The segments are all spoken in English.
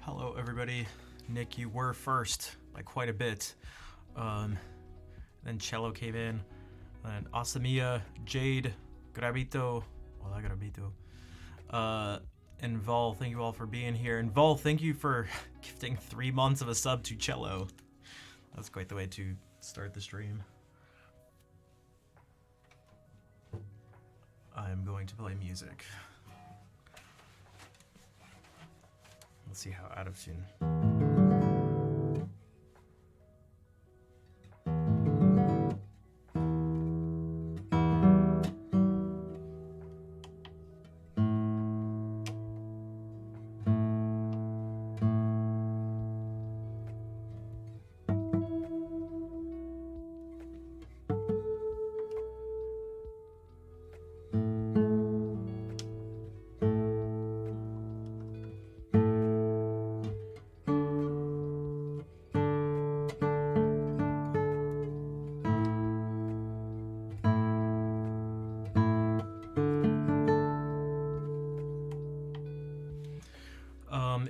Hello, everybody. Nick, you were first by quite a bit. Then Cello came in, and Asamiya, Jade, Grabito, hola Grabito, and Vol. Thank you all for being here. And Vol, thank you for gifting 3 months of a sub to Cello. That's quite the way to start the stream. I'm going to play music. Let's see how out of tune.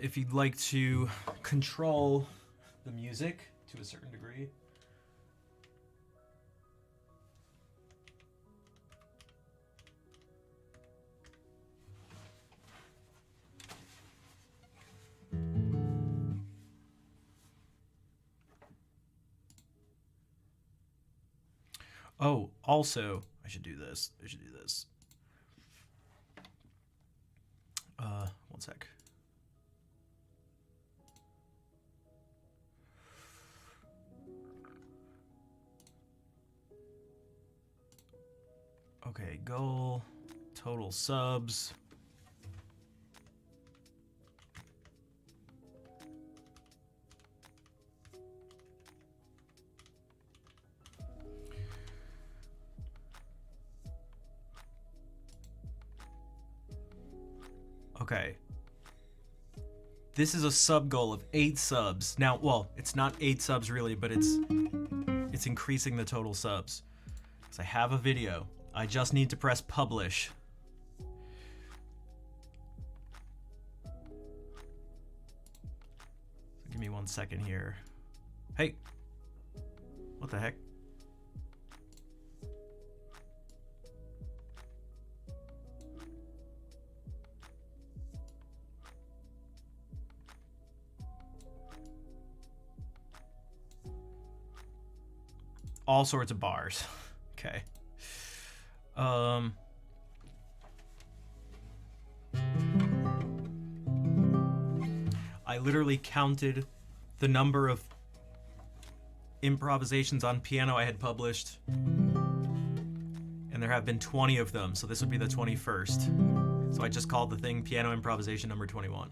If you'd like to control the music to a certain degree. Oh, also, I should do this. One sec. Okay, goal, total subs. Okay. This is a sub goal of 8 subs. Now, well, it's not 8 subs really, but it's increasing the total subs. Because I have a video. I just need to press publish. So give me 1 second here. Hey! What the heck? All sorts of bars. Okay. I literally counted the number of improvisations on piano I had published, and there have been 20 of them, so this would be the 21st. So I just called the thing Piano Improvisation number 21.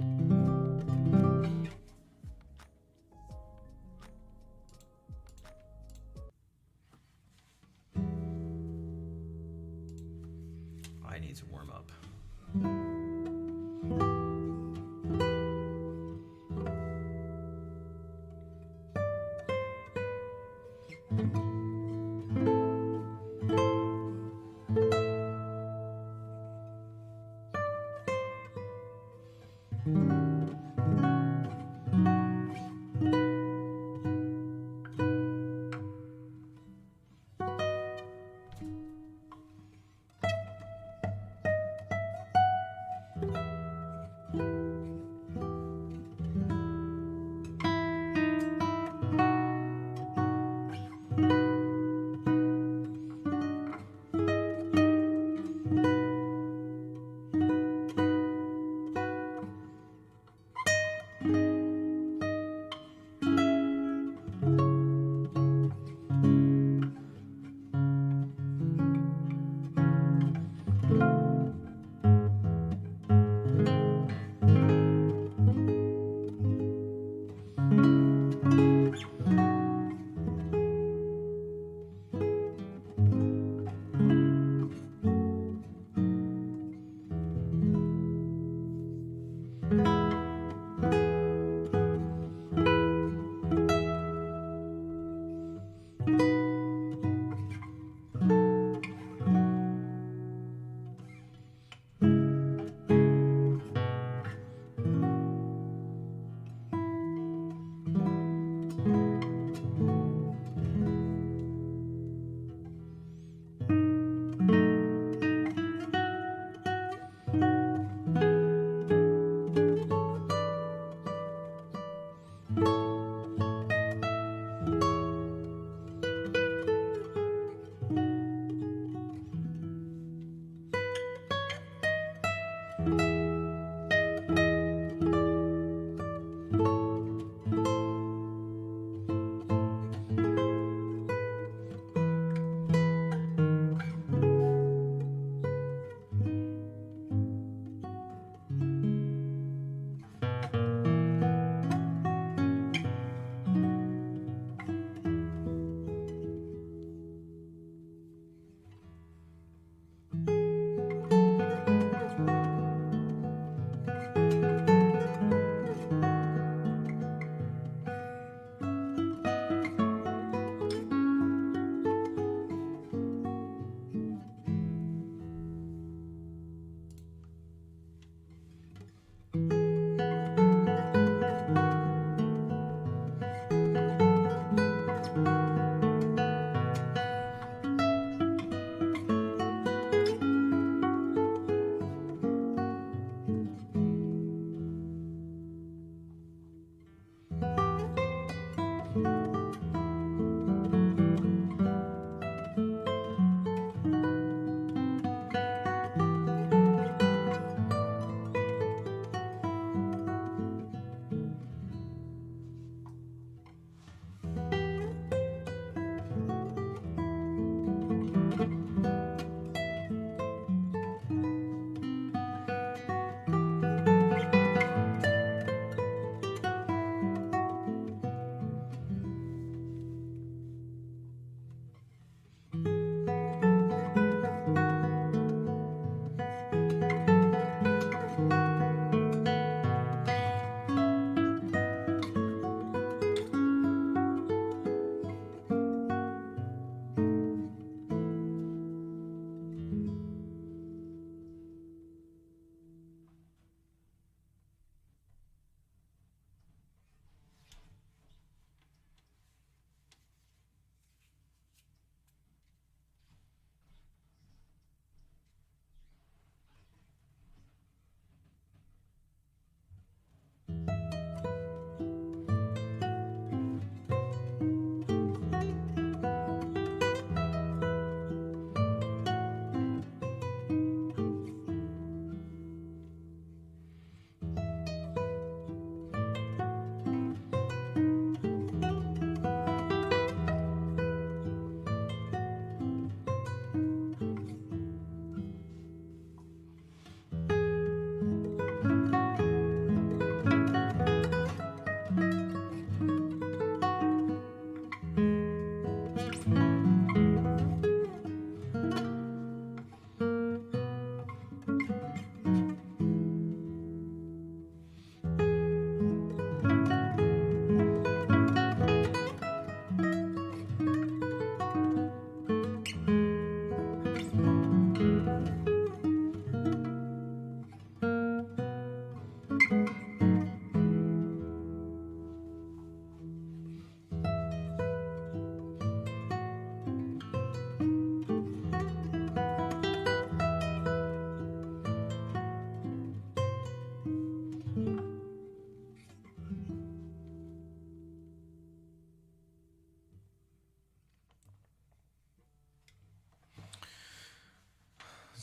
I need to warm up.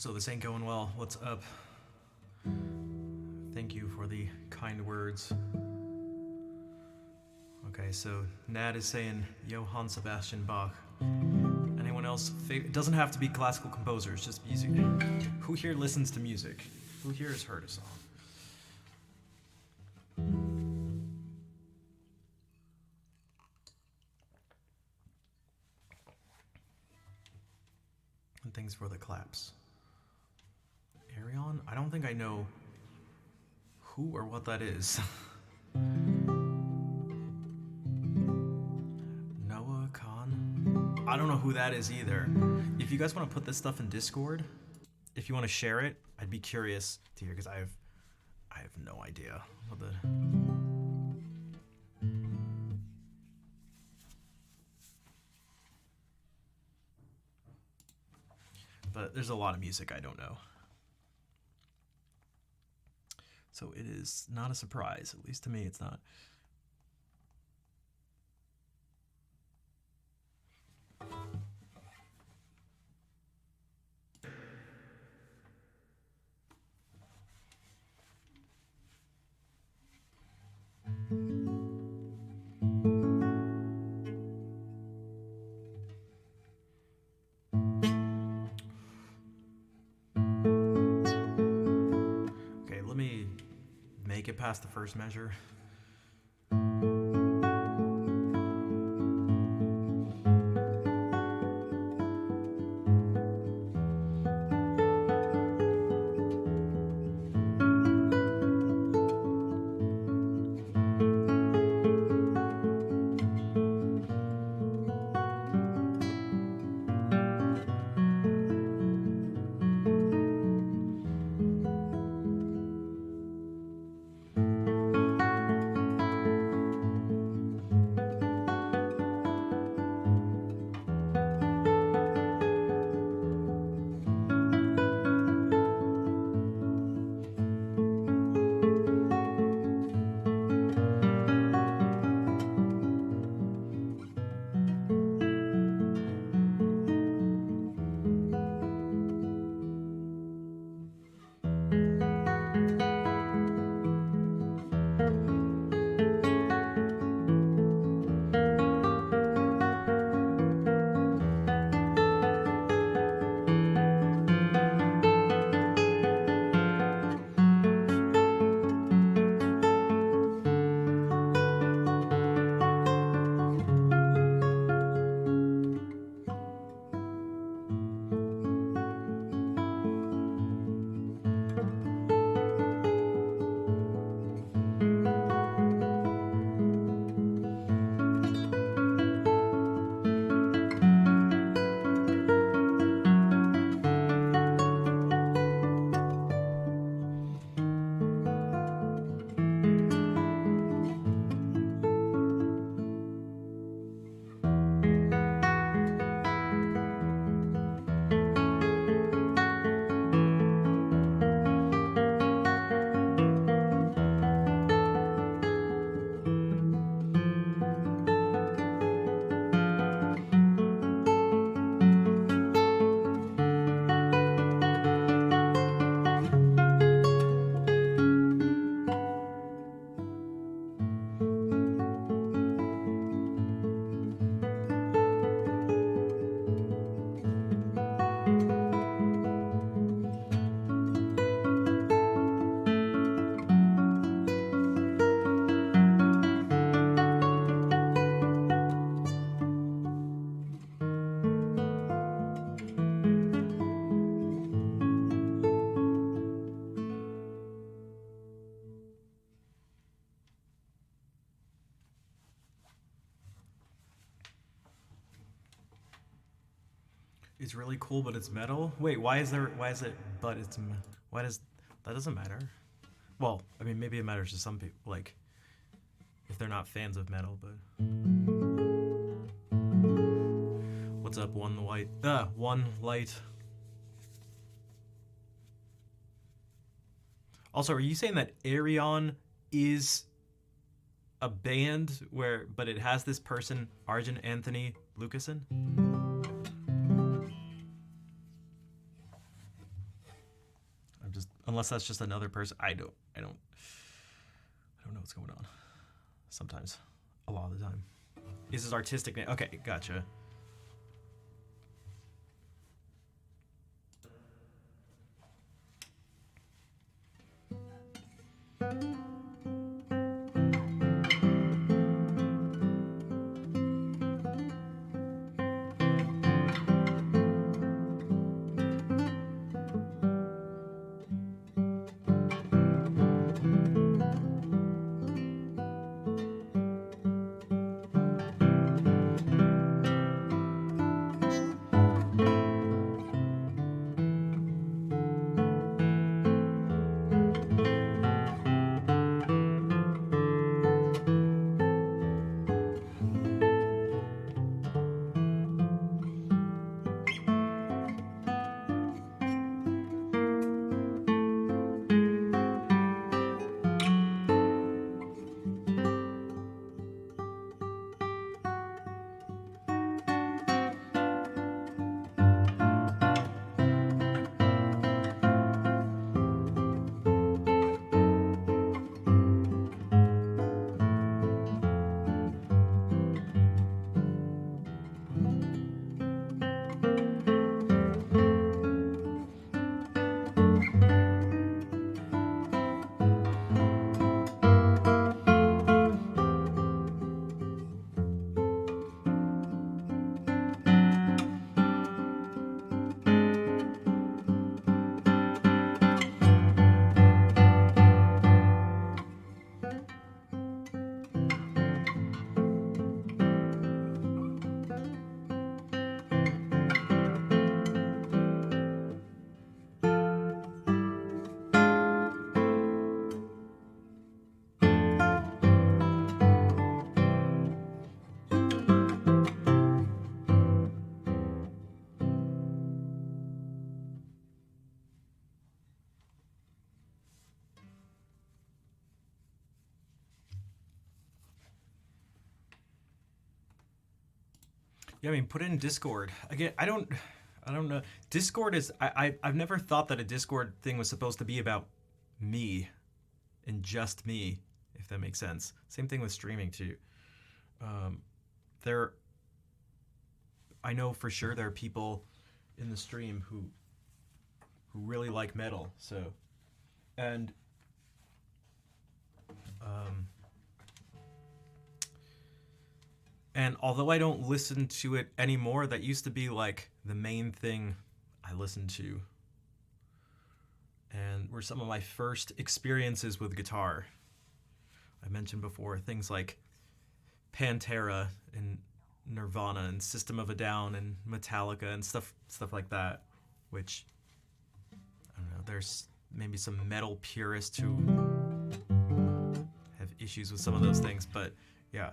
So this ain't going well. What's up? Thank you for the kind words. Okay, so Nad is saying Johann Sebastian Bach. Anyone else? It doesn't have to be classical composers, just music. Who here listens to music? Who here has heard a song? And things for the claps. Arion? I don't think I know who or what that is. Noah Khan? I don't know who that is either. If you guys want to put this stuff in Discord, if you want to share it, I'd be curious to hear, because I have no idea what the... But there's a lot of music I don't know. So it is not a surprise, at least to me it's not. Get past the first measure. It's really cool, but it's metal. Wait, why is it, but it's, why does, that doesn't matter. Well, I mean, maybe it matters to some people, like, if they're not fans of metal, but. What's up, One Light? Also, are you saying that Arion is a band but it has this person, Arjun Anthony Lucassen? Unless that's just another person. I don't know what's going on. Sometimes. A lot of the time. Is his artistic name? Okay, gotcha. Yeah, I mean, put it in Discord. Again, I don't know. Discord is I've never thought that a Discord thing was supposed to be about me and just me, if that makes sense. Same thing with streaming too. There, I know for sure there are people in the stream who really like metal. So, and and although I don't listen to it anymore, that used to be like the main thing I listened to. And were some of my first experiences with guitar. I mentioned before things like Pantera and Nirvana and System of a Down and Metallica and stuff like that, which I don't know, there's maybe some metal purists who have issues with some of those things, but yeah.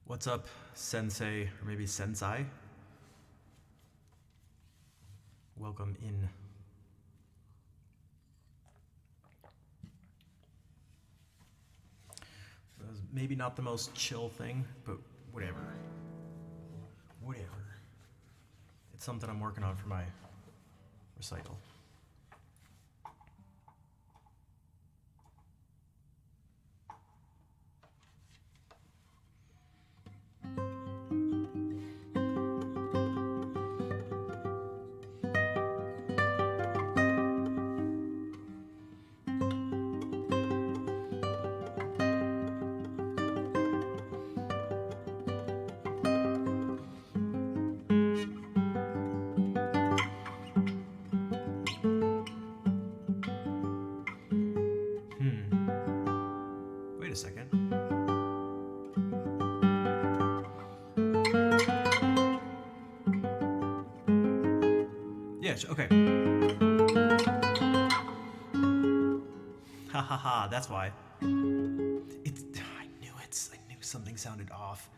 What's up, Sensei, or maybe Sensei? Welcome in. That was maybe not the most chill thing, but whatever. Whatever. It's something I'm working on for my recital. Wait a second. Yeah, okay. Ha ha ha, that's why. I knew something sounded off.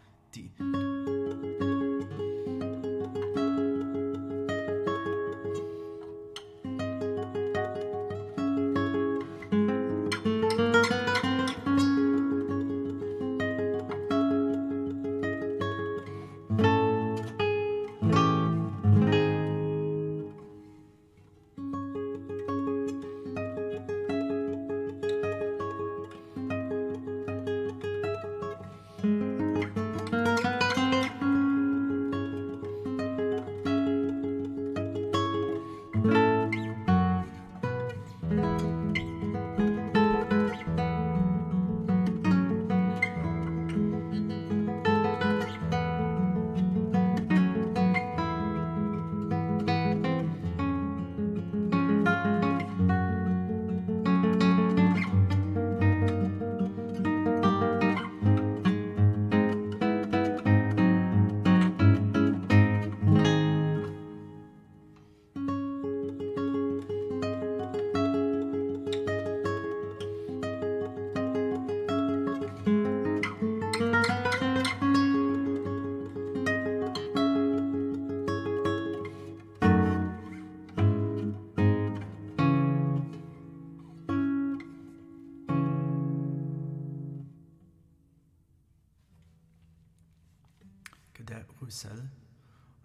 Cadet Roussel?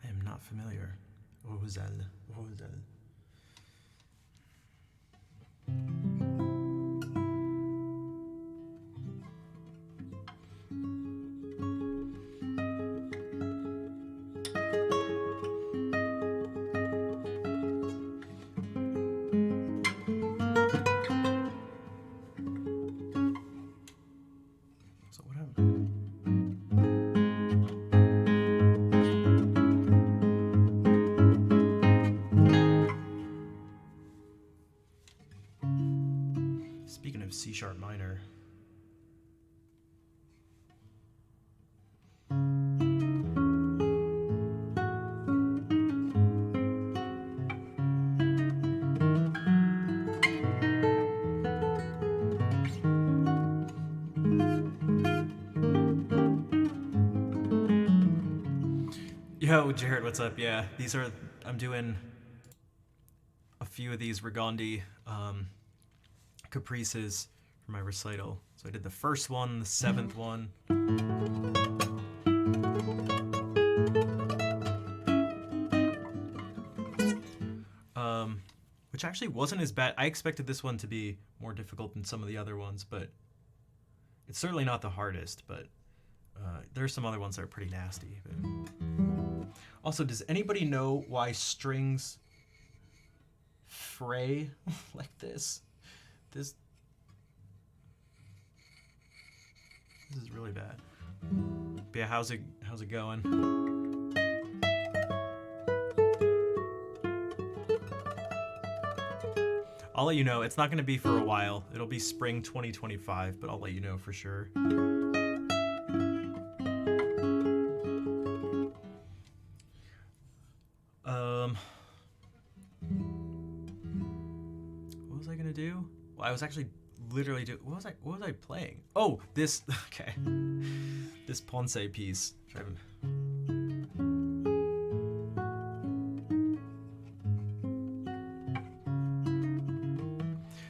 I am not familiar. Roussel. So what happened? Speaking of C# minor. Yo, Jared, what's up? Yeah, I'm doing a few of these Rigondi caprices for my recital. So I did the first one, the seventh one. Which actually wasn't as bad. I expected this one to be more difficult than some of the other ones, but it's certainly not the hardest, but there's some other ones that are pretty nasty. But... Also, does anybody know why strings fray like this? This is really bad. But yeah, how's it going? I'll let you know. It's not going to be for a while. It'll be spring 2025, but I'll let you know for sure. What was I going to do? Well, I was actually literally do. What was I playing? Oh, this. Okay. This Ponce piece.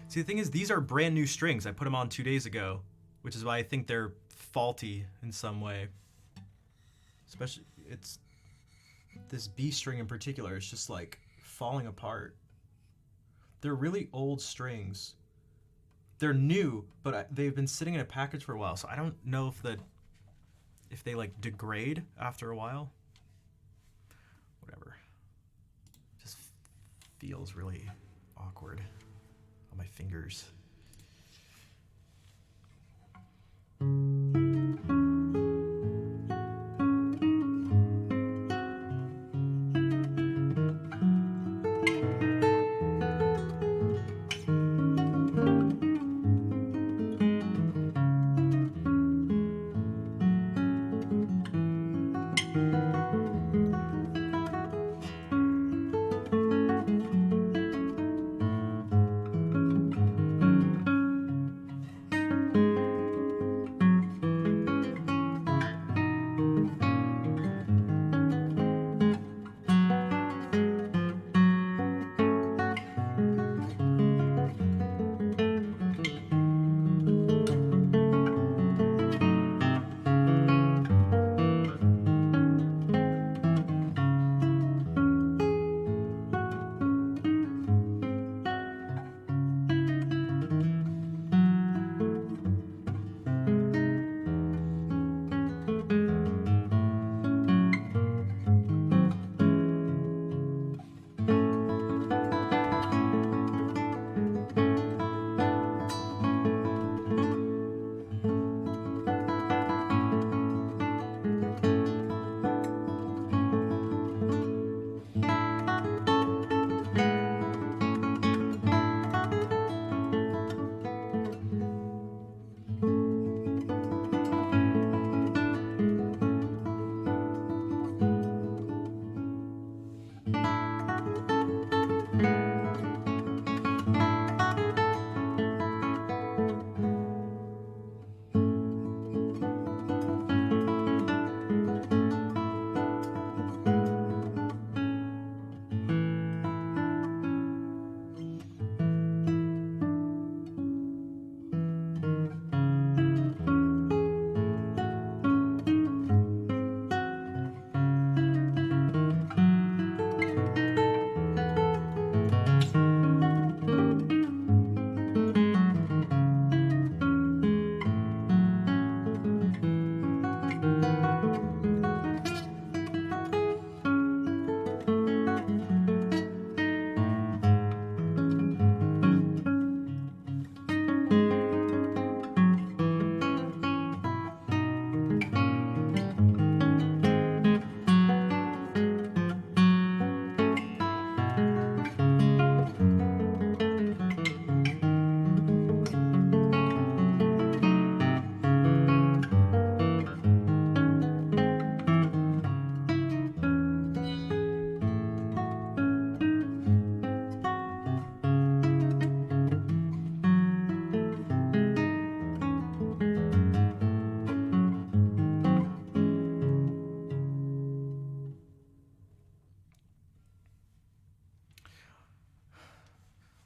See, the thing is, these are brand new strings. I put them on 2 days ago, which is why I think they're faulty in some way. Especially, it's this B string in particular is just like falling apart. They're really old strings. They're new, but they've been sitting in a package for a while, so I don't know if they like degrade after a while. Whatever. Just feels really awkward on my fingers.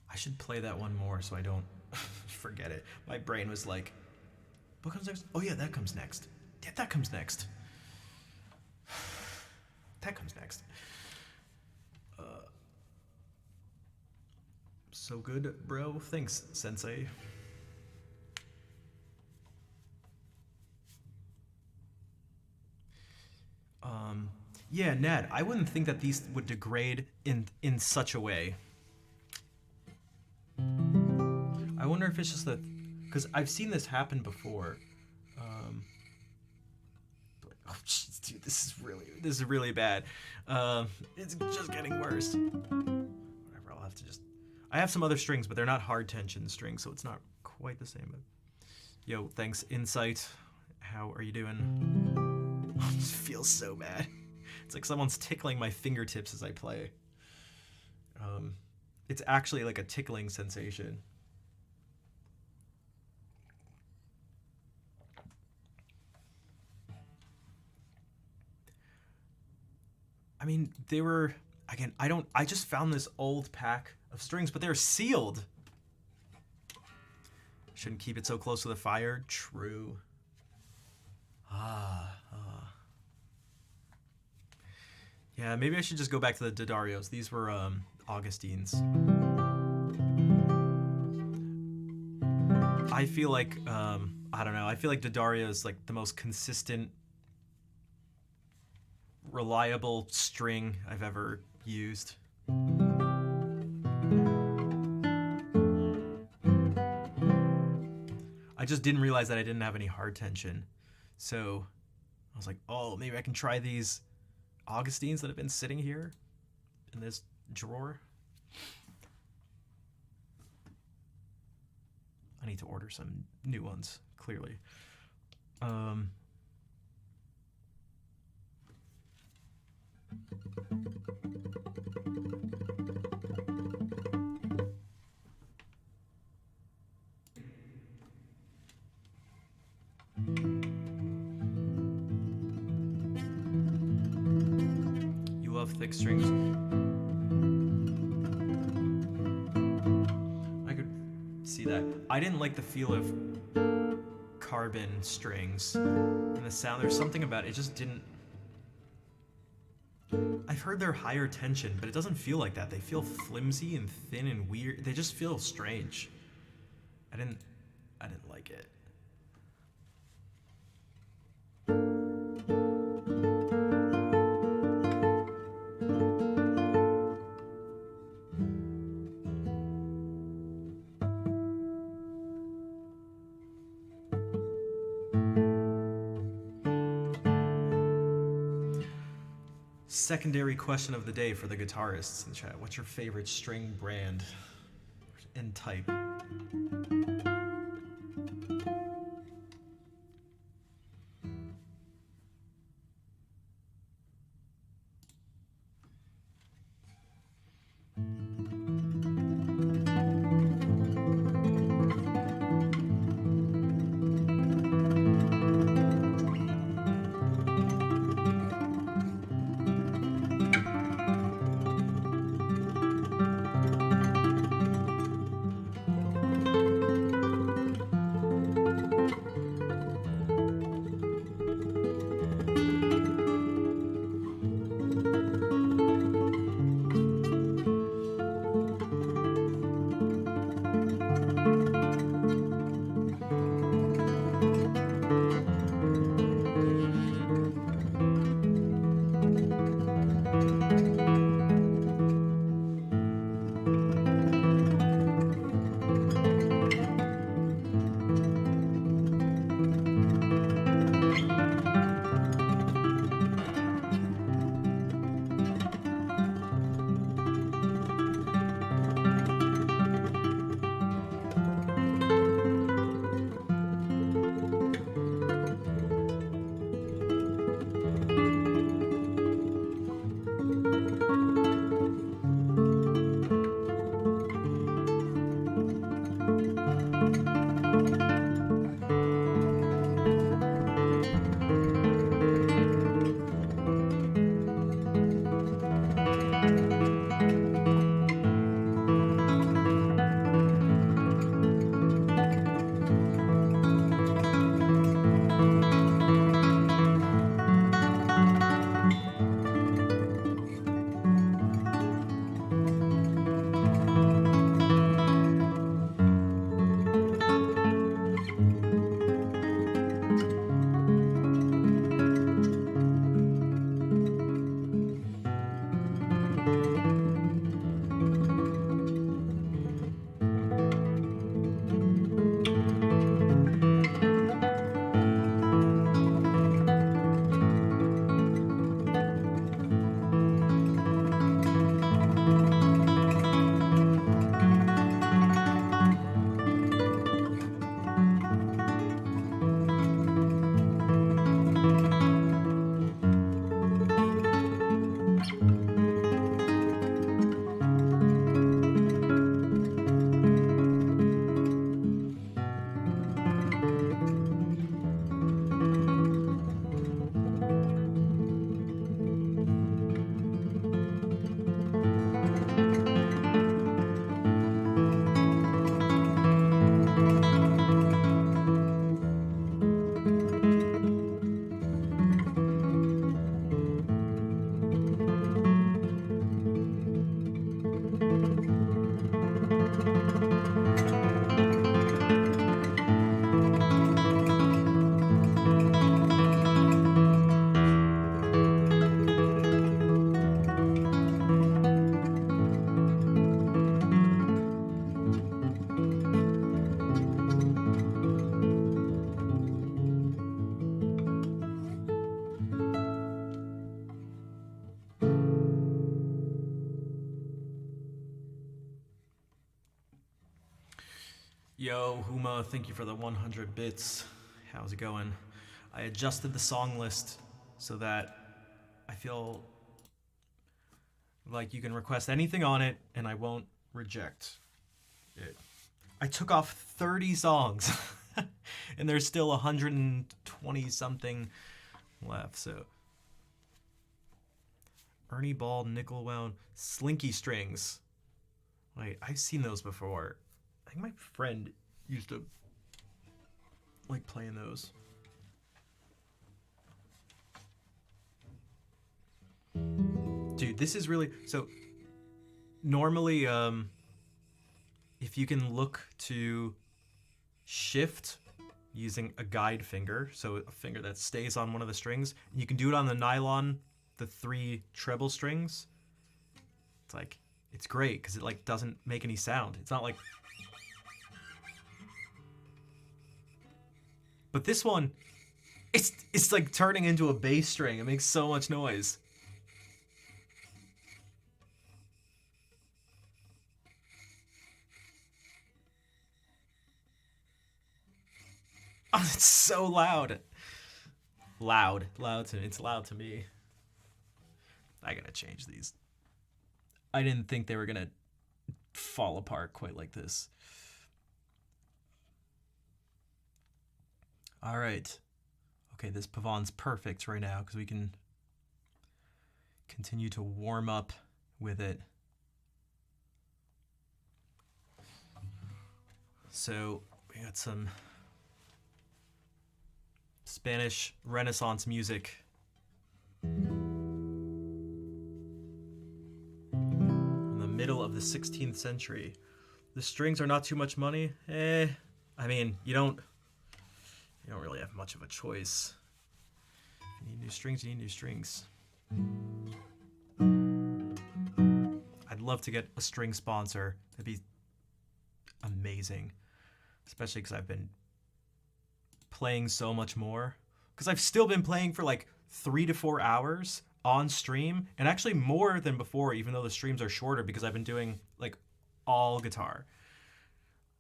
I should play that one more so I don't forget it. My brain was like, what comes next? Oh yeah, that comes next. Yeah, that comes next. That comes next. So good, bro. Thanks, sensei. Yeah, Ned, I wouldn't think that these would degrade in such a way. I wonder if it's just that, because I've seen this happen before. Oh, jeez, dude, this is really bad. It's just getting worse. Whatever, I'll have to just. I have some other strings, but they're not hard tension strings, so it's not quite the same. But yo, thanks, Insight. How are you doing? It just feels so bad. It's like someone's tickling my fingertips as I play. It's actually like a tickling sensation. mean, they were, again, I just found this old pack of strings, but they're sealed. Shouldn't keep it so close to the fire. True. Yeah, maybe I should just go back to the D'Addarios. These were Augustines. I feel like, I don't know, I feel like D'Addario is like the most consistent, reliable string I've ever used. I just didn't realize that I didn't have any hard tension. So I was like, oh, maybe I can try these Augustines that have been sitting here in this drawer. I need to order some new ones, clearly. You love thick strings. I could see that. I didn't like the feel of carbon strings and the sound. There's something about it just didn't. I've heard they're higher tension, but it doesn't feel like that. They feel flimsy and thin and weird. They just feel strange. I didn't like it. Secondary question of the day for the guitarists in the chat. What's your favorite string brand and type? Yo, Huma, thank you for the 100 bits. How's it going? I adjusted the song list so that I feel like you can request anything on it and I won't reject it. I took off 30 songs and there's still 120 something left, so. Ernie Ball, nickel wound, slinky strings. Wait, I've seen those before. I think my friend used to like playing those. Dude, this is really so normally if you can look to shift using a guide finger, so a finger that stays on one of the strings, and you can do it on the nylon, the 3 treble strings. It's like it's great because it like doesn't make any sound. It's not like. But this one, it's like turning into a bass string. It makes so much noise. Oh, it's so loud. Loud to me. It's loud to me. I gotta change these. I didn't think they were gonna fall apart quite like this. All right. Okay, this Pavon's perfect right now because we can continue to warm up with it. So we got some Spanish Renaissance music. In the middle of the 16th century. The strings are not too much money. I mean, you don't really have much of a choice. You need new strings, you need new strings. I'd love to get a string sponsor. That'd be amazing. Especially because I've been playing so much more. Because I've still been playing for like 3 to 4 hours on stream, and actually more than before, even though the streams are shorter because I've been doing like all guitar.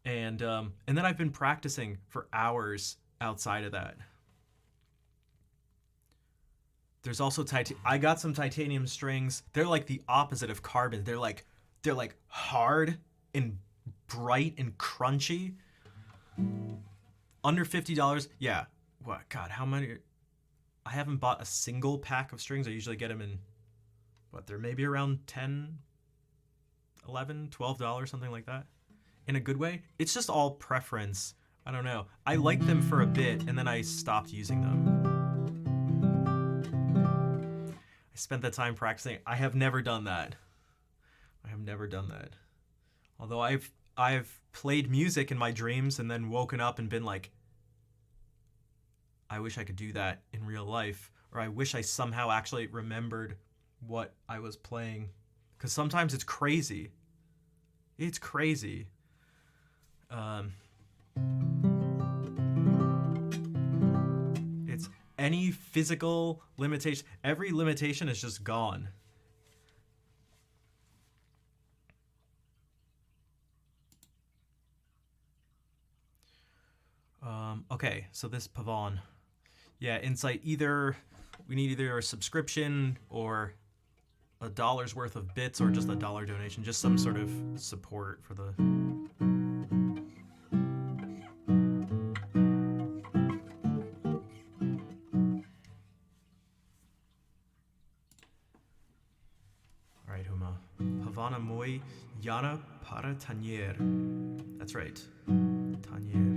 And then I've been practicing for hours outside of that. There's also I got some titanium strings. They're like the opposite of carbon. They're like hard and bright and crunchy. Under $50. Yeah. What? God, how many? I haven't bought a single pack of strings. I usually get them in they're maybe around $10, $11, $12, something like that. In a good way. It's just all preference. I don't know. I liked them for a bit, and then I stopped using them. I spent that time practicing. I have never done that. Although I've played music in my dreams and then woken up and been like, I wish I could do that in real life, or I wish I somehow actually remembered what I was playing. Because sometimes it's crazy. It's crazy. It's any physical limitation. Every limitation is just gone. Okay, so this Pavon. Yeah, Insight, we need either a subscription or $1 worth of bits or just $1 donation, just some sort of support for the... Alright, Huma. Havana muy llana para tañer. That's right. Tañer.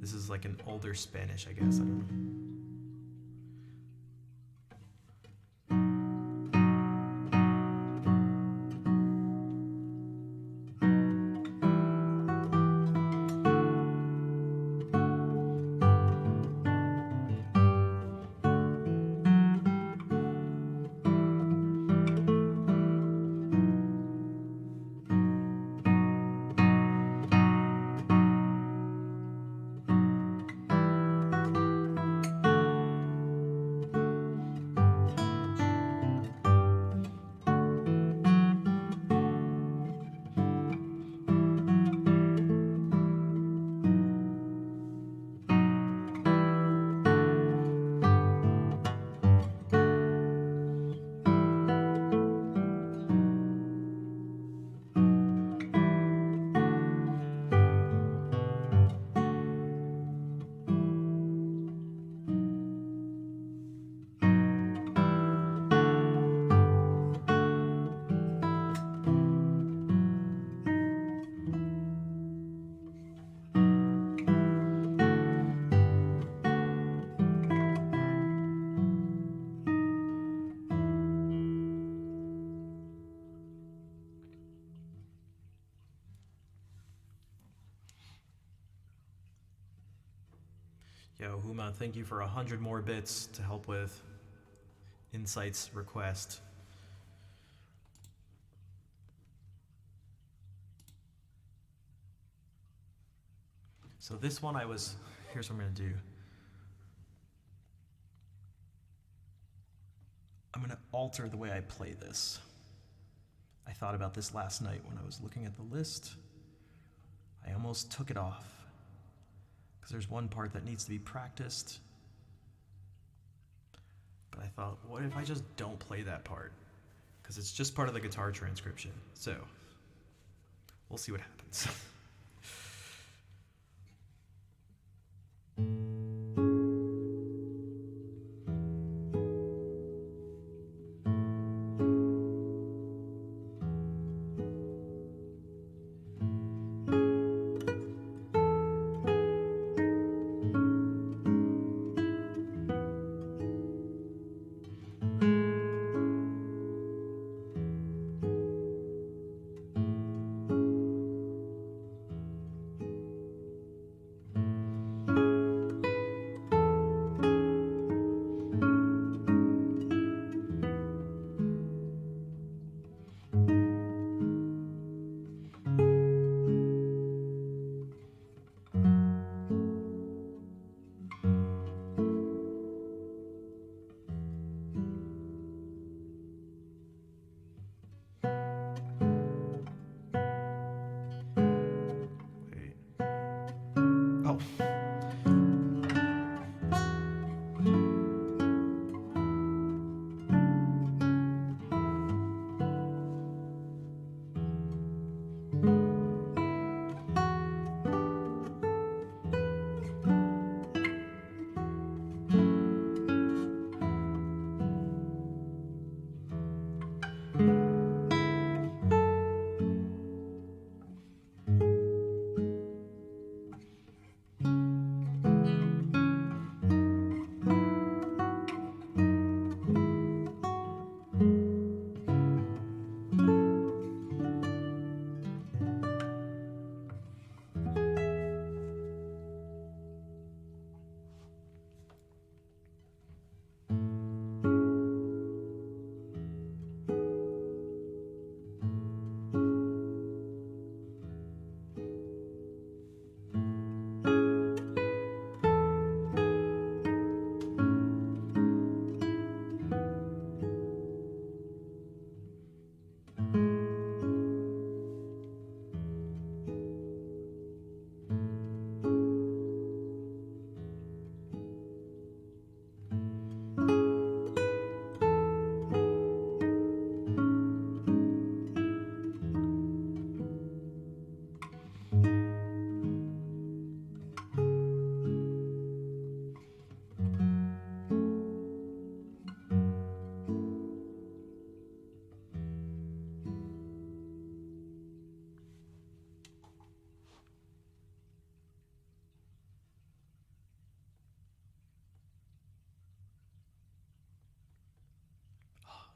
This is like an older Spanish, I guess. I don't know. Yo, Huma, thank you for 100 more bits to help with Insight's request. So this one here's what I'm gonna do. I'm gonna alter the way I play this. I thought about this last night when I was looking at the list. I almost took it off because there's one part that needs to be practiced. But I thought, what if I just don't play that part? Because it's just part of the guitar transcription. So we'll see what happens. Oh.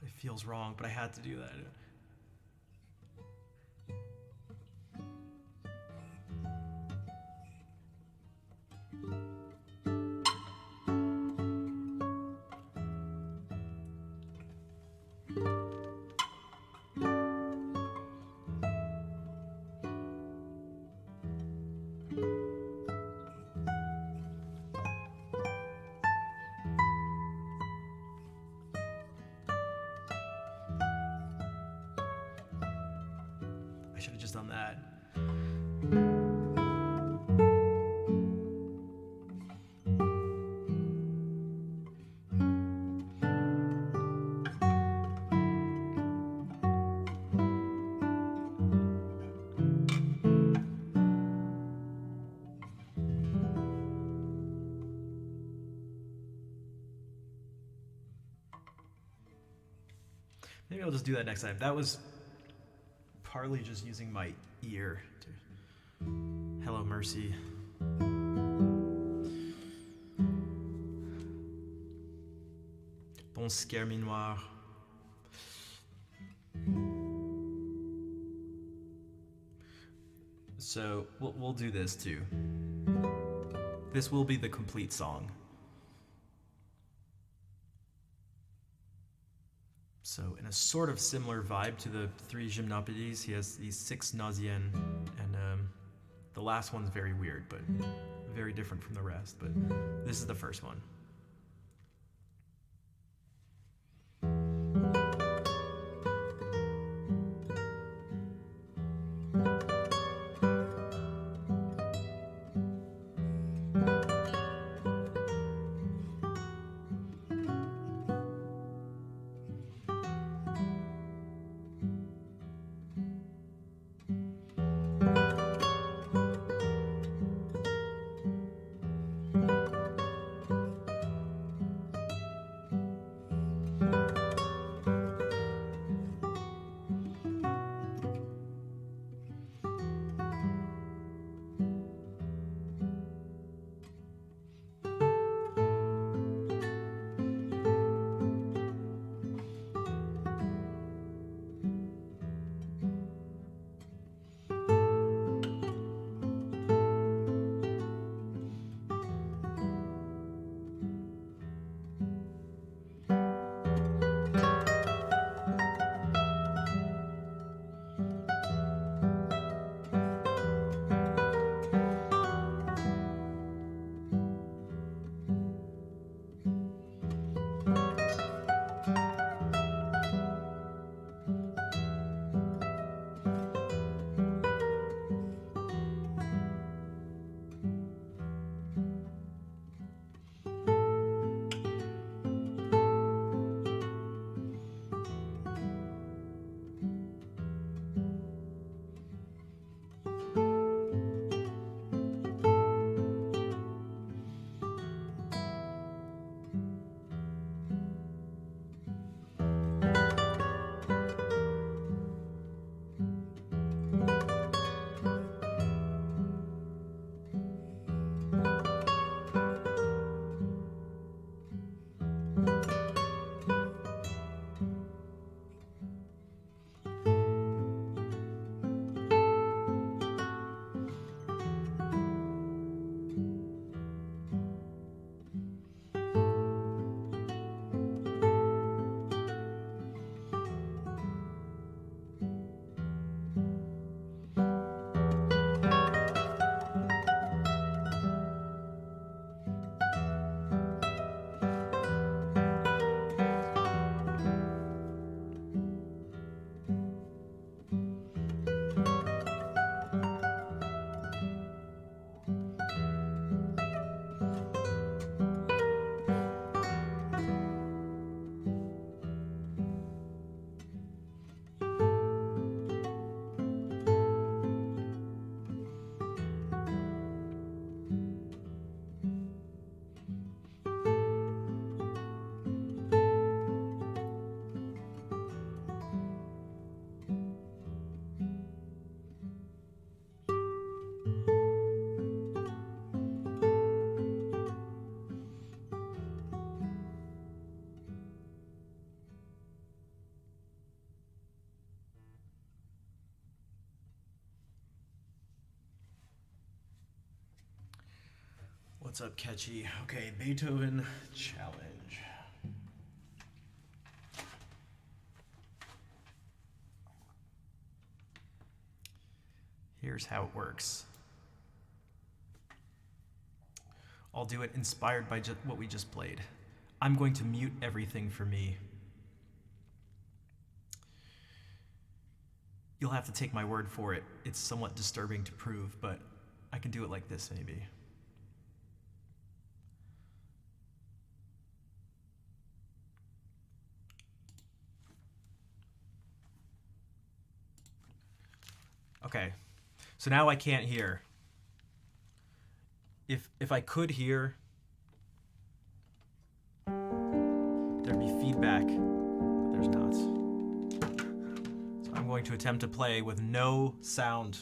It feels wrong, but I had to do that. I should have just done that. Maybe I'll just do that next time. That was partly just using my ear to... Hello, Mercy. Bon scare me noir. So we'll do this too. This will be the complete song. So in a sort of similar vibe to the 3 Gymnopédies, he has these 6 Nausiennes, and the last one's very weird, but very different from the rest. But this is the first one. What's up, Catchy? Okay, Beethoven challenge. Here's how it works. I'll do it inspired by what we just played. I'm going to mute everything for me. You'll have to take my word for it. It's somewhat disturbing to prove, but I can do it like this, maybe. Okay, so now I can't hear. If I could hear, there'd be feedback, but there's not. So I'm going to attempt to play with no sound.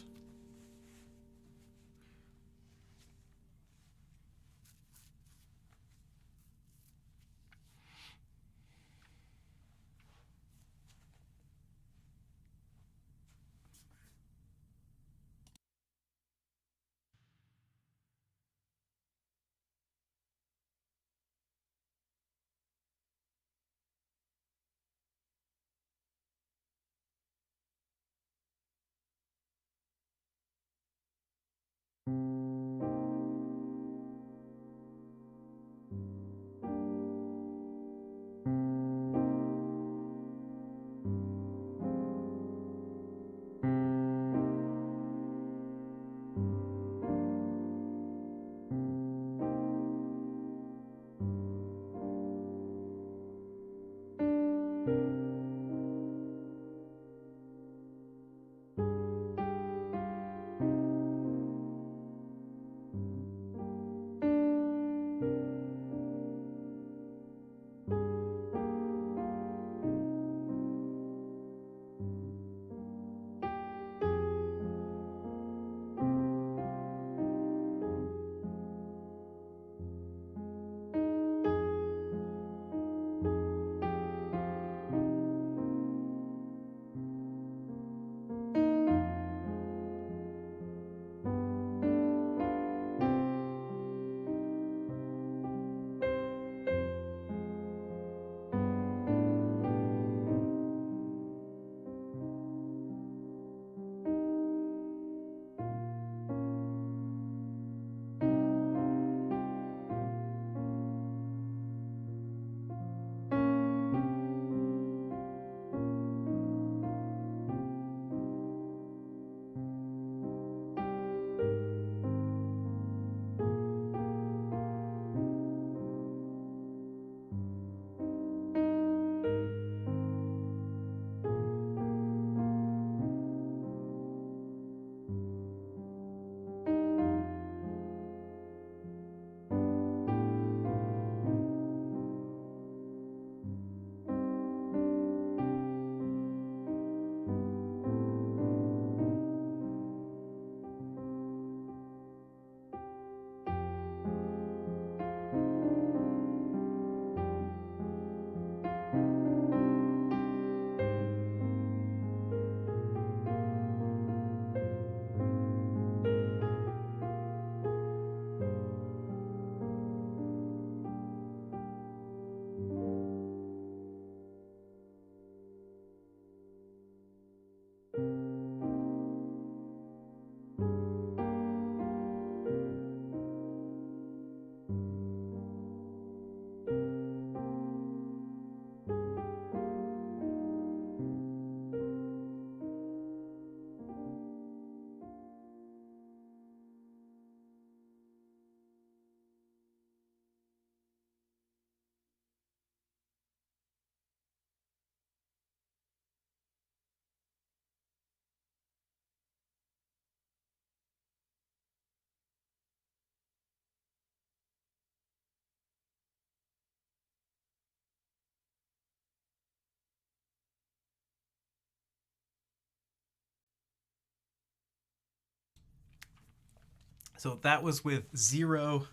So that was with zero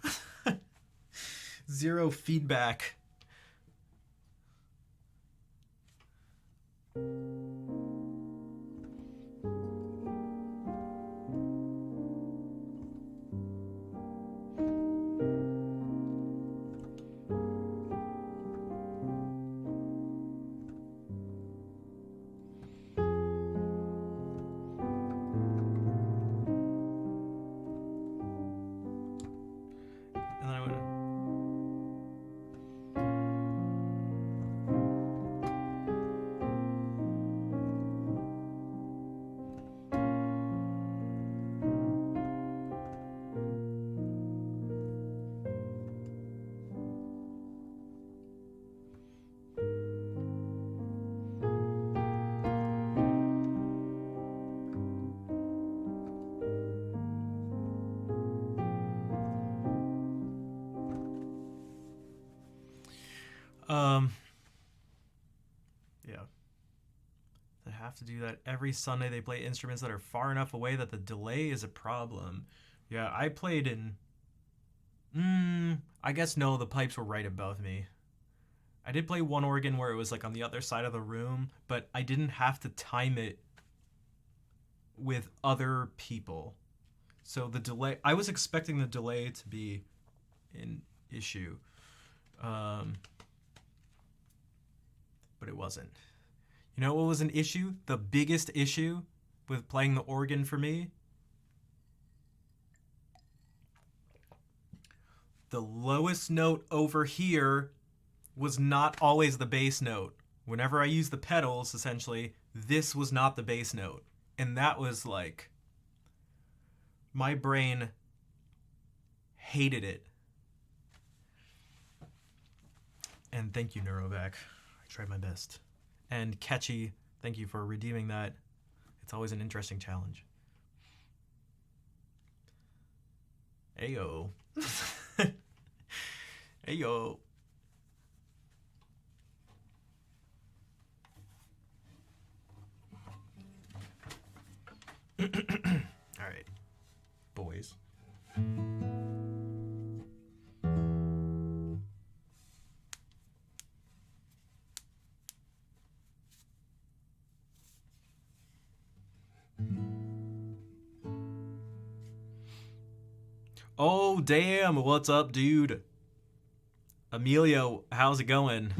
zero feedback. And then I went, yeah. They have to do that every Sunday. They play instruments that are far enough away that the delay is a problem. Yeah, I played in... I guess no, the pipes were right above me. I did play one organ where it was like on the other side of the room, but I didn't have to time it with other people. So the delay... I was expecting the delay to be an issue. But it wasn't. You know what was an issue? The biggest issue with playing the organ for me? The lowest note over here was not always the bass note. Whenever I used the pedals, essentially, this was not the bass note. And that was like... my brain hated it. And thank you, Neurovac. I tried my best. And Catchy, thank you for redeeming that. It's always an interesting challenge. Ayo. Ayo. All right, boys. Oh, damn. What's up, dude? Emilio, how's it going?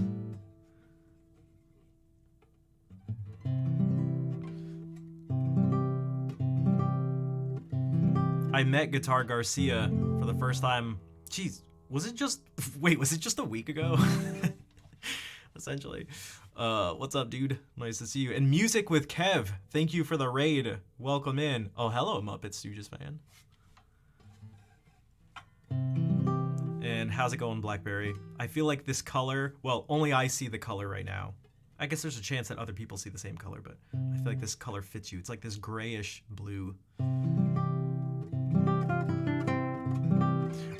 I met Guitar Garcia for the first time. Jeez, was it just... Wait, was it just a week ago? Essentially. What's up, dude? Nice to see you. And Music with Kev, thank you for the raid. Welcome in. Oh, hello, Muppet Stooges fan. And how's it going, Blackberry? I feel like this color, well, only I see the color right now. I guess there's a chance that other people see the same color, but I feel like this color fits you. It's like this grayish blue.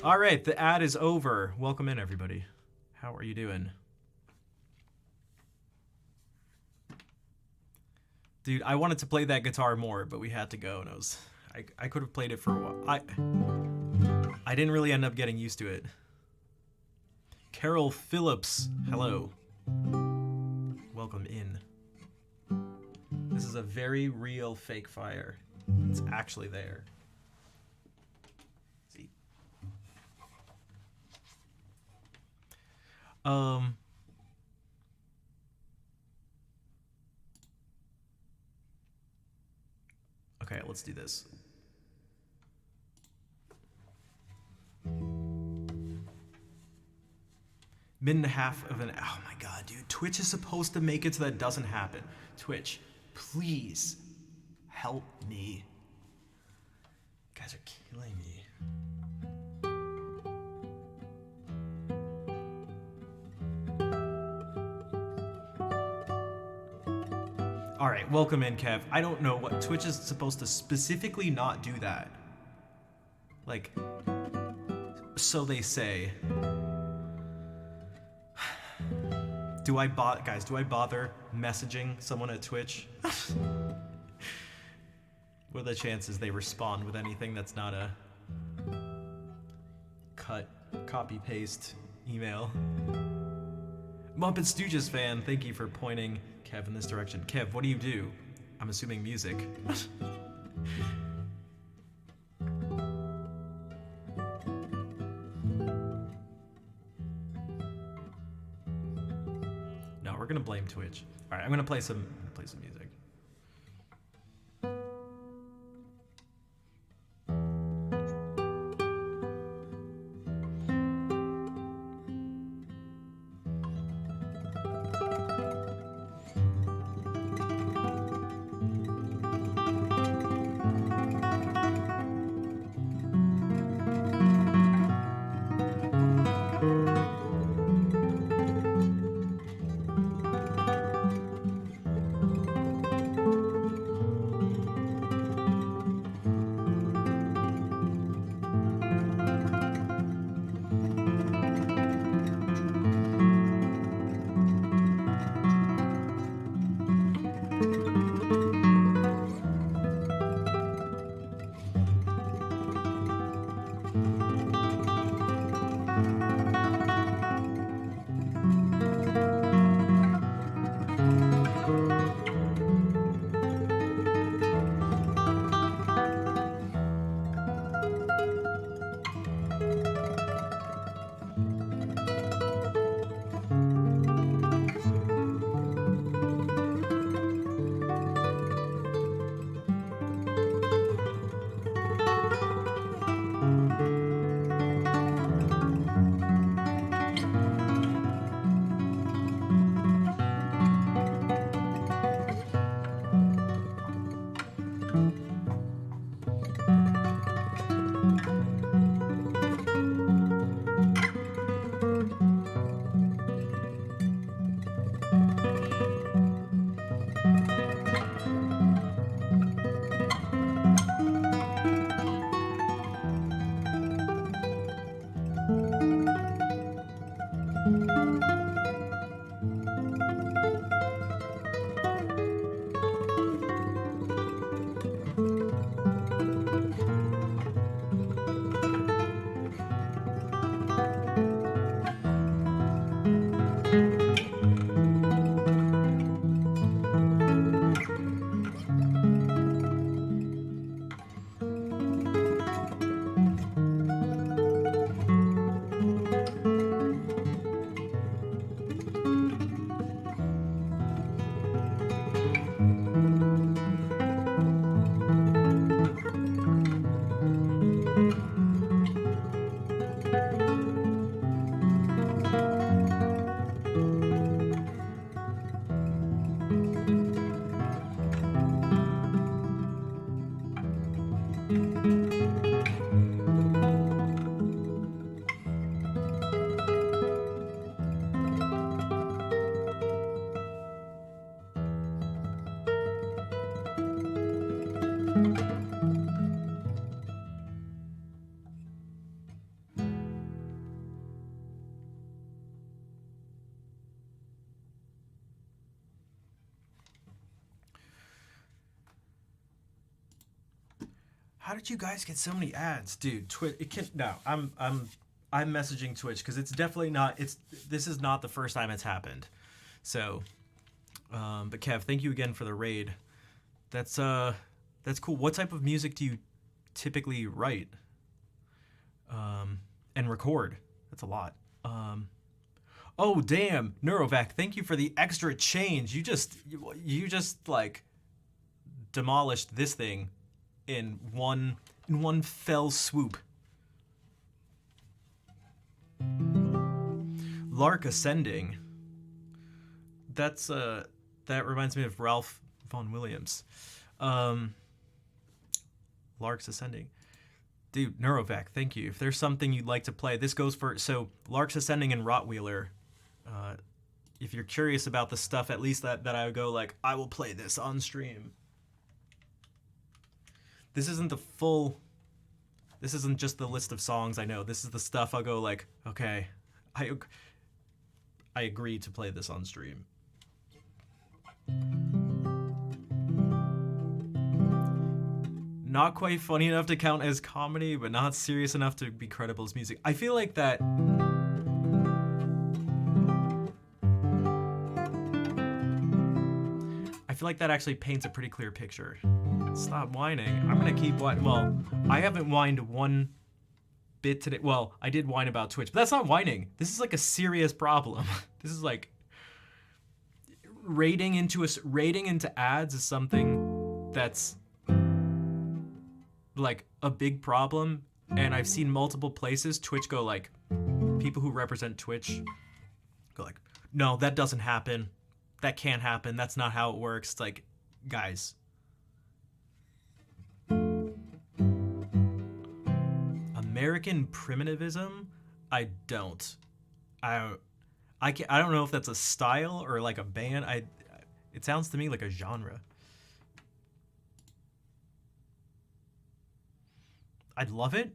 All right, the ad is over. Welcome in, everybody. How are you doing? Dude, I wanted to play that guitar more, but we had to go, and I could have played it for a while. I didn't really end up getting used to it. Carol Phillips, hello. Welcome in. This is a very real fake fire. It's actually there. See? Okay, let's do this. Minute and a half of an... Oh my god, dude. Twitch is supposed to make it so that doesn't happen. Twitch, please help me. You guys are killing me. Alright, welcome in, Kev. I don't know what... Twitch is supposed to specifically not do that. Like, so they say. Guys, do I bother messaging someone at Twitch? What are the chances they respond with anything that's not a copy paste email. Muppet Stooges fan, thank you for pointing Kev in this direction. Kev, what do you do? I'm assuming music. No, we're gonna blame Twitch. All right, I'm gonna play some music. How did you guys get so many ads, dude? Twitch, it can no. I'm messaging Twitch because it's definitely not. This is not the first time it's happened. So, but Kev, thank you again for the raid. That's cool. What type of music do you typically write and record? That's a lot. Oh damn, Neurovac, thank you for the extra change. You just like demolished this thing in one fell swoop. Lark Ascending. That reminds me of Ralph Vaughan Williams. Lark's Ascending. Dude, Neurovac, thank you. If there's something you'd like to play, this goes for... So, Lark's Ascending and Rottweiler. If you're curious about the stuff, at least that I would go like, I will play this on stream. This isn't the full... This isn't just the list of songs I know. This is the stuff I'll go like, okay, I agree to play this on stream. not quite funny enough to count as comedy, but not serious enough to be credible as music. I feel like that. I feel like that actually paints a pretty clear picture. Stop whining. I'm gonna keep whining. Well, I haven't whined one bit today. Well, I did whine about Twitch, but that's not whining. This is like a serious problem. This is like raiding into ads is something that's like a big problem, and I've seen multiple places Twitch go like, people who represent Twitch go like, no, that doesn't happen. That can't happen. That's not how it works. It's like, guys. American primitivism? I don't. I don't know if that's a style or like a band. It sounds to me like a genre. I'd love it.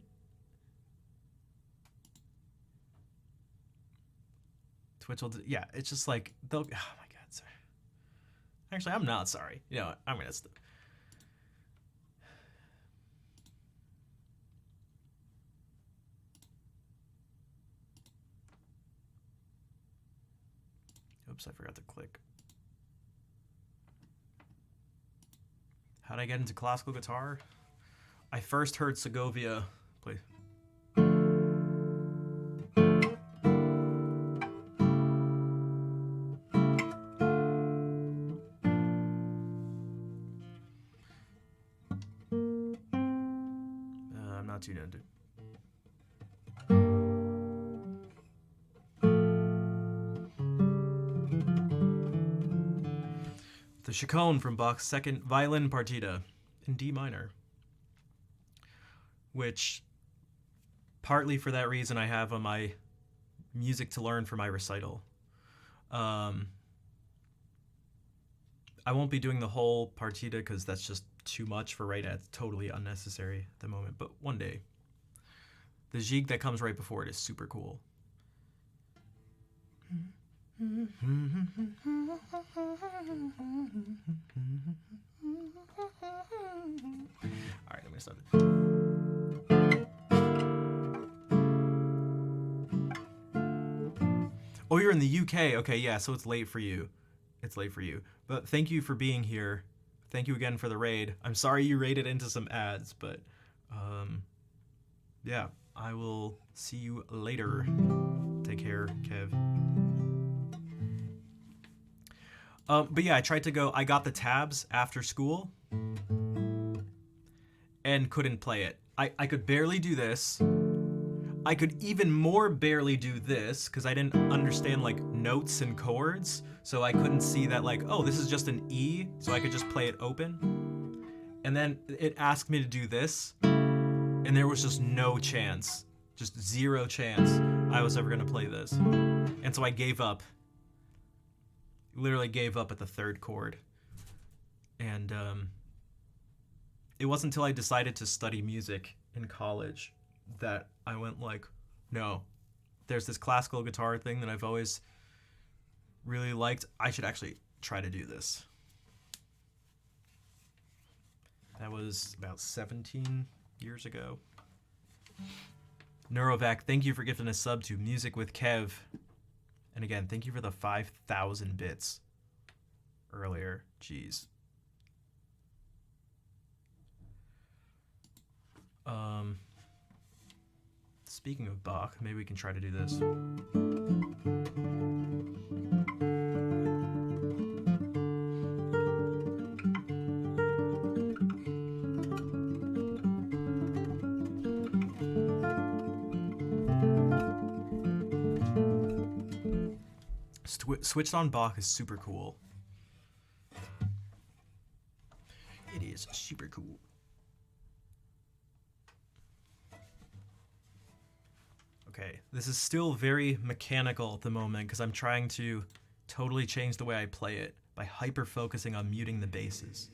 Twitch will yeah, it's just like they'll. Oh my god, sorry. Actually, I'm not sorry. You know what? I'm gonna. Oops, I forgot to click. How'd I get into classical guitar? I first heard Segovia play. I'm not tuned into. The Chaconne from Bach's second violin partita in D minor, which partly for that reason I have on my music to learn for my recital. I won't be doing the whole partita because that's just too much for right now. It's totally unnecessary at the moment, but one day. The jig that comes right before it is super cool. All right, I'm gonna start it. Oh, you're in the UK. Okay, yeah, so it's late for you. It's late for you. But thank you for being here. Thank you again for the raid. I'm sorry you raided into some ads, but yeah, I will see you later. Take care, Kev. But yeah, I got the tabs after school and couldn't play it. I could barely do this. I could even more barely do this because I didn't understand like notes and chords. So I couldn't see that like, oh, this is just an E. So I could just play it open. And then it asked me to do this. And there was just no chance, just zero chance I was ever going to play this. And so I gave up. Literally gave up at the third chord. And it wasn't until I decided to study music in college that I went like, no, there's this classical guitar thing that I've always really liked. I should actually try to do this. That was about 17 years ago. Neurovac, thank you for gifting a sub to Music with Kev. And again, thank you for the 5,000 bits earlier. Jeez. Speaking of Bach, maybe we can try to do this. Switched on Bach is super cool. It is super cool. Okay, this is still very mechanical at the moment because I'm trying to totally change the way I play it by hyper-focusing on muting the basses.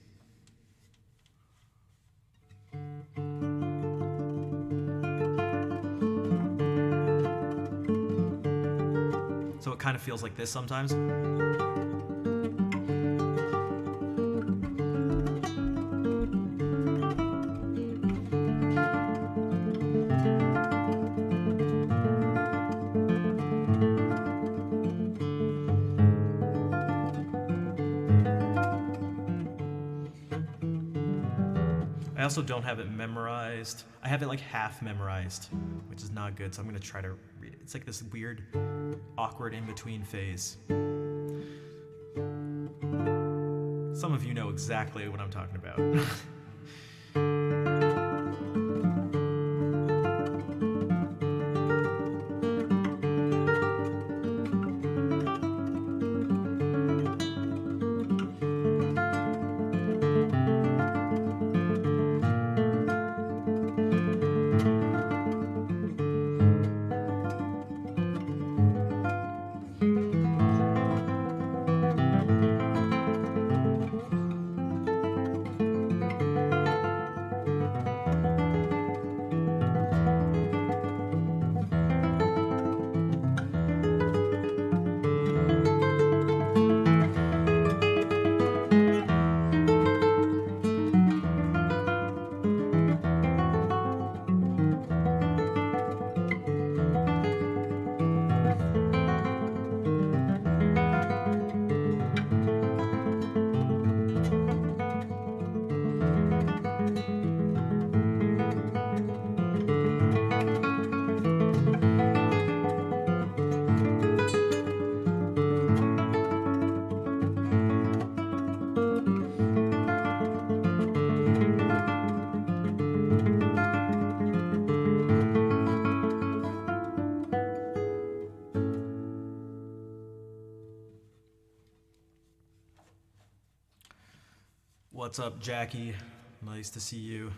So it kind of feels like this sometimes. also don't have it memorized. I have it like half memorized, which is not good. So I'm gonna try to read it. It's like this weird, awkward in between phase. Some of you know exactly what I'm talking about. What's up, Jackie? Nice to see you.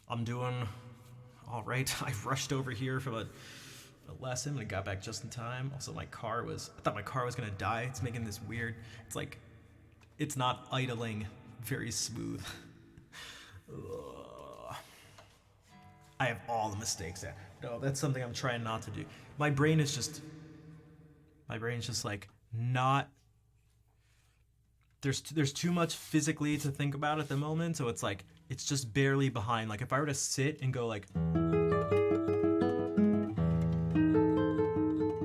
I'm doing all right. I rushed over here from a lesson and I got back just in time. Also, I thought my car was gonna die. It's making this weird, it's like, it's not idling very smooth. I have all the mistakes there. No, that's something I'm trying not to do. My brain is just like not. There's too much physically to think about at the moment, so it's like it's just barely behind. Like if I were to sit and go like,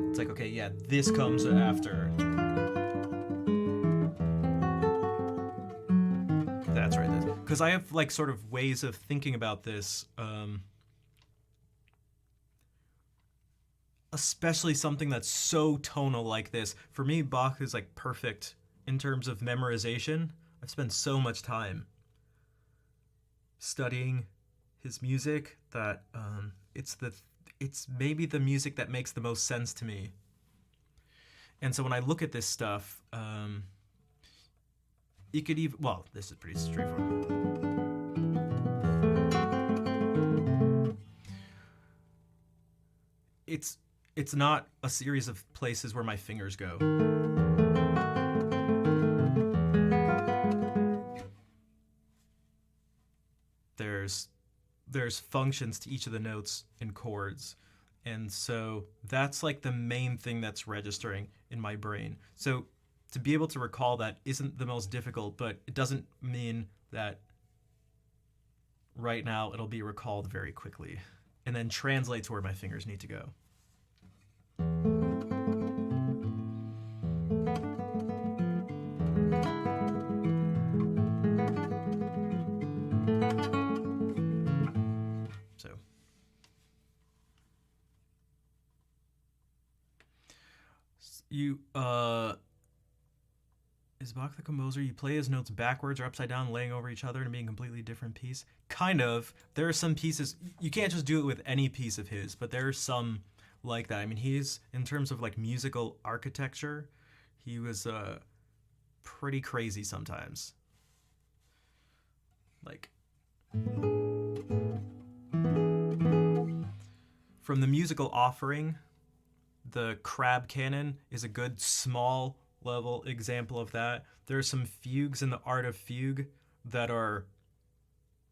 it's like, okay, yeah, this comes after. That's right. Because I have like sort of ways of thinking about this, especially something that's so tonal like this. For me, Bach is like perfect in terms of memorization. I've spent so much time studying his music that it's maybe the music that makes the most sense to me. And so when I look at this stuff, you could even, well, this is pretty straightforward. It's not a series of places where my fingers go. There's functions to each of the notes and chords. And so that's like the main thing that's registering in my brain. So to be able to recall that isn't the most difficult, but it doesn't mean that right now it'll be recalled very quickly and then translate to where my fingers need to go. Is Bach the composer? You play his notes backwards or upside down, laying over each other and being a completely different piece? Kind of. There are some pieces, you can't just do it with any piece of his, but there are some like that. I mean, he's, in terms of like musical architecture, he was pretty crazy sometimes. Like, from the musical offering, the Crab Canon is a good small level example of that. There are some fugues in the Art of Fugue that are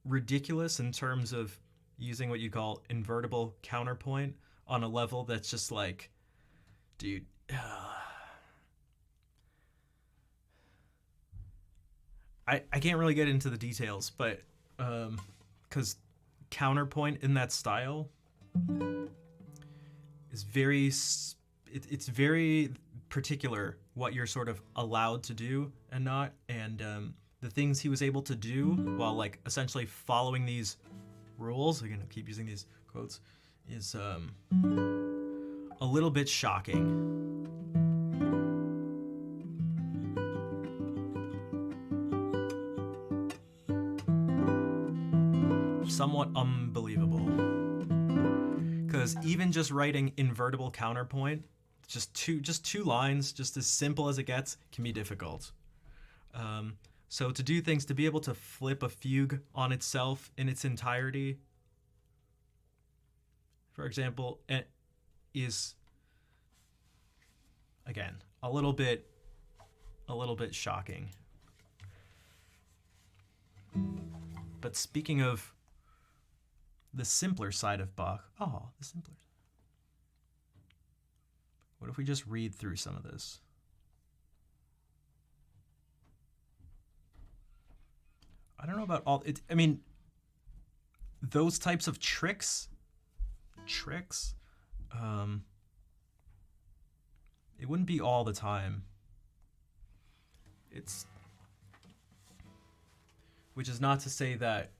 ridiculous in terms of using what you call invertible counterpoint on a level that's just like, dude. I can't really get into the details, but because counterpoint in that style is very, it's very particular what you're sort of allowed to do and not. And the things he was able to do while like essentially following these rules, again I keep using these quotes, is a little bit shocking. Somewhat unbelievable. Because even just writing invertible counterpoint, just two lines, just as simple as it gets, can be difficult. So to do things, to be able to flip a fugue on itself in its entirety, for example, is again a little bit shocking. But speaking of the simpler side of Bach, the simpler. What if we just read through some of this? I don't know about all it. I mean, those types of tricks. It wouldn't be all the time. Which is not to say that.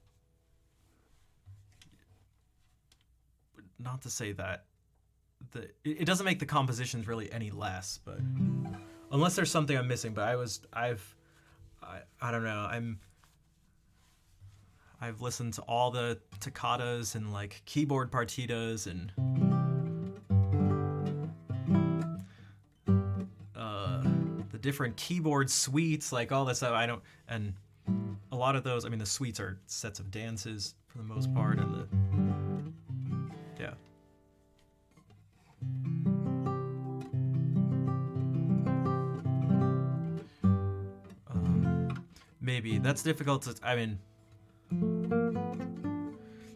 It doesn't make the compositions really any less, but unless there's something I'm missing. But I don't know. I've listened to all the toccatas and like keyboard partitas and the different keyboard suites, like all this stuff. And a lot of those, I mean, the suites are sets of dances for the most part, and yeah. Maybe that's difficult to. I mean,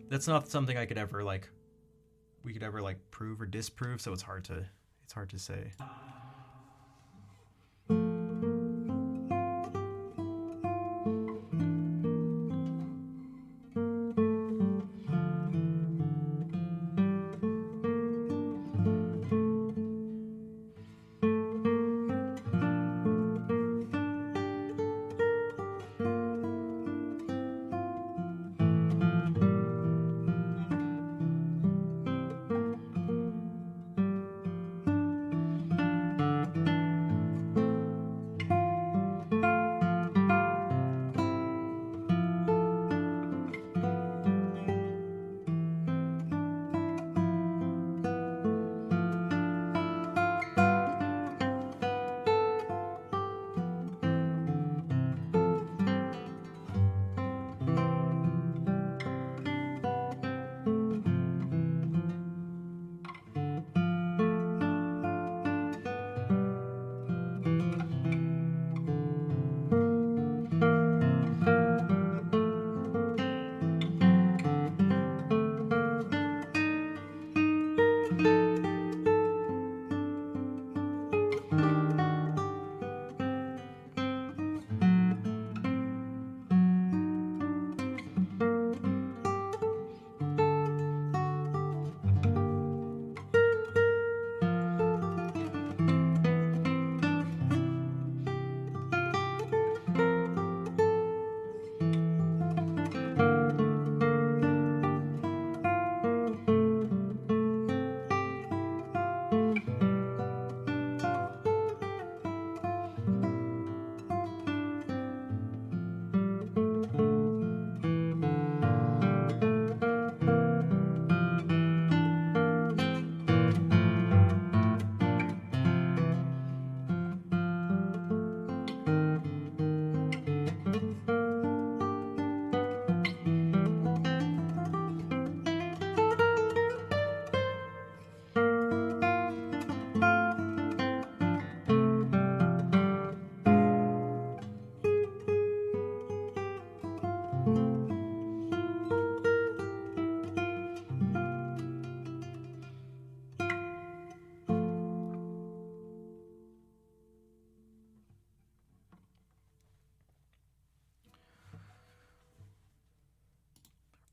that's not something I could ever like. We could ever like prove or disprove, so it's hard to say.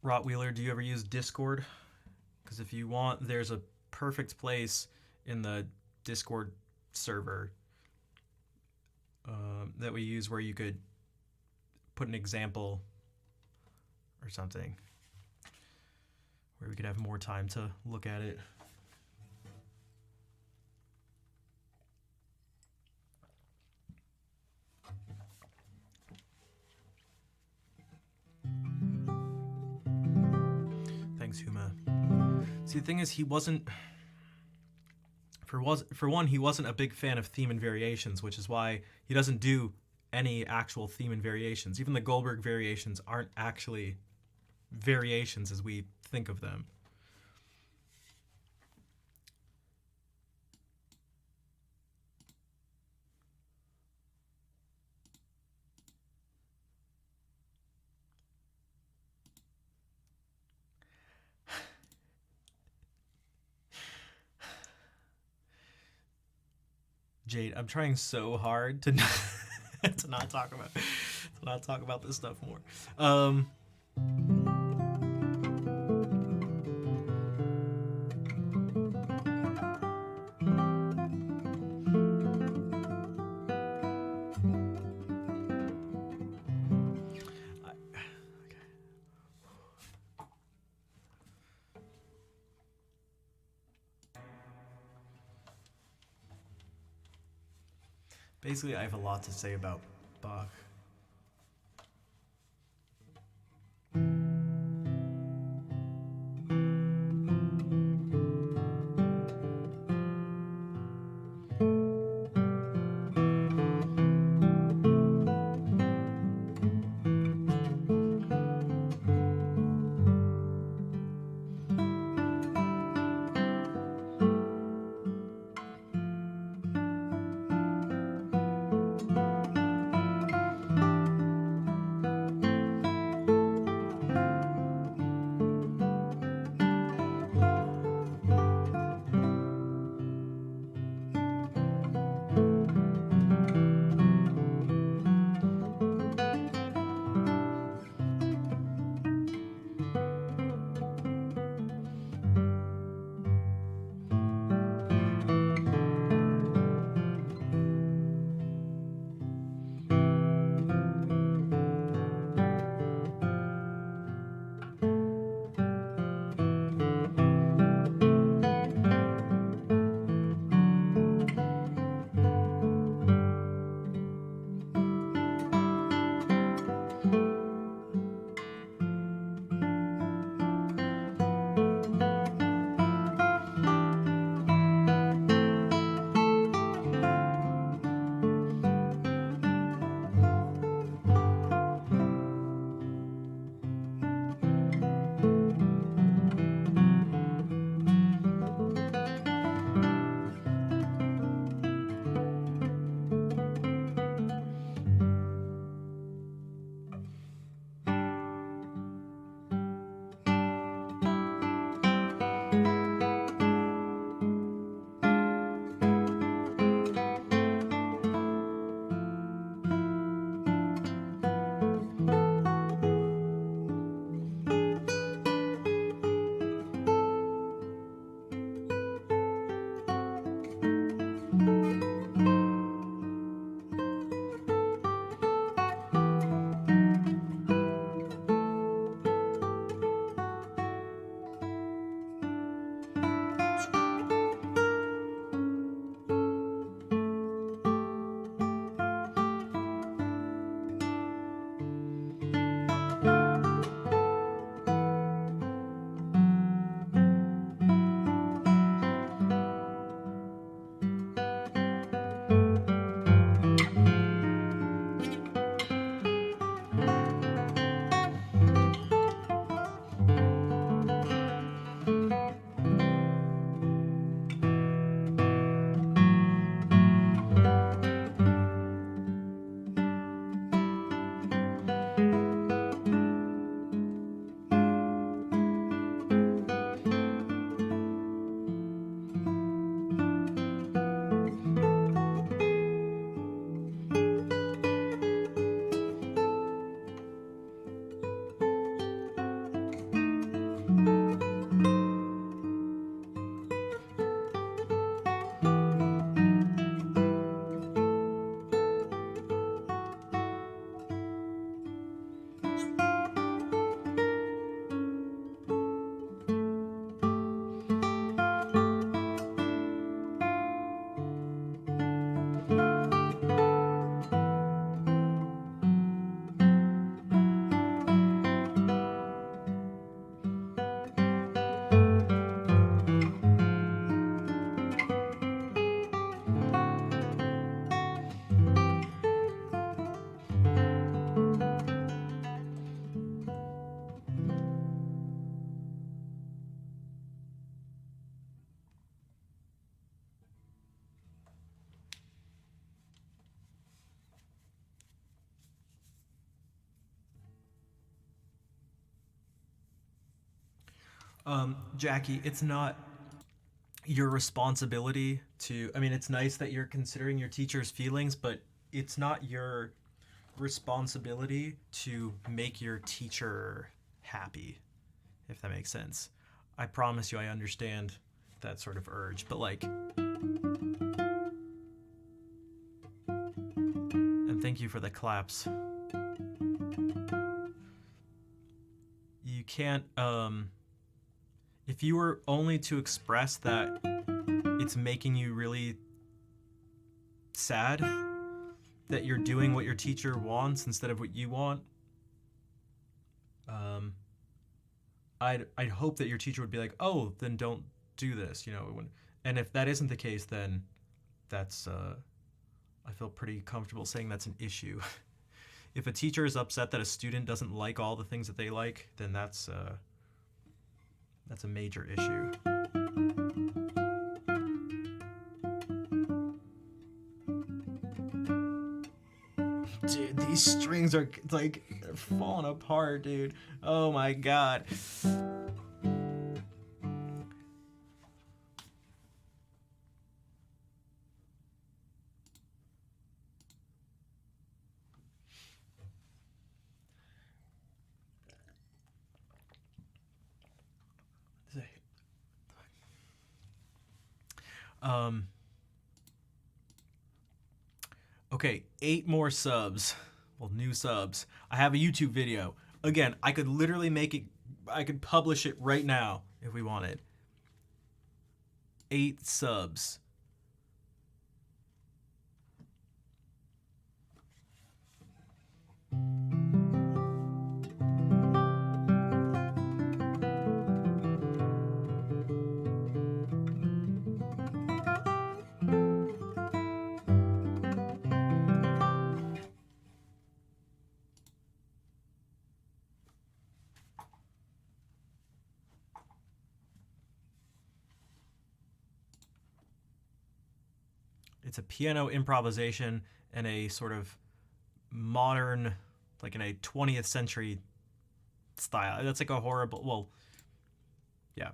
Rotwheeler, do you ever use Discord? Because if you want, there's a perfect place in the Discord server that we use where you could put an example or something where we could have more time to look at it. Thanks, Huma. See, the thing is, he wasn't... For one, he wasn't a big fan of theme and variations, which is why he doesn't do any actual theme and variations. Even the Goldberg variations aren't actually variations as we think of them. Jade, I'm trying so hard to to not talk about this stuff more. Basically, I have a lot to say about Bach. Jackie, it's not your responsibility to. I mean, it's nice that you're considering your teacher's feelings, but it's not your responsibility to make your teacher happy, if that makes sense. I promise you, I understand that sort of urge, but like, and thank you for the claps. You can't, if you were only to express that it's making you really sad that you're doing what your teacher wants instead of what you want, I'd hope that your teacher would be like, oh, then don't do this, you know. And if that isn't the case, then that's I feel pretty comfortable saying that's an issue. If a teacher is upset that a student doesn't like all the things that they like, then that's a major issue. Dude, these strings are like falling apart, dude. Oh my god. Um Okay, 8 more subs. Well, new subs. I have a YouTube video. Again, I could literally make it, I could publish it right now if we wanted. 8 subs. It's a piano improvisation in a sort of modern, like in a 20th century style. That's like a horrible, well, yeah.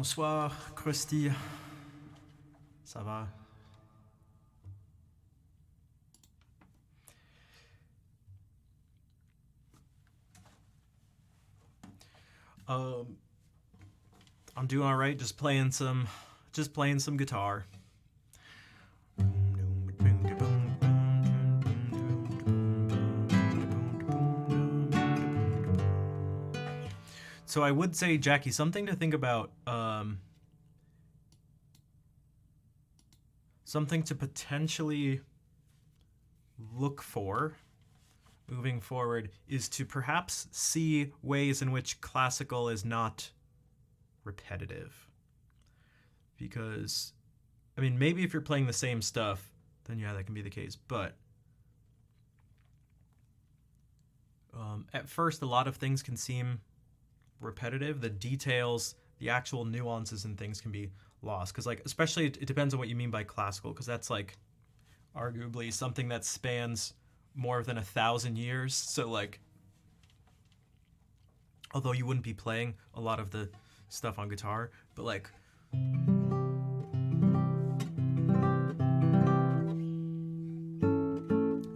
Bonsoir, Krusty. Ça va? I'm doing all right. Just playing some guitar. So I would say, Jackie, something to think about. Something to potentially look for moving forward is to perhaps see ways in which classical is not repetitive. Because, I mean, maybe if you're playing the same stuff, then yeah, that can be the case. But at first, a lot of things can seem repetitive. The details, the actual nuances and things can be lost. Because, like, especially it depends on what you mean by classical, because that's, like, arguably something that spans more than 1,000 years. So, like, although you wouldn't be playing a lot of the stuff on guitar, but, like,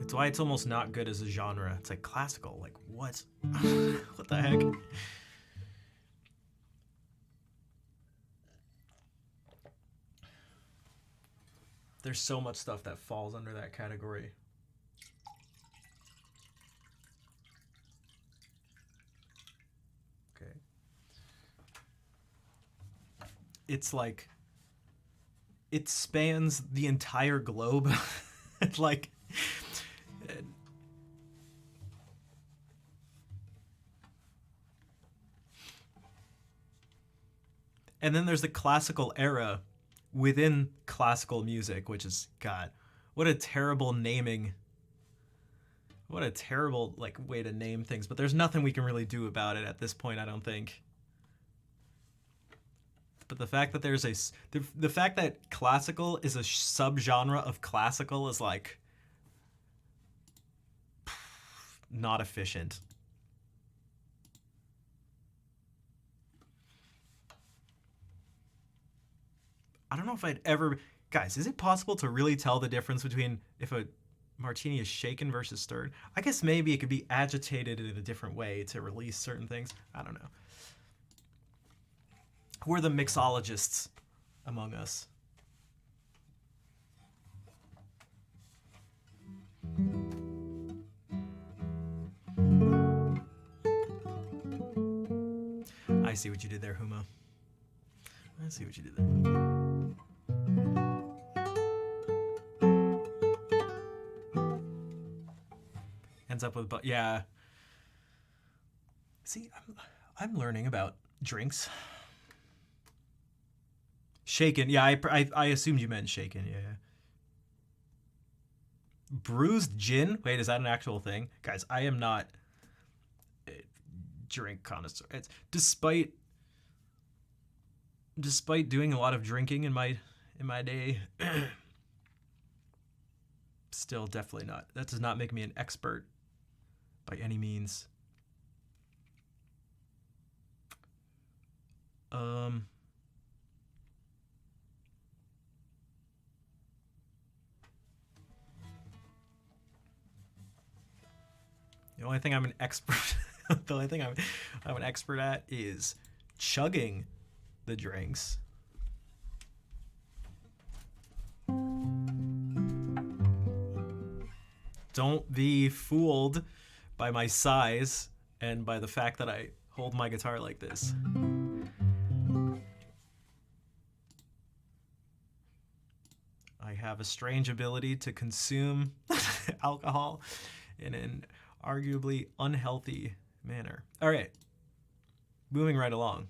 it's why it's almost not good as a genre. It's like classical. Like, what? What the heck? There's so much stuff that falls under that category. Okay. It's like, it spans the entire globe. Like, and then there's the classical era within classical music, which is, God, what a terrible naming. What a terrible, like, way to name things. But there's nothing we can really do about it at this point, I don't think. But the fact that there's the fact that classical is a subgenre of classical is, like, not efficient. I don't know if I'd ever... Guys, is it possible to really tell the difference between if a martini is shaken versus stirred? I guess maybe it could be agitated in a different way to release certain things. I don't know. Who are the mixologists among us? I see what you did there, Huma. I see what you did there. Ends up with, but yeah. See, I'm learning about drinks. Shaken, yeah. I assumed you meant shaken. Yeah. Bruised gin. Wait, is that an actual thing, guys? I am not a drink connoisseur. It's despite doing a lot of drinking in my day. Still definitely not. That does not make me an expert by any means. The only thing I'm an expert the only thing I'm an expert at is chugging the drinks. Don't be fooled by my size and by the fact that I hold my guitar like this. I have a strange ability to consume alcohol in an arguably unhealthy manner. All right, moving right along.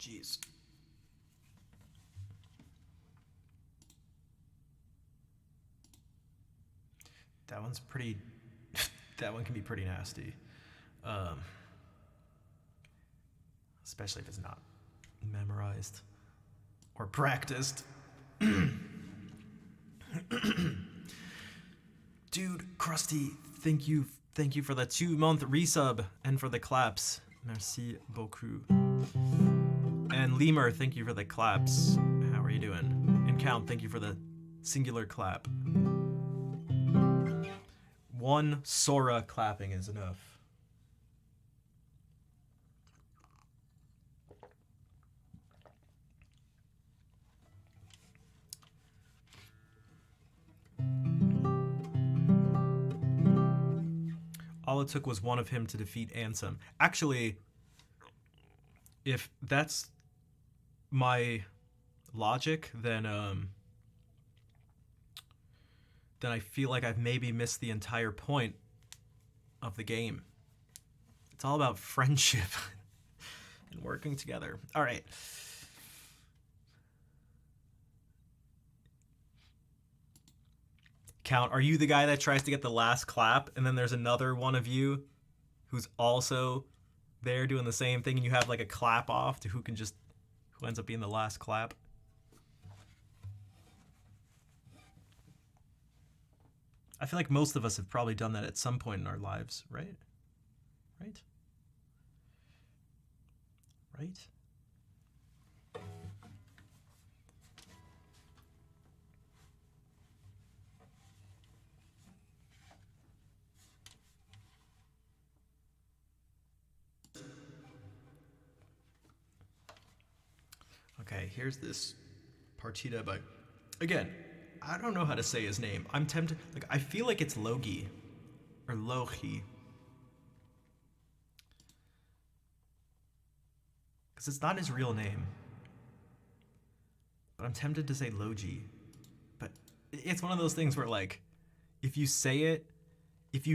Jeez. That one's pretty... that one can be pretty nasty. Especially if it's not memorized or practiced. Dude, Krusty, thank you for the 2-month resub and for the claps. Merci beaucoup. And Lemur, thank you for the claps. How are you doing? And Count, thank you for the singular clap. One Sora clapping is enough. All it took was one of him to defeat Ansem. Actually, if that's my logic, then I feel like I've maybe missed the entire point of the game. It's all about friendship and working together. All right. Count, are you the guy that tries to get the last clap and then there's another one of you who's also there doing the same thing and you have like a clap off to who ends up being the last clap? I feel like most of us have probably done that at some point in our lives, right? Right? Right? Okay, here's this Partida, but again, I don't know how to say his name. I'm tempted, like, I feel like it's Logi or Logi. Because it's not his real name. But I'm tempted to say Logi. But it's one of those things where, like, if you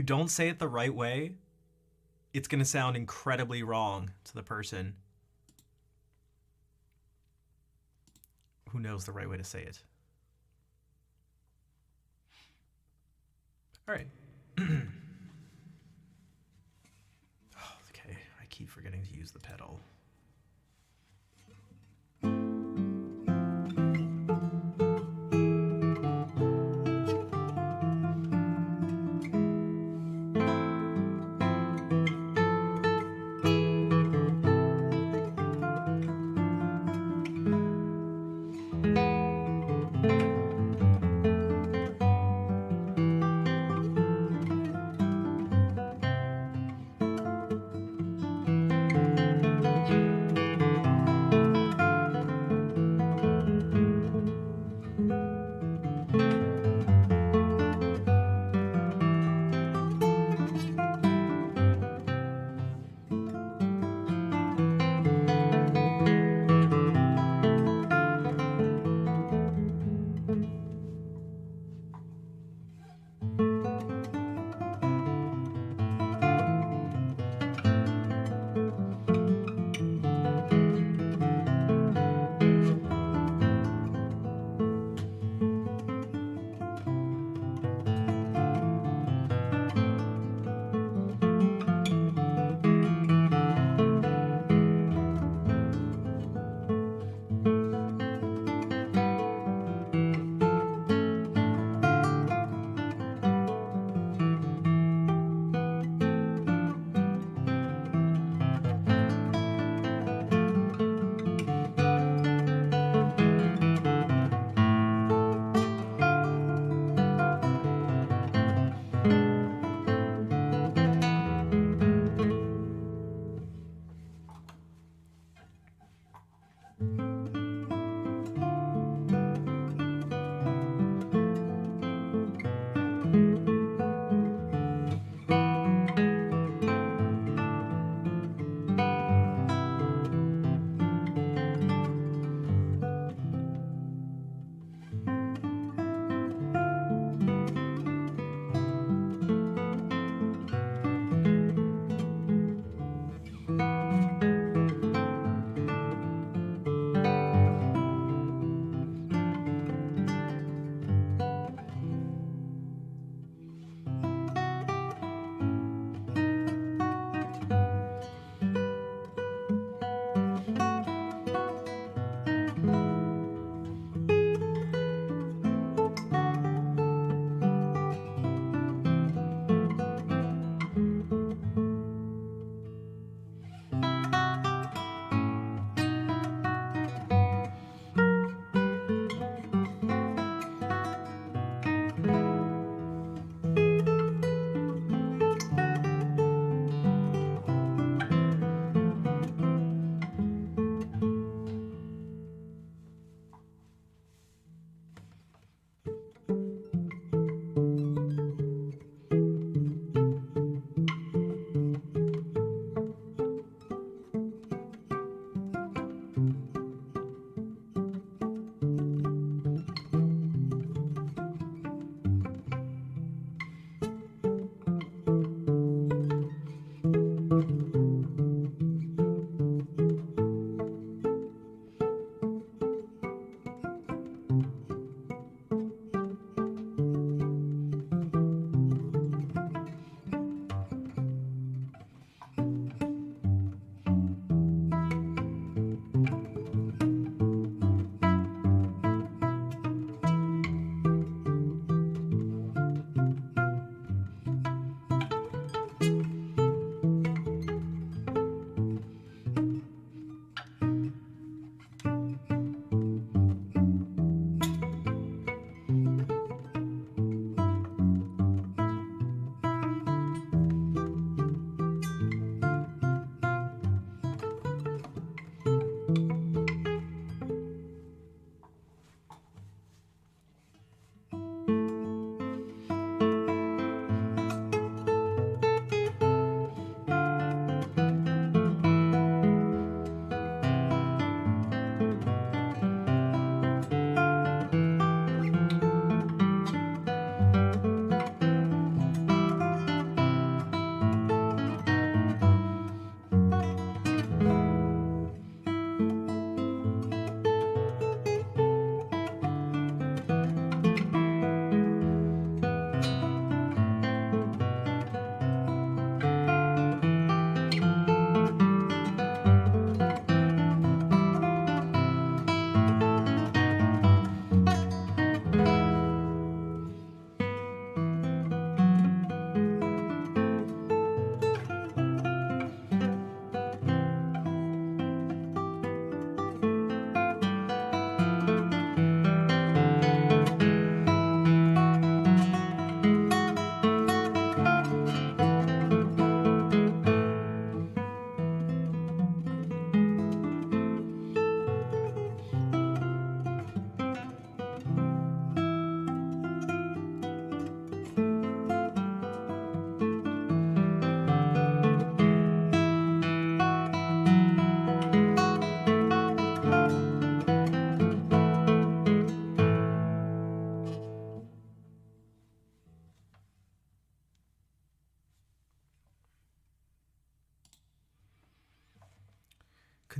don't say it the right way, it's going to sound incredibly wrong to the person who knows the right way to say it. All right. Okay, I keep forgetting to use the pedal.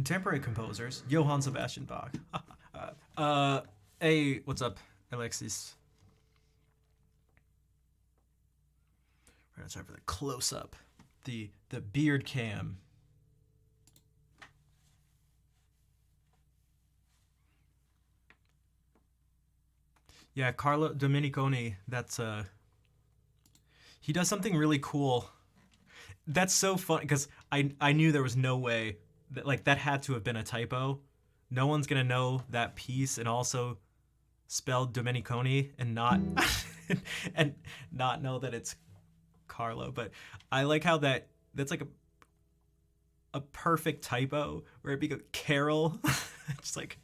contemporary composers, Johann Sebastian Bach. Hey, what's up, Alexis? We're gonna start with a close up, the beard cam. Yeah, Carlo Domeniconi. That's he does something really cool. That's so fun because I knew there was no way that like that had to have been a typo. No one's gonna know that piece and also spelled Domeniconi and not and not know that it's Carlo. But I like how that's like a perfect typo where it becomes Carol. It's like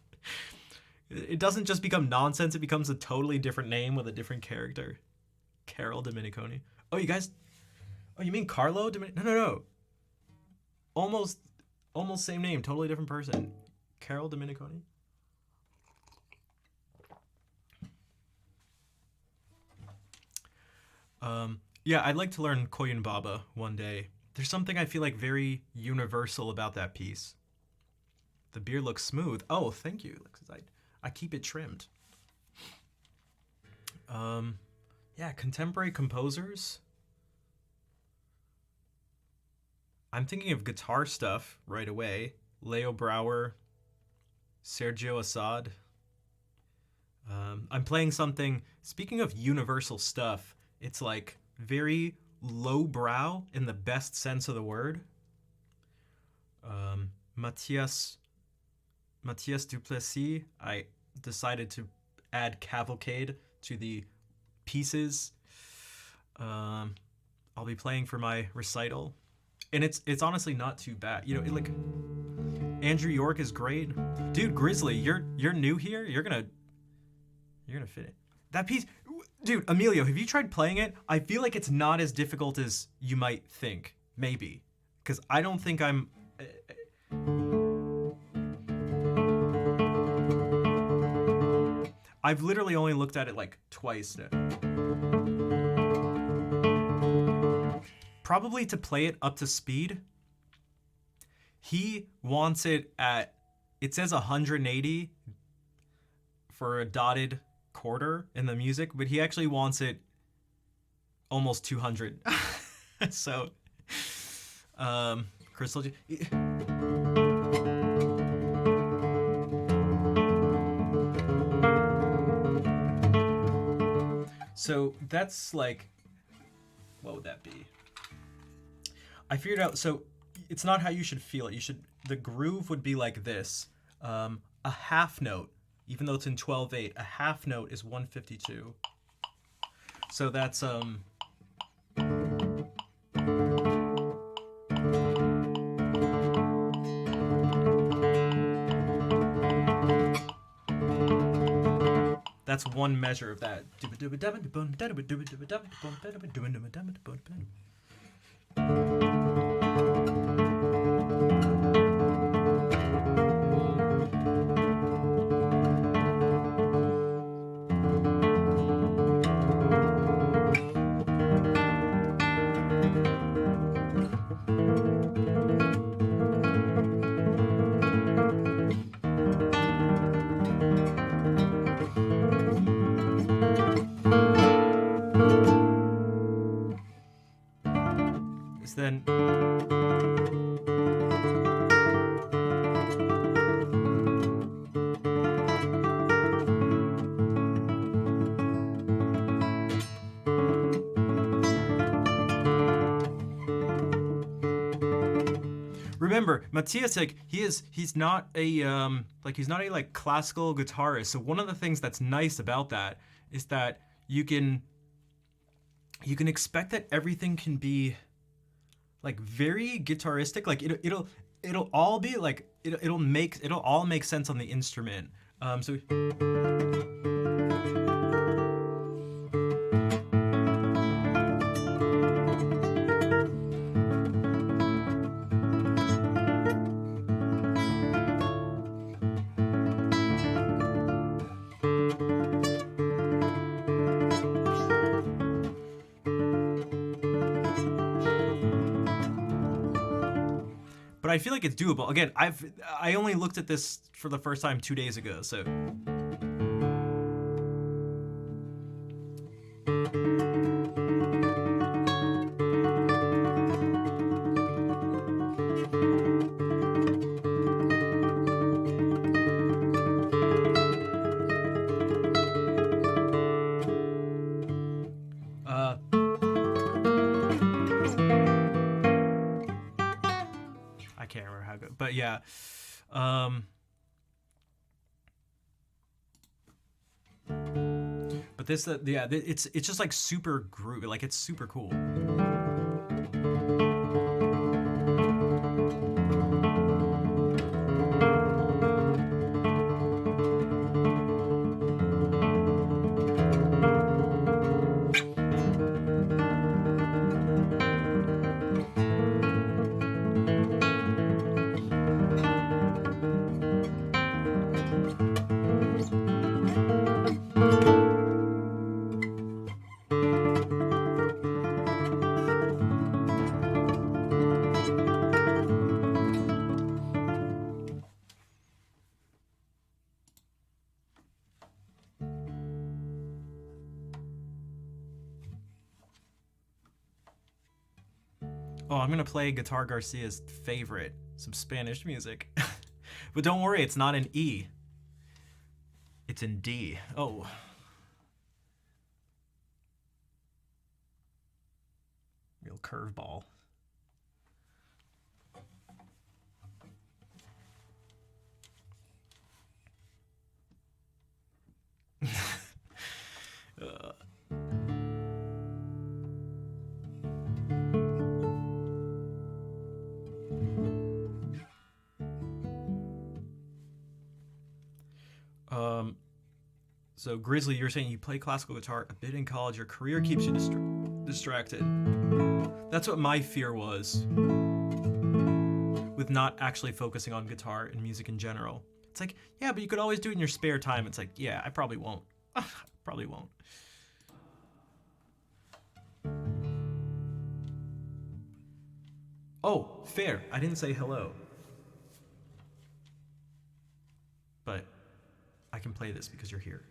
it doesn't just become nonsense. It becomes a totally different name with a different character. Carol Domeniconi. Oh, you guys. Oh, you mean Carlo Domeniconi? No. Almost same name, totally different person. Carol Domeniconi. Yeah, I'd like to learn Koyun Baba one day. There's something I feel like very universal about that piece. The beard looks smooth. Oh, thank you. I keep it trimmed. Yeah, contemporary composers. I'm thinking of guitar stuff right away. Leo Brouwer, Sergio Assad. I'm playing something, speaking of universal stuff, it's like very lowbrow in the best sense of the word. Matthias Duplessis, I decided to add Cavalcade to the pieces I'll be playing for my recital. And it's honestly not too bad. You know, like Andrew York is great. Dude, Grizzly, you're new here. You're gonna fit it. That piece, dude, Emilio, have you tried playing it? I feel like it's not as difficult as you might think. Maybe. Because I don't think I'm... I've literally only looked at it like twice now. Probably to play it up to speed. He wants it at, it says 180 for a dotted quarter in the music, but he actually wants it almost 200. So, Crystal... So that's like, what would that be? I figured out, so it's not how you should feel it. The groove would be like this. A half note, even though it's in 12/8, a half note is 152. So that's, that's one measure of that. Then remember, Matthias, like he's not a classical guitarist. So one of the things that's nice about that is that you can expect that everything can be like very guitaristic. Like it'll all be like it'll all make sense on the instrument. So I feel like it's doable. Again, I only looked at this for the first time 2 days ago, so. I can't remember how good, but yeah. But this, yeah, it's just like super groovy. Like it's super cool. Oh, I'm gonna play Guitar Garcia's favorite, some Spanish music. But don't worry, it's not in E. It's in D. Oh. Real curveball. So Grizzly, you're saying you play classical guitar a bit in college. Your career keeps you distracted. That's what my fear was with not actually focusing on guitar and music in general. It's like, yeah, but you could always do it in your spare time. It's like, yeah, I probably won't. Probably won't. Oh, fair. I didn't say hello. But I can play this because you're here.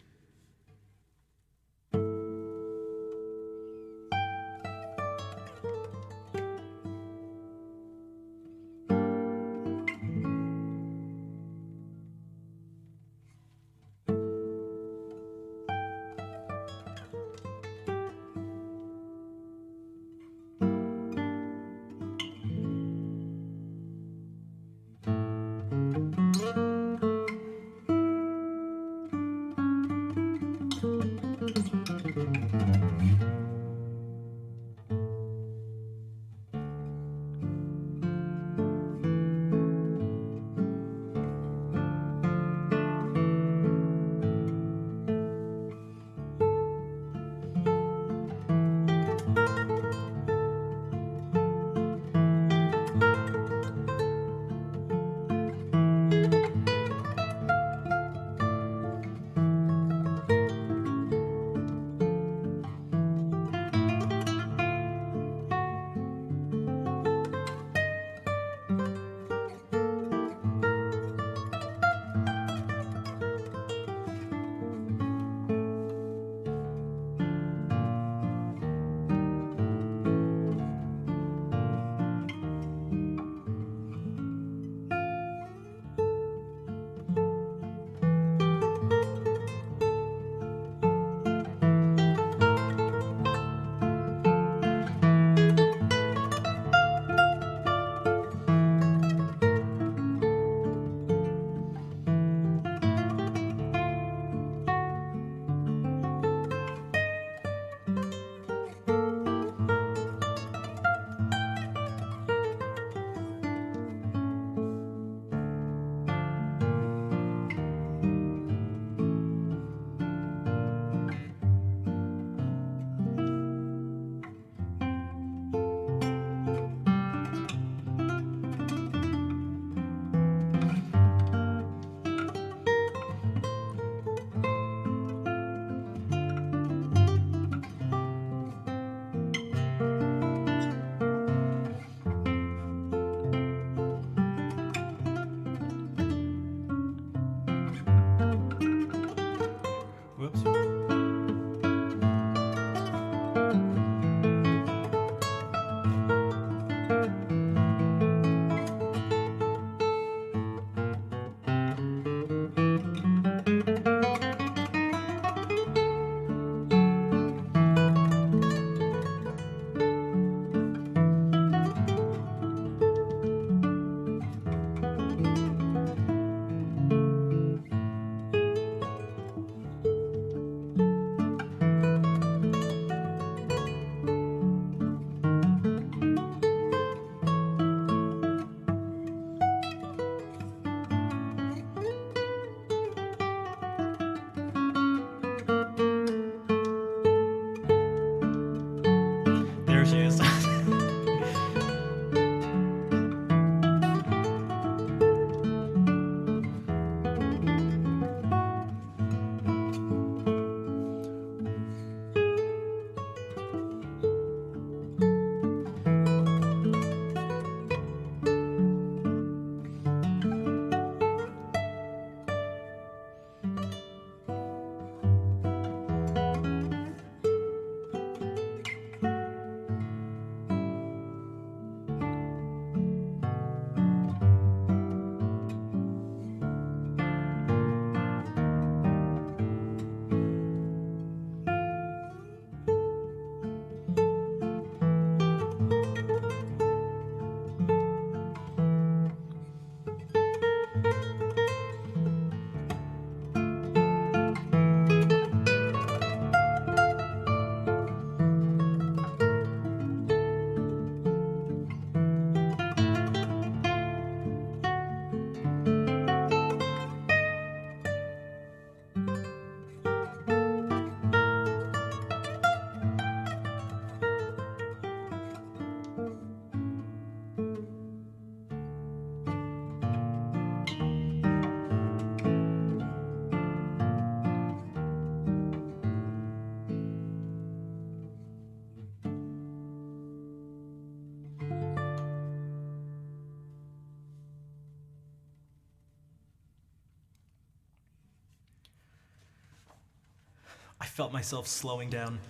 felt myself slowing down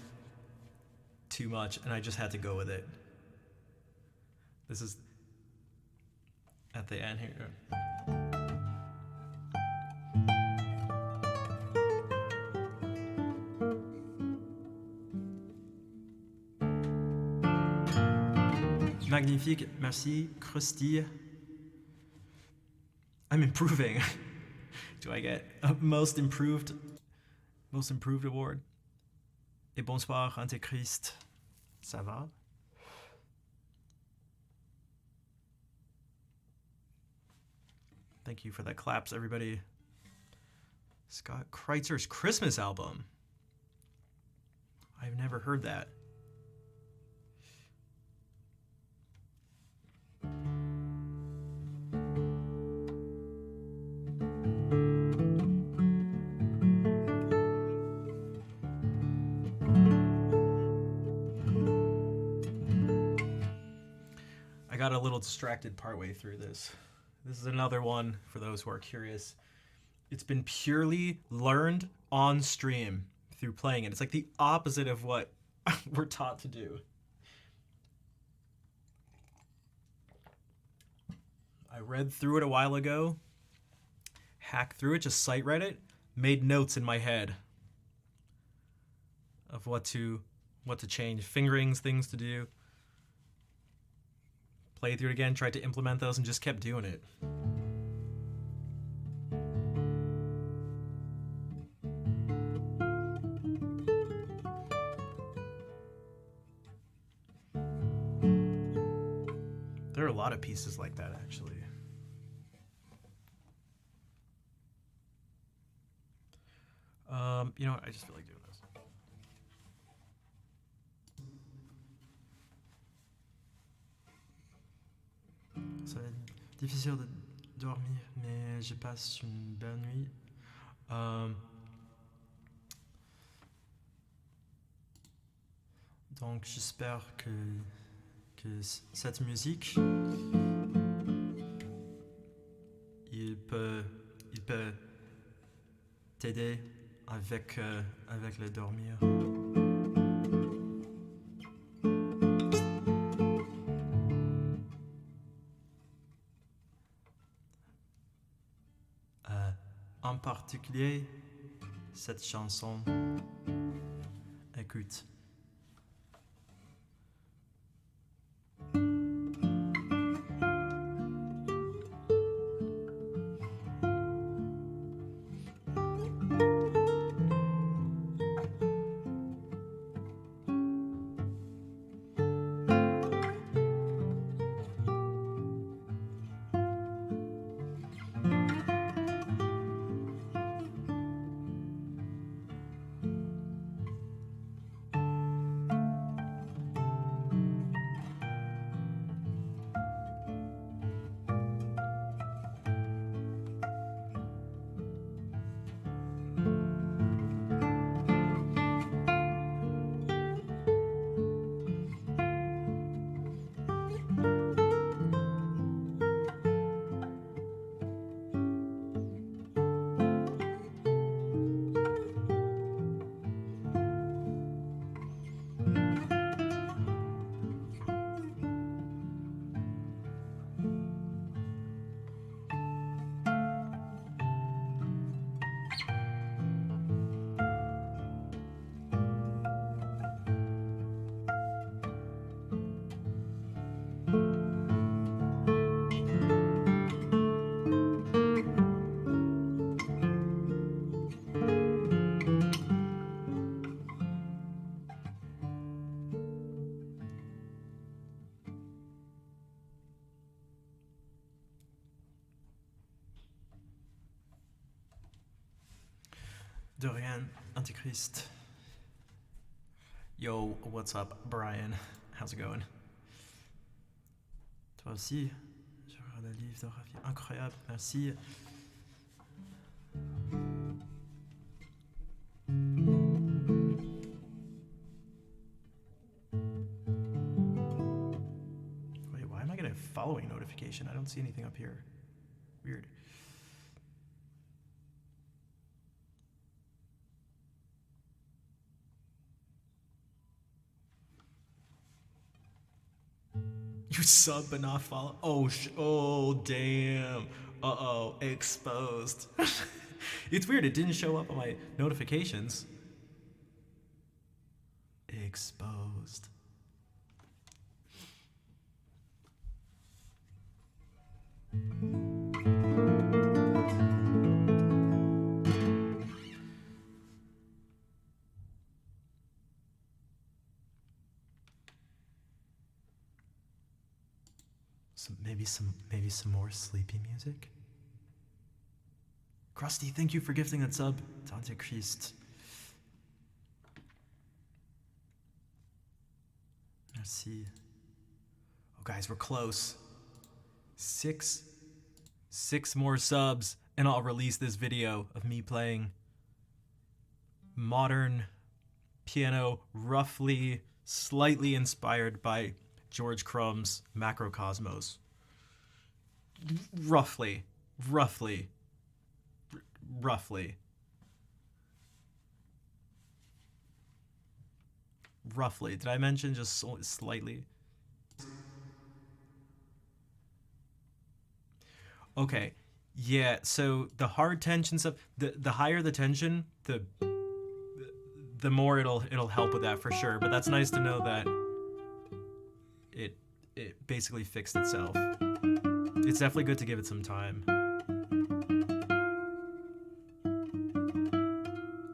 too much, and I just had to go with it. This is at the end here. Magnifique, merci, Krusty. I'm improving. Do I get a most improved award? Et bonsoir, Antéchrist. Ça va? Thank you for the claps, everybody. Scott Kreitzer's Christmas album. I've never heard that. I got a little distracted partway through this. This is another one for those who are curious. It's been purely learned on stream through playing it. It's like the opposite of what we're taught to do. I read through it a while ago, hacked through it, just sight read it, made notes in my head of what to change, fingerings, things to do. Played through it again, tried to implement those, and just kept doing it. There are a lot of pieces like that, actually. You know what? I just feel like doing this. Ça va être difficile de dormir, mais je passe une bonne nuit. Donc j'espère que cette musique, il peut t'aider avec le dormir. En particulier, cette chanson. Écoute. De rien, Antichrist. Yo, what's up, Brian? How's it going? Toi aussi, j'ai regardé le livre de Rafi. Incroyable, merci. Wait, why am I getting a following notification? I don't see anything up here. Weird. You sub but not follow. Oh, oh, damn. Uh-oh, exposed. It's weird, it didn't show up on my notifications. Exposed. Maybe some more sleepy music. Krusty, thank you for gifting that sub. Dante Christ. Merci. Oh, guys, we're close. Six more subs, and I'll release this video of me playing modern piano, roughly, slightly inspired by George Crumb's Macrocosmos. Roughly. Did I mention just slightly? Okay. Yeah, so the hard tension stuff, the higher the tension, the more it'll help with that for sure. But that's nice to know that it basically fixed itself. It's definitely good to give it some time.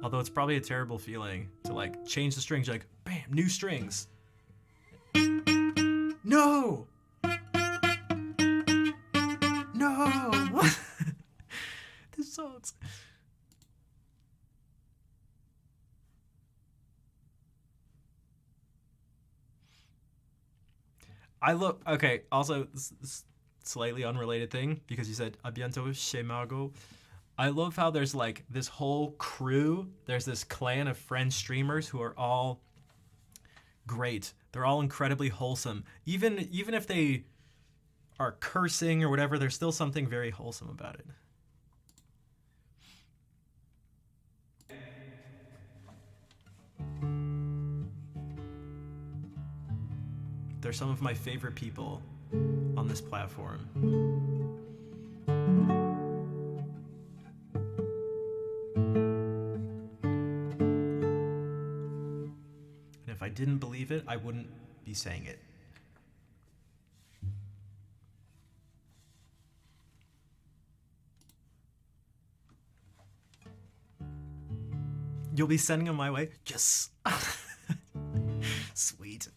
Although it's probably a terrible feeling to like change the strings, like bam, new strings. No! No! This sucks. Okay, also, slightly unrelated thing, because you said a bientôt chez Margot. I love how there's like this whole crew, there's this clan of French streamers who are all great. They're all incredibly wholesome. Even if they are cursing or whatever, there's still something very wholesome about it. They're some of my favorite people on this platform. And if I didn't believe it, I wouldn't be saying it. You'll be sending them my way? Yes. Sweet.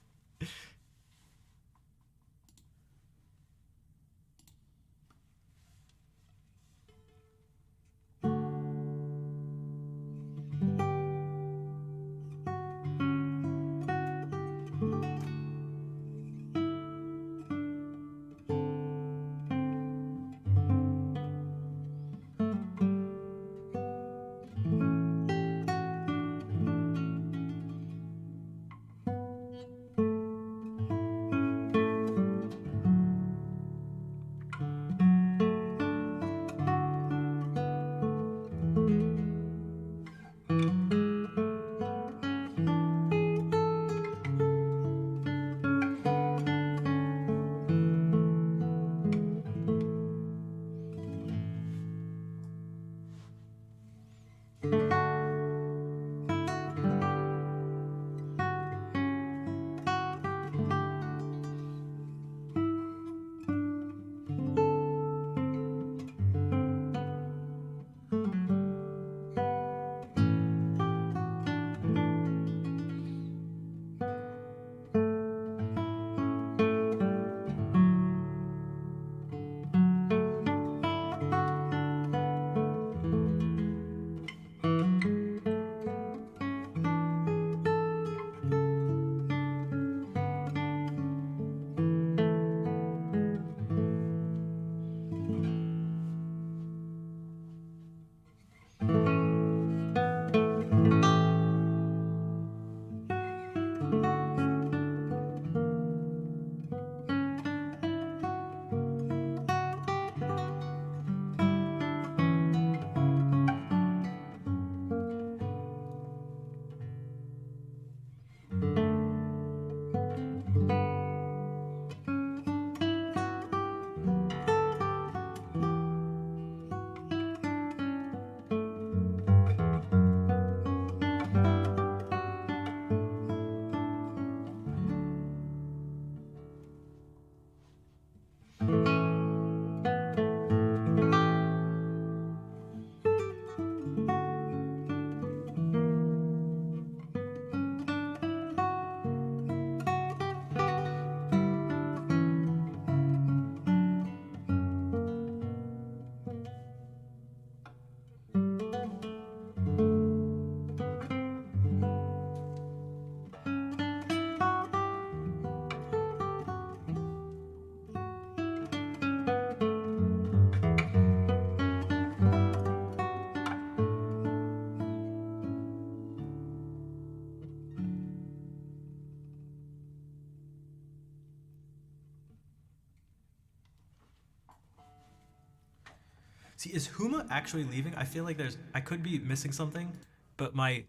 See, is Huma actually leaving? I feel like I could be missing something, but my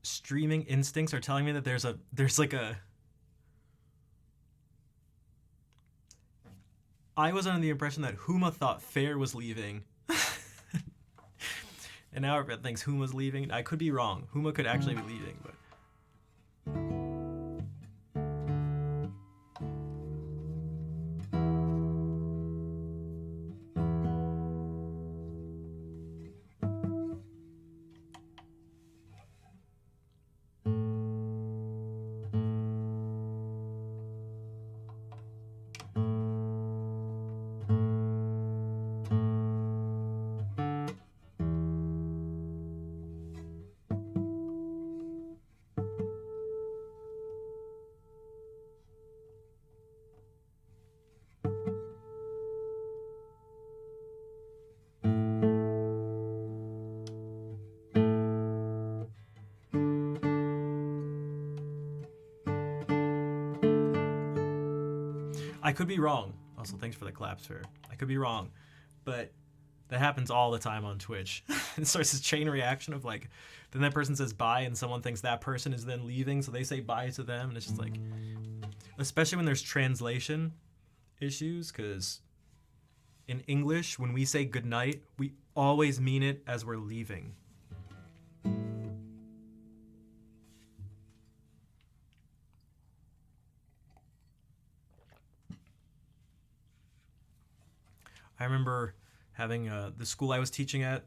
streaming instincts are telling me that there's like a. I was under the impression that Huma thought Fair was leaving. And now everyone thinks Huma's leaving. I could be wrong. Huma could actually be leaving, but. I could be wrong. Also, thanks for the claps, sir. I could be wrong, but that happens all the time on Twitch. It starts this chain reaction of like, then that person says bye, and someone thinks that person is then leaving, so they say bye to them, and it's just like, especially when there's translation issues, because in English, when we say goodnight, we always mean it as we're leaving. I remember having the school I was teaching at,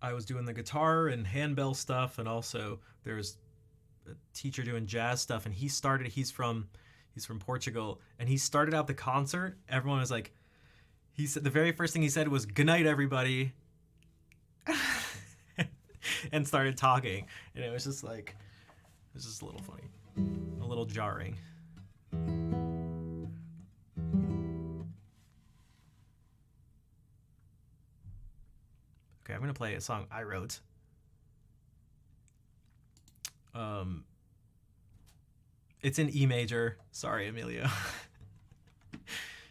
I was doing the guitar and handbell stuff, and also there's a teacher doing jazz stuff, and he's from Portugal, and he started out the concert. Everyone was like, he said the very first thing he said was "Good night, everybody," and started talking, and it was just a little funny, a little jarring. Okay, I'm gonna play a song I wrote. It's in E major. Sorry, Emilio.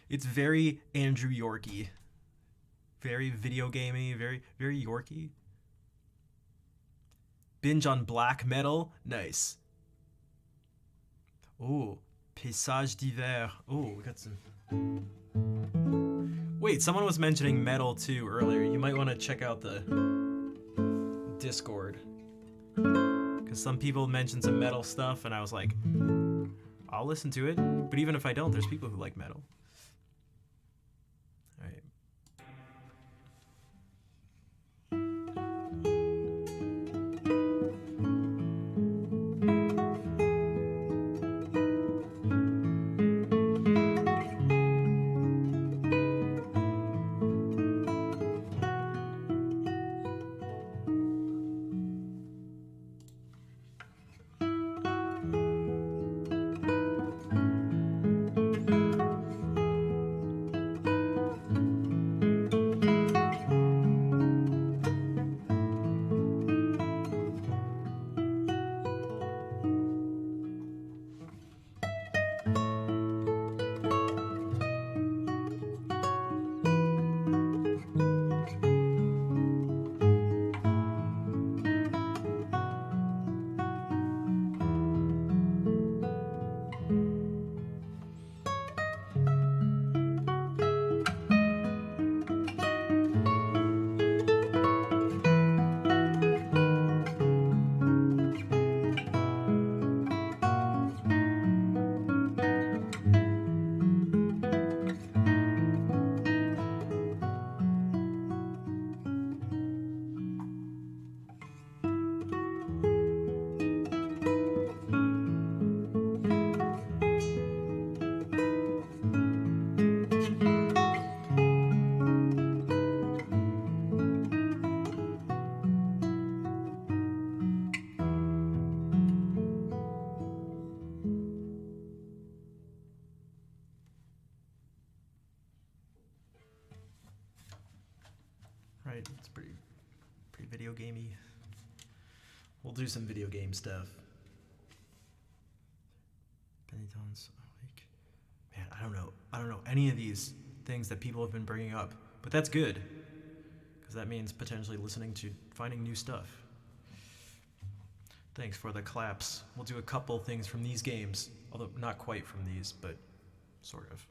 It's very Andrew Yorkie. Very video gamey, very, very Yorkie. Binge on black metal. Nice. Oh, Paysage d'hiver. Oh, we got some. Wait, someone was mentioning metal too earlier. You might want to check out the Discord. Because some people mentioned some metal stuff, and I was like, I'll listen to it. But even if I don't, there's people who like metal. All right. Right, it's pretty video gamey. We'll do some video game stuff. Pentatons, like, man, I don't know any of these things that people have been bringing up. But that's good, because that means potentially finding new stuff. Thanks for the claps. We'll do a couple things from these games, although not quite from these, but sort of.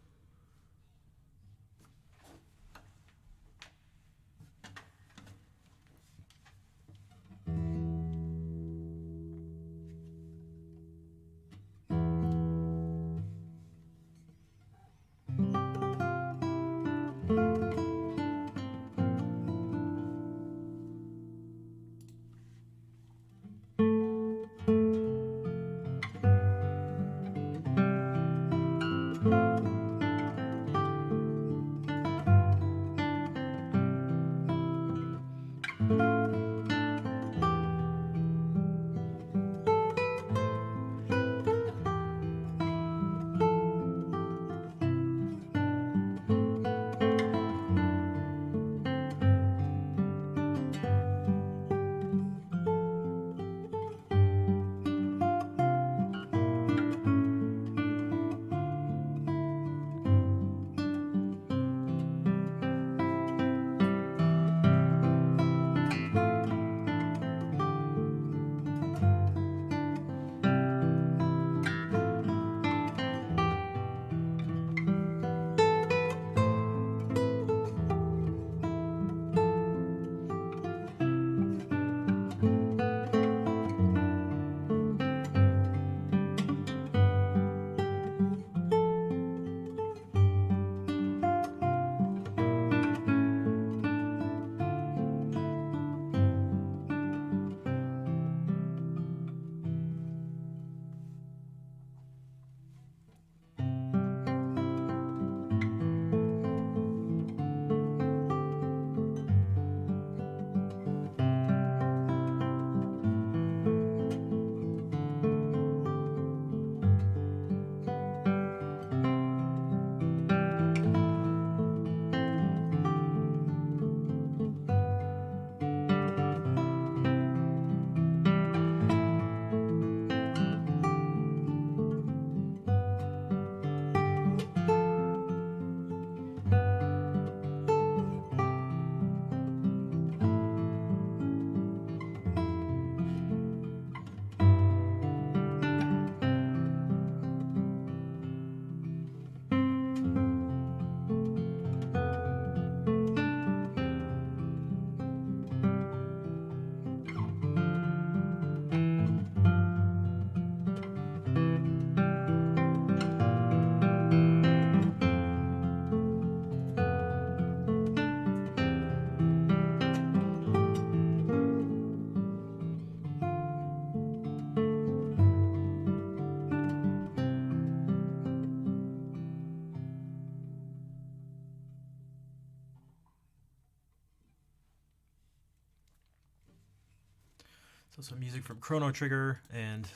So some music from Chrono Trigger and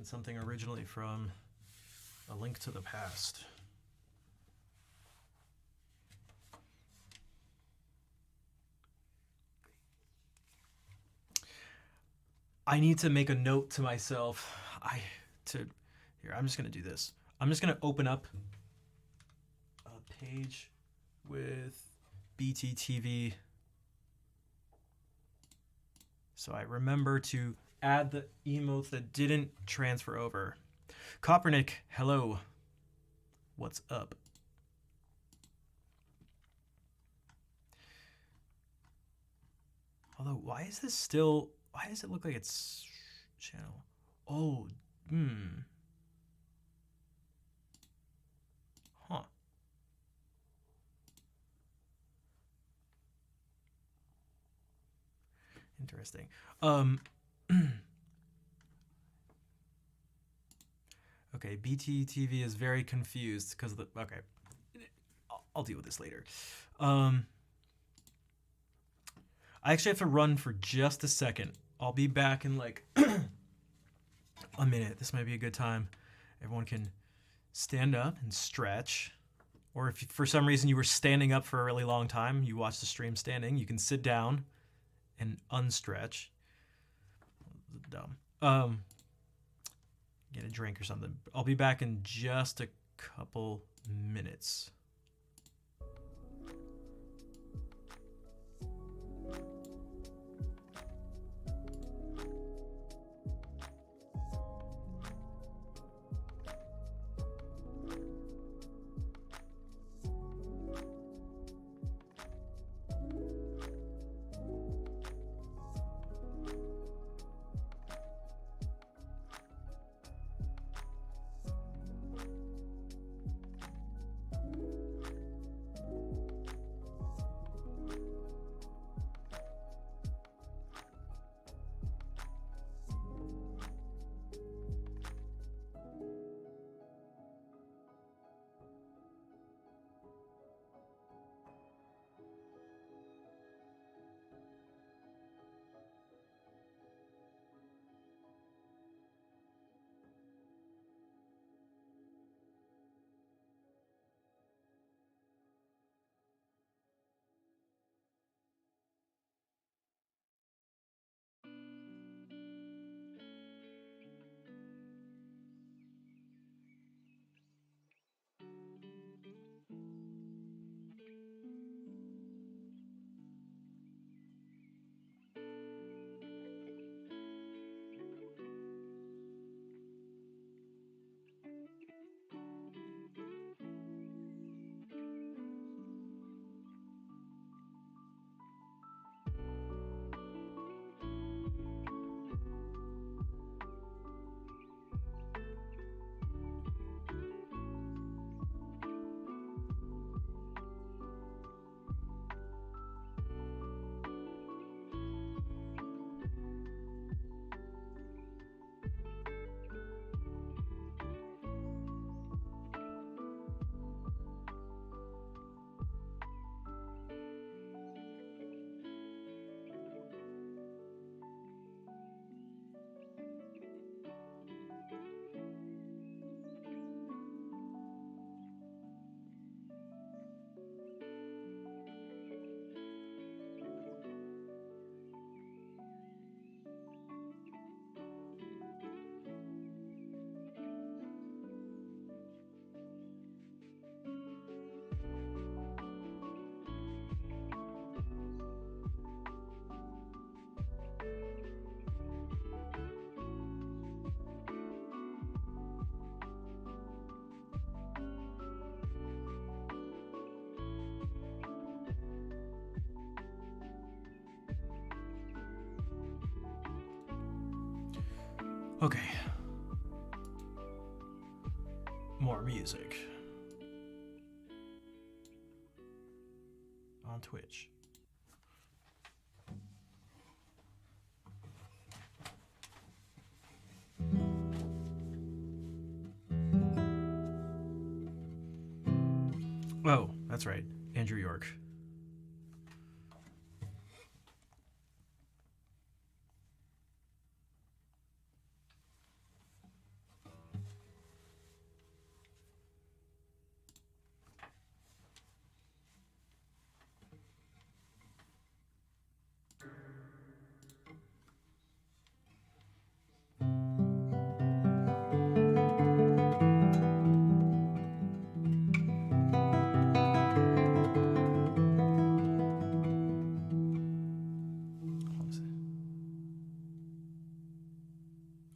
something originally from A Link to the Past. I need to make a note to myself. I'm just gonna do this. I'm just gonna open up a page with BTTV. So I remember to add the emotes that didn't transfer over. Coppernick, hello. What's up? Although, why does it look like it's channel? Oh, Huh. Interesting. Okay, BTTV is very confused because okay, I'll deal with this later. I actually have to run for just a second. I'll be back in like a minute. This might be a good time. Everyone can stand up and stretch. Or if for some reason you were standing up for a really long time, you watch the stream standing, you can sit down and unstretch. Dumb. Get a drink or something. I'll be back in just a couple minutes. Okay. More music. On Twitch. Oh, that's right. Andrew York.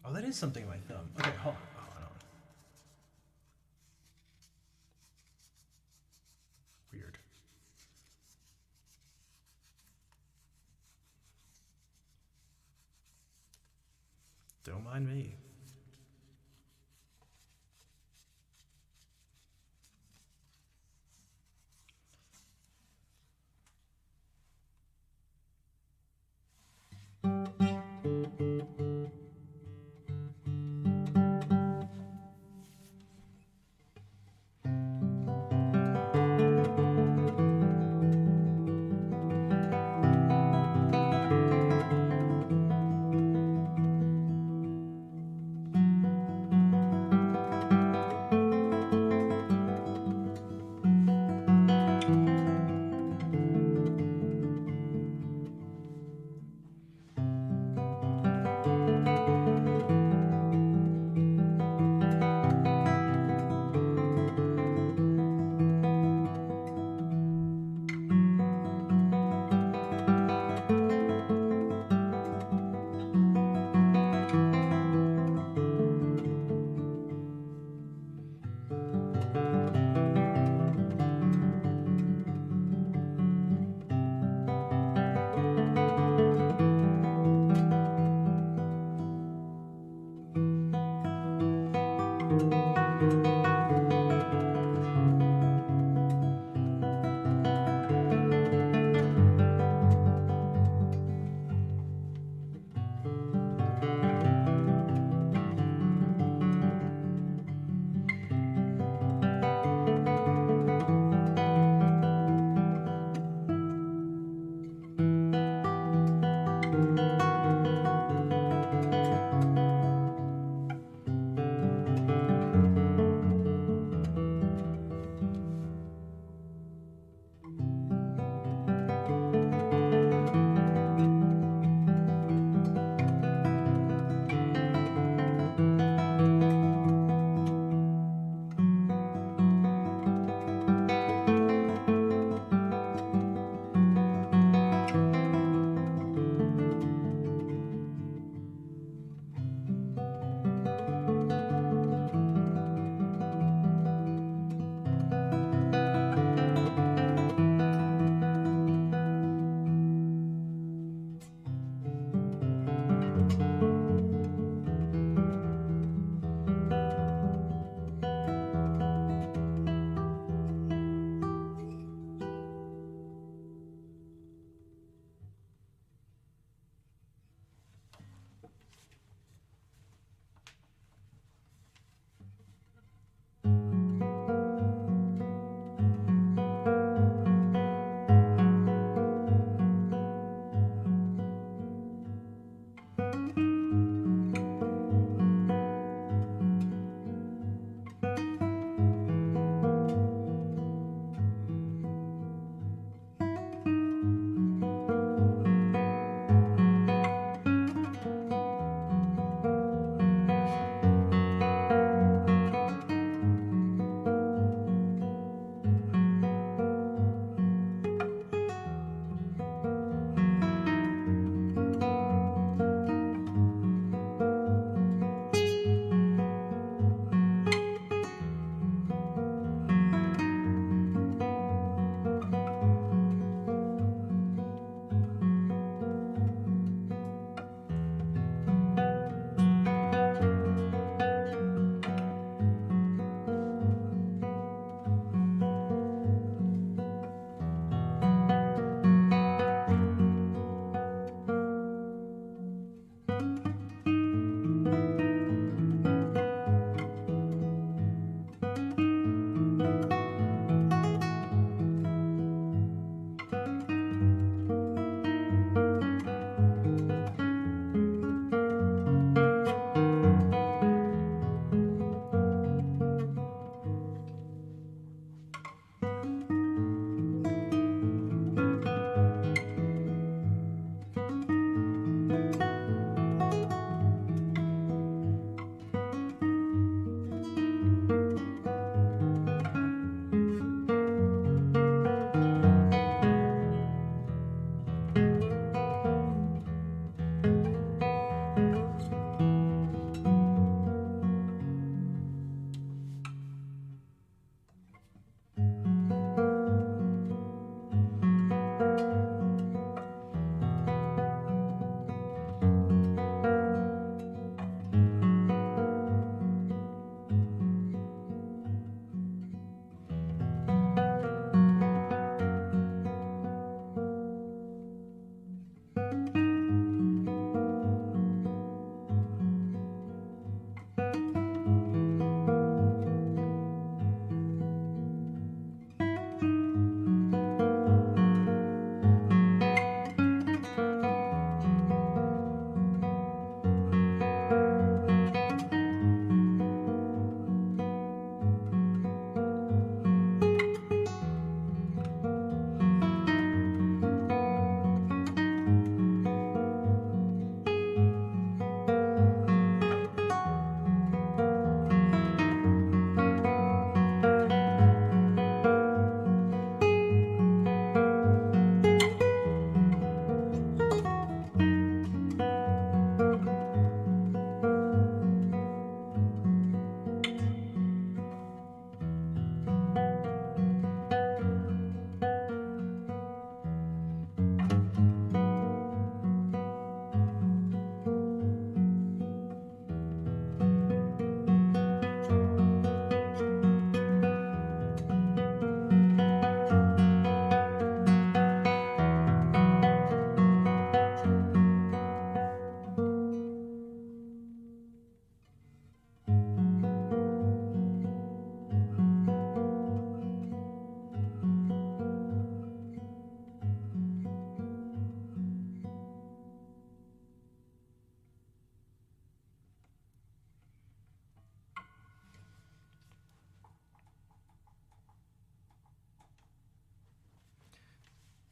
Oh, that is something in my thumb. Okay, hold on. Weird. Don't mind me.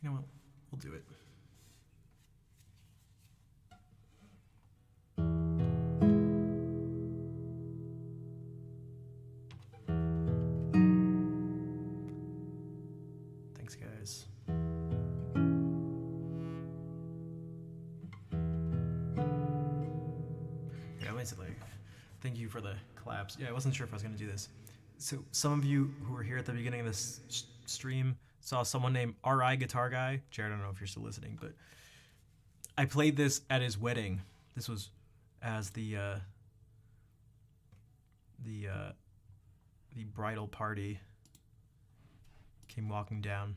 You know what? We'll do it. Thanks, guys. Yeah, basically, thank you for the claps. Yeah, I wasn't sure if I was going to do this. So some of you who were here at the beginning of this stream saw someone named RI Guitar Guy. Jared, I don't know if you're still listening, but I played this at his wedding. This was as the bridal party came walking down.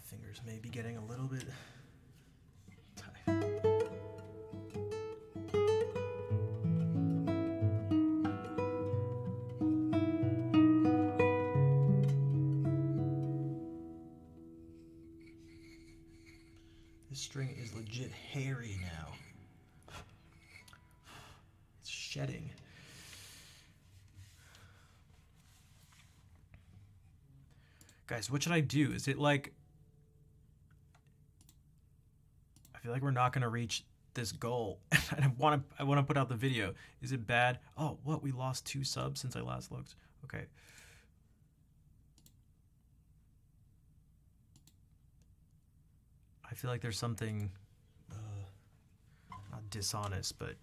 Fingers may be getting a little bit tight. This string is legit hairy now. It's shedding. Guys, what should I do? Is it like... I feel like we're not gonna reach this goal. I want to put out the video. Is it bad? Oh, what? We lost 2 subs since I last looked. Okay. I feel like there's something not dishonest, but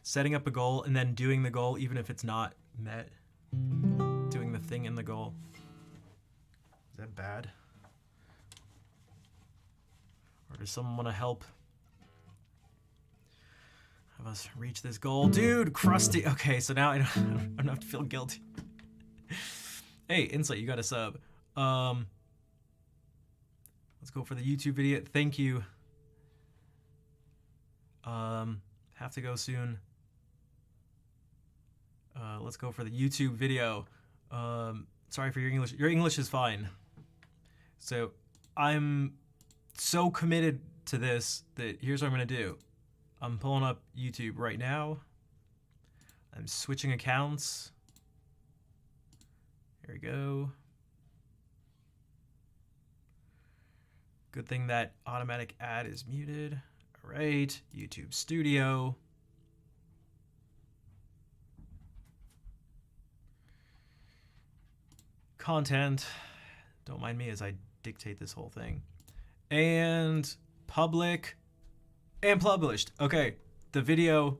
setting up a goal and then doing the goal even if it's not met. Doing the thing in the goal. Is that bad? Or does someone want to help have us reach this goal? Dude, crusty. Okay, so now I don't have to feel guilty. Hey, Insight, you got a sub. Let's go for the YouTube video. Thank you. Have to go soon. Let's go for the YouTube video. Sorry for your English. Your English is fine. So I'm so committed to this that here's what I'm going to do. I'm pulling up YouTube right now. I'm switching accounts. Here we go. Good thing that automatic ad is muted. All right, YouTube Studio. Content. Don't mind me as I dictate this whole thing. And public and published. Okay, the video,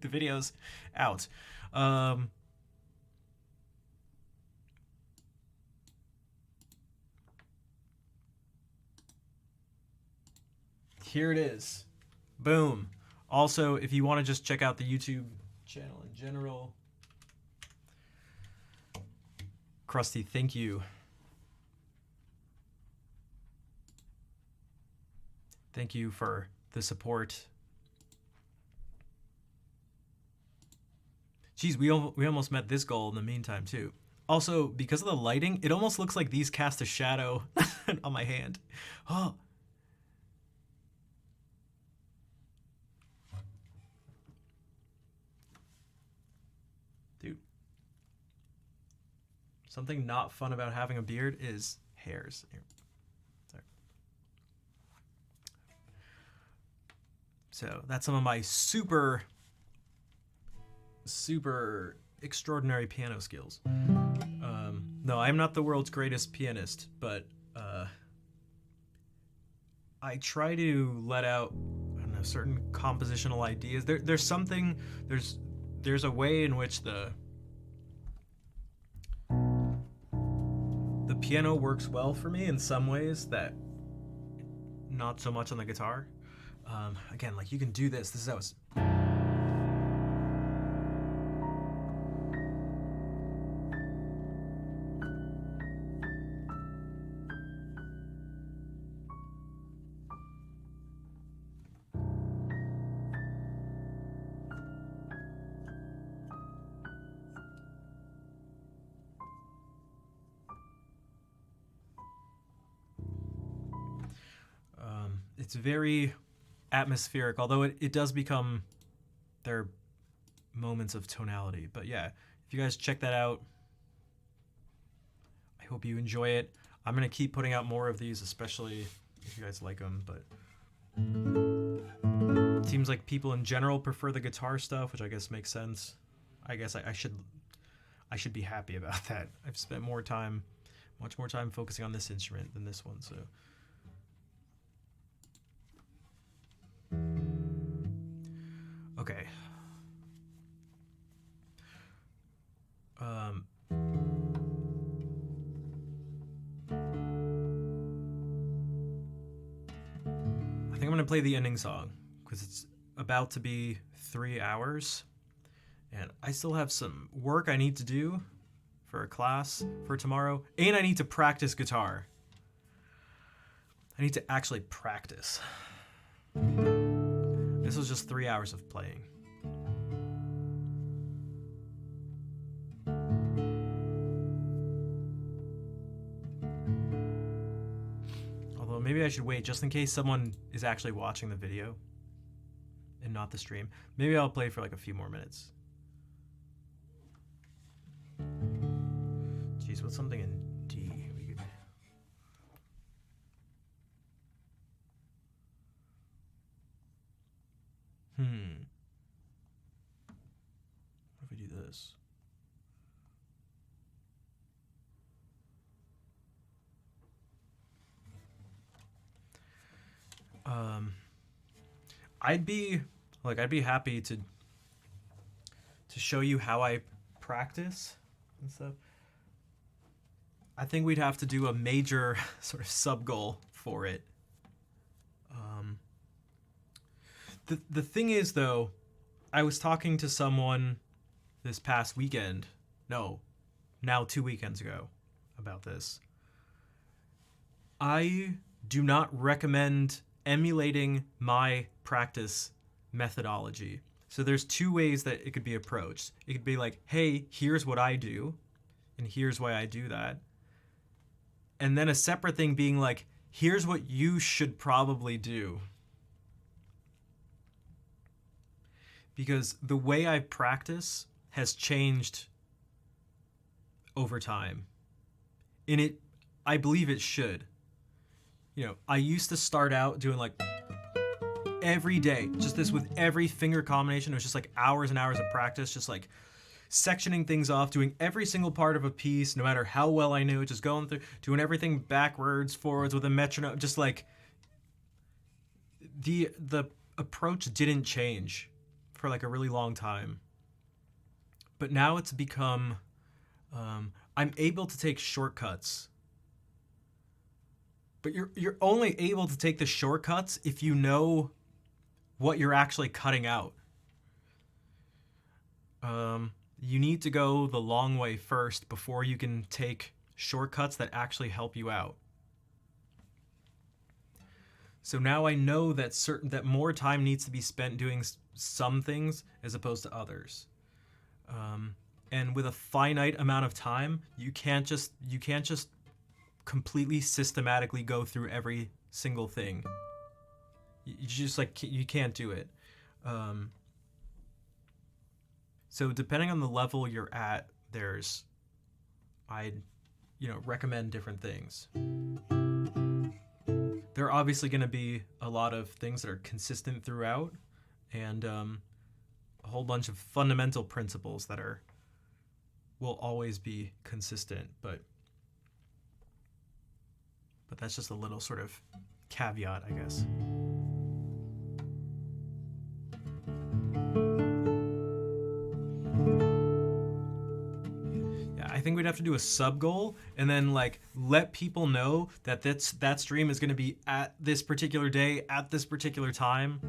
the video's out. Here it is. Boom. Also, if you want to just check out the YouTube channel in general, Krusty, thank you. Thank you for the support. Geez, we almost met this goal in the meantime, too. Also, because of the lighting, it almost looks like these cast a shadow on my hand. Oh. Dude. Something not fun about having a beard is hairs. Here. Sorry. So that's some of my super extraordinary piano skills. No, I'm not the world's greatest pianist, but I try to let out, I don't know, certain compositional ideas. There's a way in which the piano works well for me in some ways that not so much on the guitar. Again, like you can do this. This is how it's. It's very atmospheric, although it does become their moments of tonality. But yeah, if you guys check that out, I hope you enjoy it. I'm going to keep putting out more of these, especially if you guys like them. But it seems like people in general prefer the guitar stuff, which I guess makes sense. I guess I should be happy about that. I've spent much more time focusing on this instrument than this one, so. Okay. I think I'm gonna play the ending song because it's about to be 3 hours and I still have some work I need to do for a class for tomorrow, and I need to practice guitar. I need to actually practice. This was just 3 hours of playing. Although maybe I should wait just in case someone is actually watching the video and not the stream. Maybe I'll play for like a few more minutes. Jeez, what's something in D? We could... What if we do this? I'd be happy to show you how I practice and stuff. I think we'd have to do a major sort of sub goal for it. The thing is, though, I was talking to someone this past weekend. No, now 2 weekends ago about this. I do not recommend emulating my practice methodology. So there's two ways that it could be approached. It could be like, hey, here's what I do, and here's why I do that. And then a separate thing being like, here's what you should probably do. Because the way I practice has changed over time. And I believe it should. I used to start out doing like every day, just this with every finger combination. It was just like hours and hours of practice, just like sectioning things off, doing every single part of a piece, no matter how well I knew it, just going through, doing everything backwards, forwards with a metronome, just like the approach didn't change for like a really long time. But now it's become, I'm able to take shortcuts. But you're only able to take the shortcuts if you know what you're actually cutting out. You need to go the long way first before you can take shortcuts that actually help you out. So now I know that more time needs to be spent doing some things as opposed to others. And with a finite amount of time, you can't just completely systematically go through every single thing. You just you can't do it. So depending on the level you're at, I'd recommend different things. There are obviously going to be a lot of things that are consistent throughout, and a whole bunch of fundamental principles that will always be consistent, but that's just a little sort of caveat, I guess. I think we'd have to do a sub goal and then let people know that that stream is going to be at this particular day at this particular time,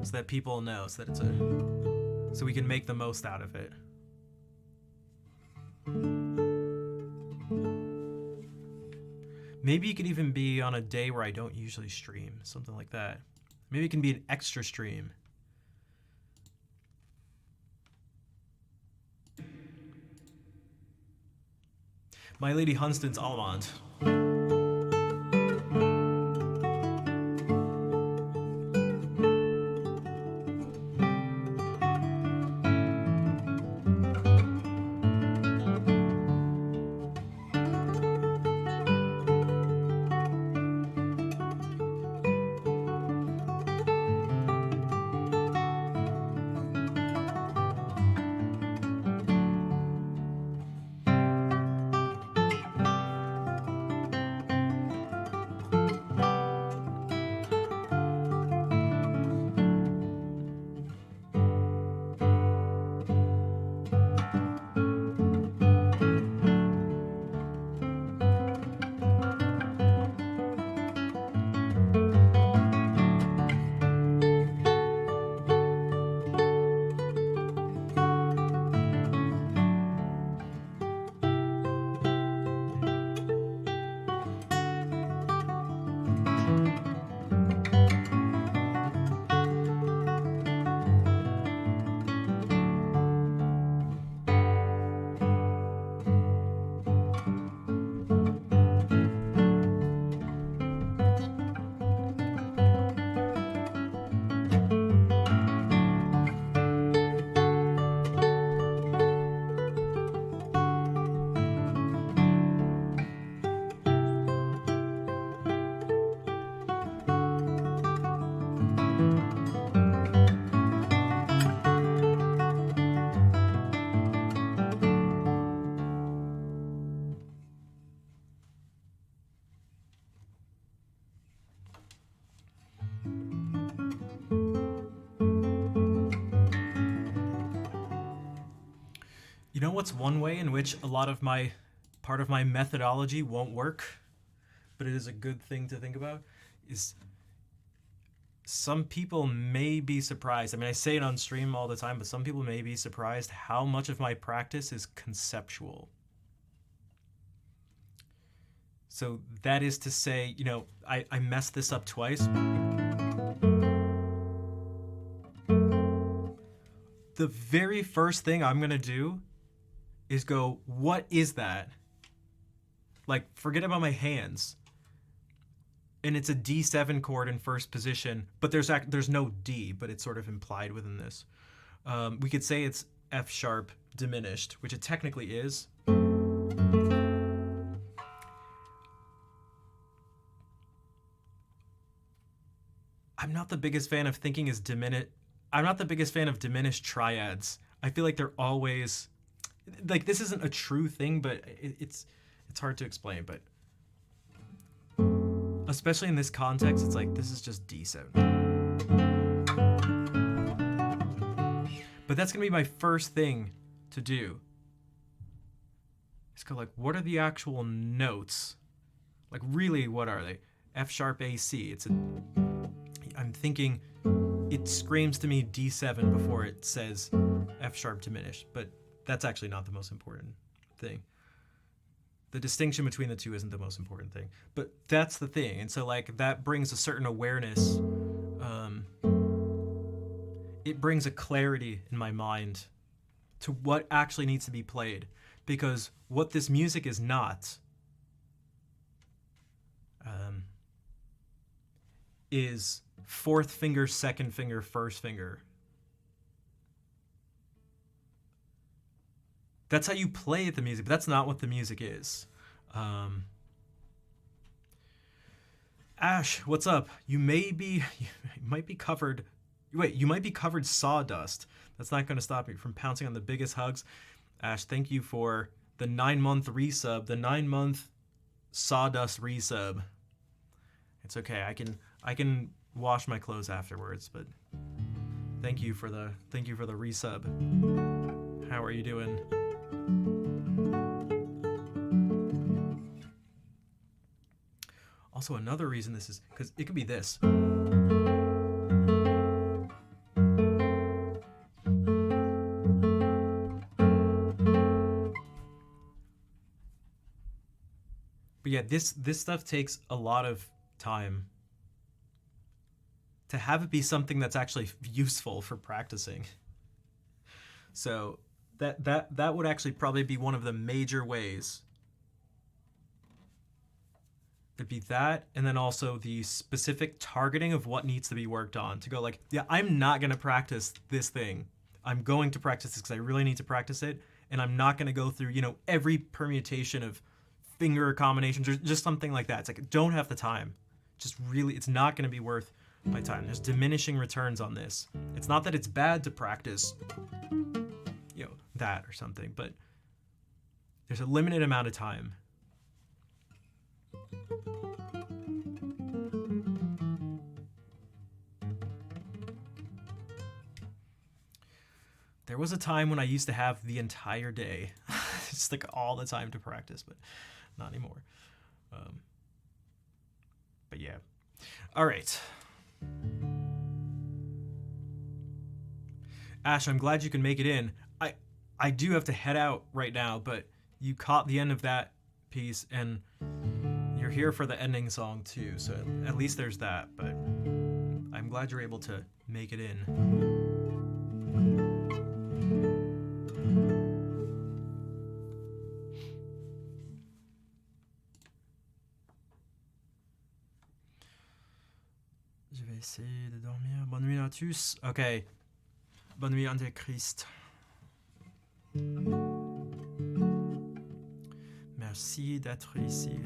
so that people know, so we can make the most out of it. Maybe it could even be on a day where I don't usually stream, something like that. Maybe it can be an extra stream. My Lady Hunstan's Almond. You know what's one way in which part of my methodology won't work, but it is a good thing to think about, is some people may be surprised. I mean, I say it on stream all the time, but some people may be surprised how much of my practice is conceptual. So that is to say, I messed this up twice. the very first thing I'm gonna do is go, what is that? Like, forget about my hands. And it's a D7 chord in first position, but there's no D, but it's sort of implied within this. We could say it's F sharp diminished, which it technically is. I'm not the biggest fan of thinking as diminished. I'm not the biggest fan of diminished triads. I feel like they're always like, this isn't a true thing, but it's hard to explain. But especially in this context, it's like, this is just D7. But that's gonna be my first thing to do. It's go like, what are the actual notes? Like, really, what are they? F sharp AC. I'm thinking it screams to me D7 before it says F sharp diminished, but that's actually not the most important thing. The distinction between the two isn't the most important thing, but that's the thing. And so, like, that brings a certain awareness. It brings a clarity in my mind to what actually needs to be played, because what this music is not is fourth finger, second finger, first finger. That's how you play the music, but that's not what the music is. Ash, what's up? You might be covered. Wait, you might be covered sawdust. That's not going to stop you from pouncing on the biggest hugs. Ash, thank you for the 9-month resub, the 9-month sawdust resub. It's okay. I can wash my clothes afterwards, but thank you for the resub. How are you doing? Also, another reason this is because it could be this. But yeah, this stuff takes a lot of time to have it be something that's actually useful for practicing. So that would actually probably be one of the major ways. It'd be that, and then also the specific targeting of what needs to be worked on. To go like, yeah, I'm not going to practice this thing. I'm going to practice this because I really need to practice it, and I'm not going to go through, every permutation of finger combinations or just something like that. It's like, don't have the time. Just really, it's not going to be worth my time. There's diminishing returns on this. It's not that it's bad to practice, that or something, but there's a limited amount of time. There was a time when I used to have the entire day, just like all the time to practice, but not anymore. But yeah. All right. Ash, I'm glad you can make it in. I do have to head out right now, but you caught the end of that piece, and you're here for the ending song too, so at least there's that, but I'm glad you're able to make it in. Je vais essayer de dormir. Bonne nuit à tous. Okay. Bonne nuit, Antéchrist. Merci d'être ici.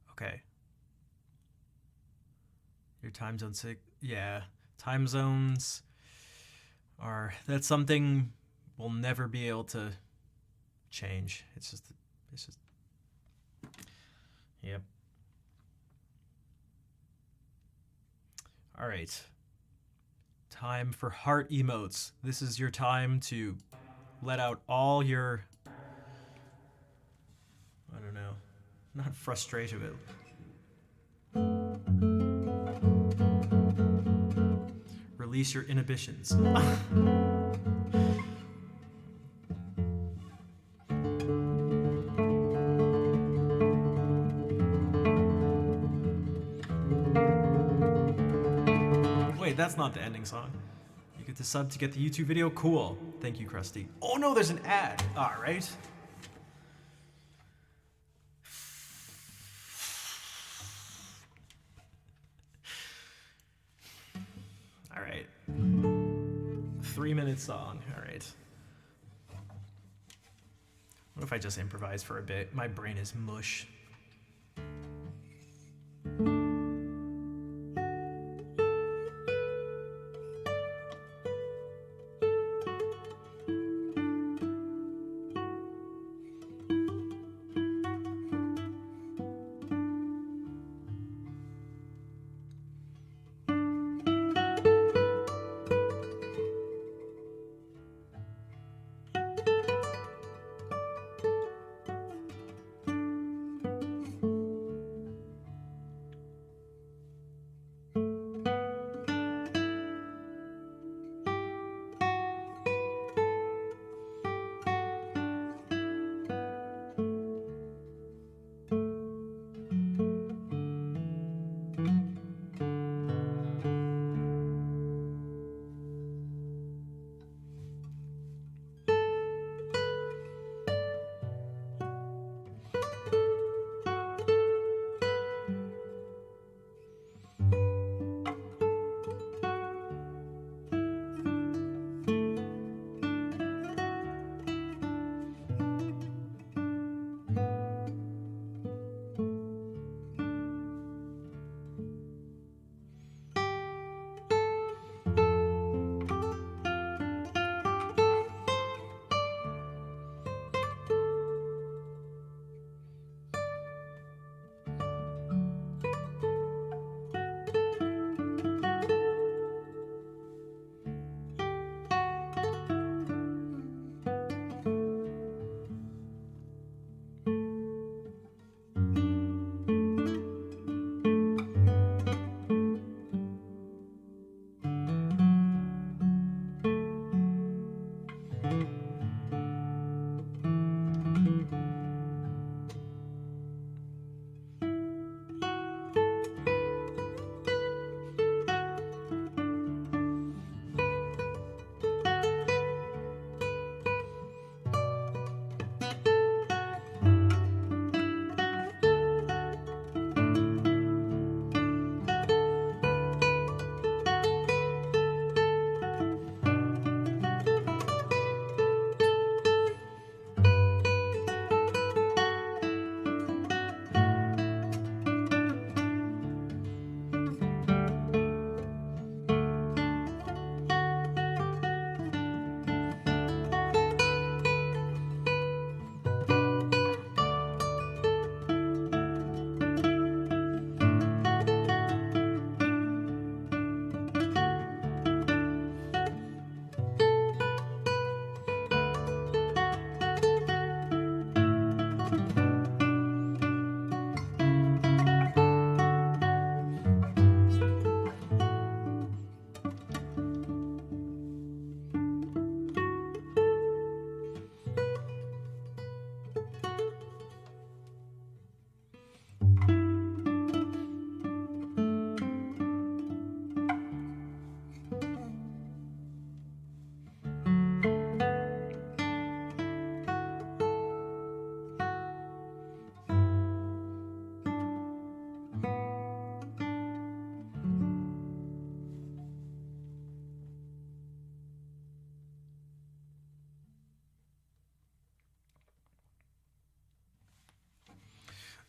Okay. Your time zone sick. Yeah. Time zones that's something we'll never be able to change. It's just yep. All right. Time for heart emotes. This is your time to let out all your, I don't know, not frustration, but release your inhibitions. that's not the ending song. You get to sub to get the YouTube video? Cool. Thank you, Krusty. Oh no, there's an ad. Alright. Alright. 3-minute song. Alright. What if I just improvise for a bit? My brain is mush.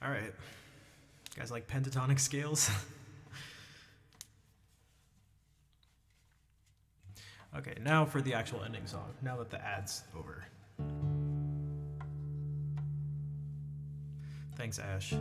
All right. You guys like pentatonic scales? Okay, now for the actual ending song, now that the ad's over. Thanks, Ash.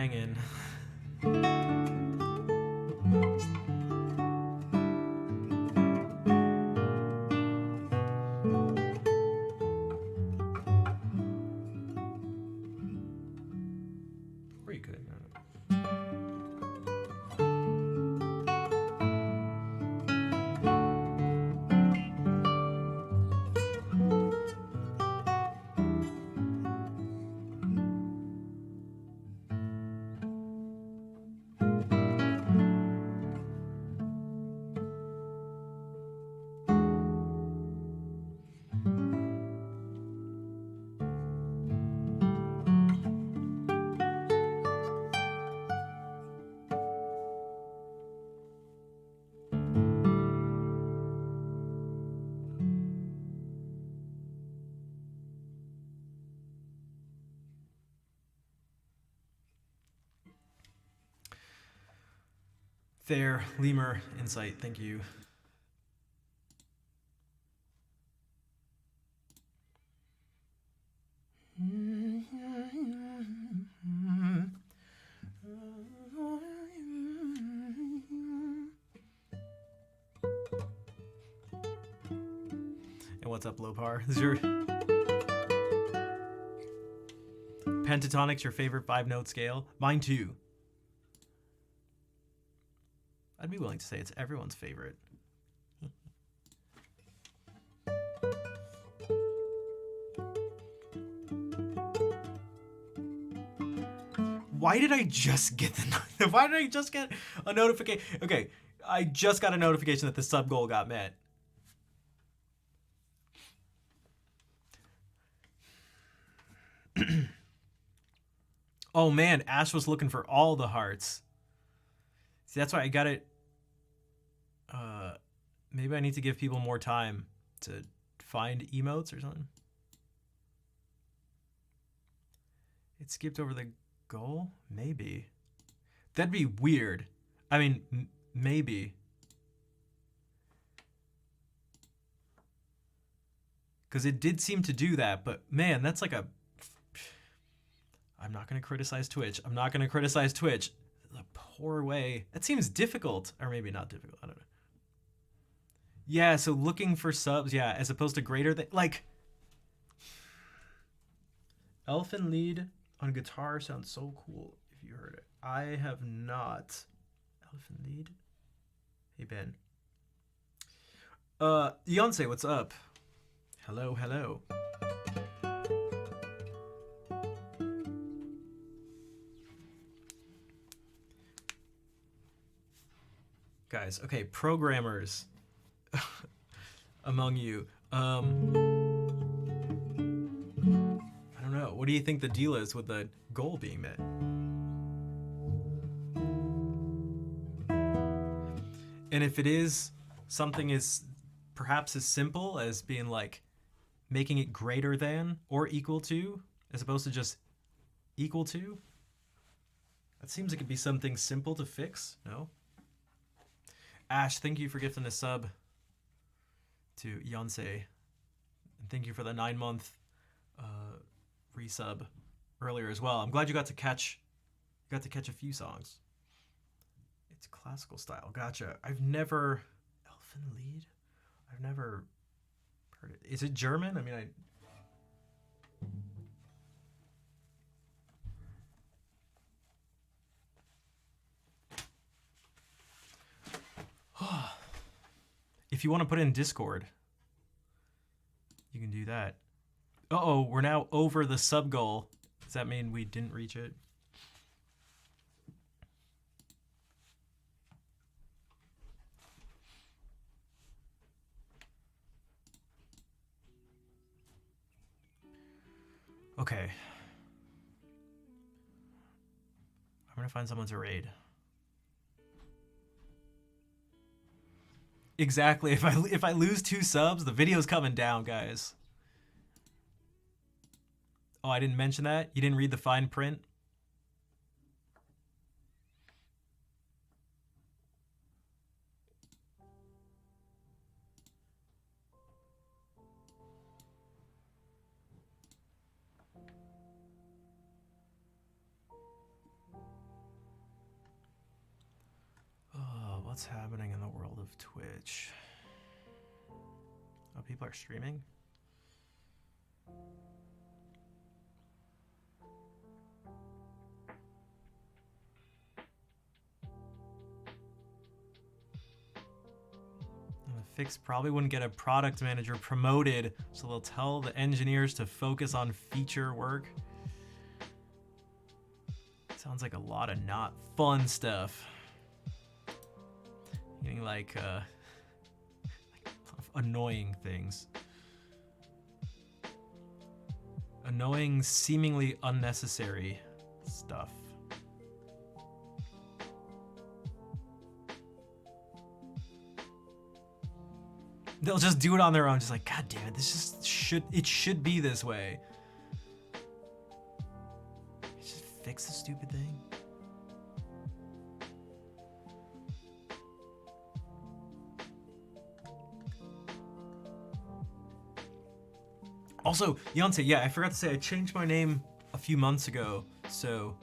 banging. Or you could. Fair, Lemur, Insight, thank you. And what's up, Lopar? Is your pentatonic's your favorite 5-note scale? Mine too. I'd be willing to say it's everyone's favorite. Why did I just get why did I just get a notification? Okay, I just got a notification that the sub goal got met. Oh man, Ash was looking for all the hearts. See, that's why I got it. Maybe I need to give people more time to find emotes or something. It skipped over the goal? Maybe. That'd be weird. I mean, maybe. Because it did seem to do that, but man, that's like a... I'm not going to criticize Twitch. I'm not going to criticize Twitch. A poor way. That seems difficult. Or maybe not difficult. I don't know. Yeah, so looking for subs, yeah, as opposed to greater than... Like... Elfin lead on guitar sounds so cool if you heard it. I have not. Elfin lead? Hey, Ben. Beyonce, what's up? Hello, hello. Guys, okay, programmers among you. I don't know. What do you think the deal is with the goal being met? And if it is something as perhaps as simple as being like making it greater than or equal to, as opposed to just equal to, that seems like it'd be something simple to fix, no? Ash, thank you for gifting a sub to Beyonce. And thank you for the 9-month resub earlier as well. I'm glad you got to catch a few songs. It's classical style. Gotcha. I've never... Elfin lead? I've never heard it. Is it German? I mean, if you want to put it in Discord, you can do that. Uh-oh, we're now over the sub goal. Does that mean we didn't reach it? Okay. I'm gonna find someone to raid. Exactly. If I lose 2 subs, the video's coming down, guys. Oh, I didn't mention that? You didn't read the fine print? What's happening in the world of Twitch? Oh, people are streaming? Fix probably wouldn't get a product manager promoted, so they'll tell the engineers to focus on feature work. Sounds like a lot of not fun stuff. Getting like annoying things. Annoying, seemingly unnecessary stuff. They'll just do it on their own, just like, God damn it, this just should be this way. Just fix the stupid thing. Also, Yonsei, yeah, I forgot to say, I changed my name a few months ago, so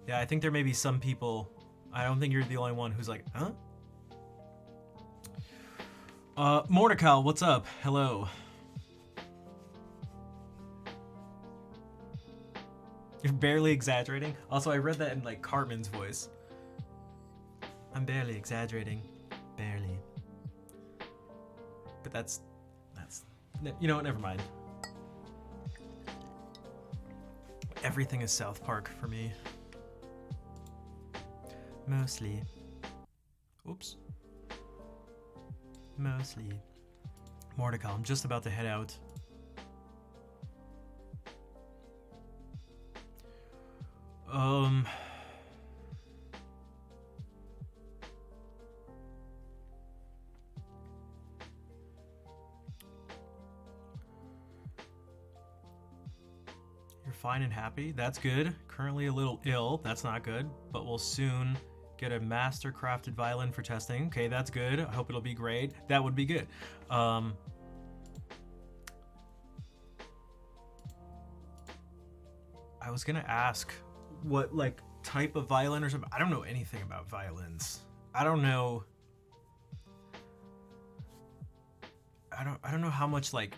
yeah, I think there may be some people, I don't think you're the only one who's like, huh? Mordecai, what's up? Hello. You're barely exaggerating. Also, I read that in like Cartman's voice. I'm barely exaggerating. Barely. But that's, you know what, never mind. Everything is South Park for me. Mostly. Oops. Mostly. Mordecai, I'm just about to head out. You're fine and happy? That's good. Currently a little ill. That's not good, but we'll soon get a master crafted violin for testing. Okay, that's good. I hope it'll be great. That would be good. I was gonna ask what like type of violin or something. I don't know anything about violins. I don't know how much like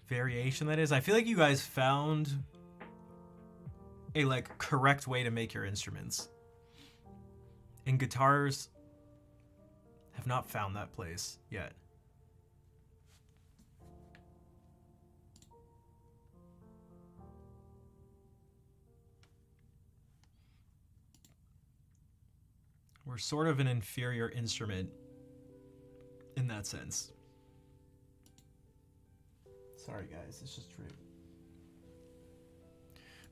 variation that is. I feel like you guys found a like correct way to make your instruments. And guitars have not found that place yet. We're sort of an inferior instrument in that sense. Sorry guys, it's just true.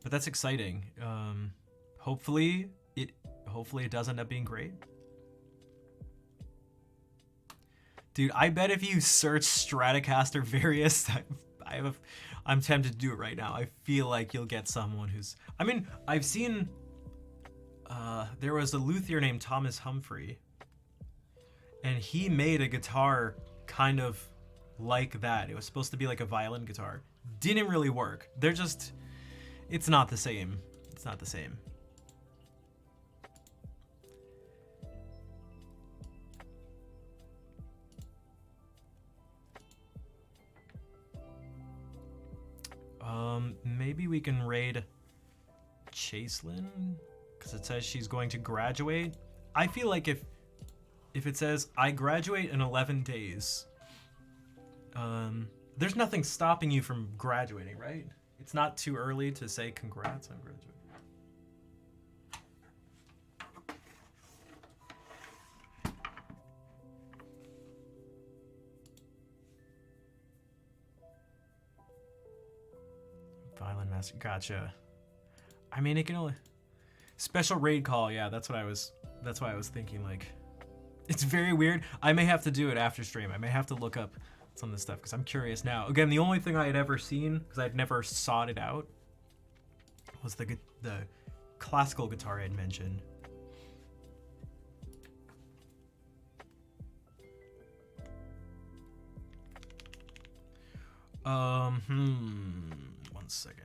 But that's exciting. Hopefully it does end up being great. Dude, I bet if you search Stratocaster Various, I'm tempted to do it right now. I feel like you'll get someone who's, I mean, I've seen, there was a luthier named Thomas Humphrey, and he made a guitar kind of like that. It was supposed to be like a violin guitar. Didn't really work. It's not the same. It's not the same. Maybe we can raid Chaselyn, because it says she's going to graduate. I feel like if it says I graduate in 11 days, there's nothing stopping you from graduating, right? It's not too early to say congrats on graduating. Violin master, gotcha. I mean, it can only special raid call. Yeah, that's why I was thinking. Like, it's very weird. I may have to do it after stream. I may have to look up some of this stuff because I'm curious now. Again, the only thing I had ever seen, because I'd never sought it out, was the classical guitar I had mentioned. One second.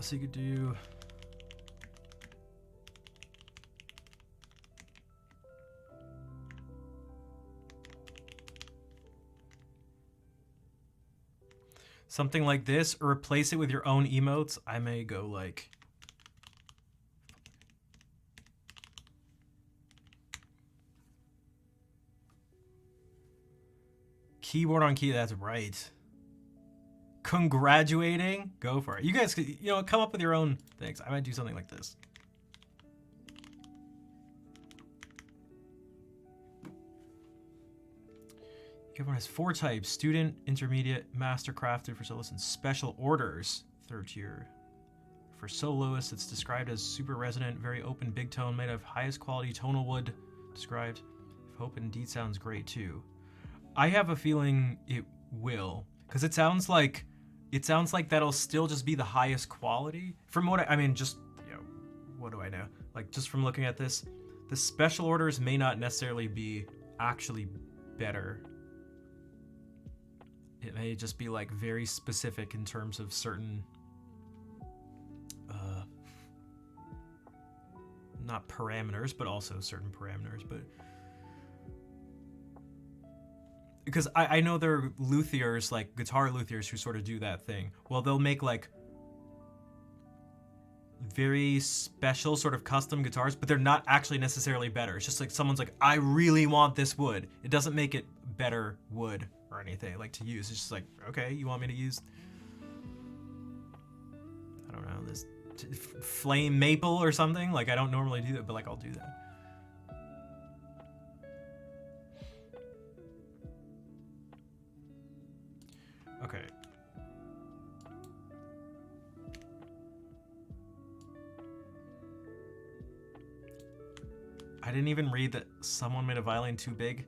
So you could do... something like this, or replace it with your own emotes. I may go like... keyboard on key, that's right. Congratulating? Go for it. You guys, you know, come up with your own things. I might do something like this. Everyone has 4 types: student, intermediate, master, crafted for soloists, and special orders. 3rd tier. For soloists, it's described as super resonant, very open, big tone, made of highest quality tonal wood. Described. Hope indeed sounds great too. I have a feeling it will, because it sounds like that'll still just be the highest quality. From what I mean, just, you know, what do I know? Like, just from looking at this, the special orders may not necessarily be actually better. It may just be like very specific in terms of certain, not parameters, but also certain parameters. But because I know there are luthiers, like guitar luthiers, who sort of do that thing. Well, they'll make like very special sort of custom guitars, but they're not actually necessarily better. It's just like someone's like, I really want this wood. It doesn't make it better wood or anything like to use. It's just like, okay, you want me to use, I don't know, this flame maple or something? Like, I don't normally do that, but like, I'll do that. Okay. I didn't even read that someone made a violin too big.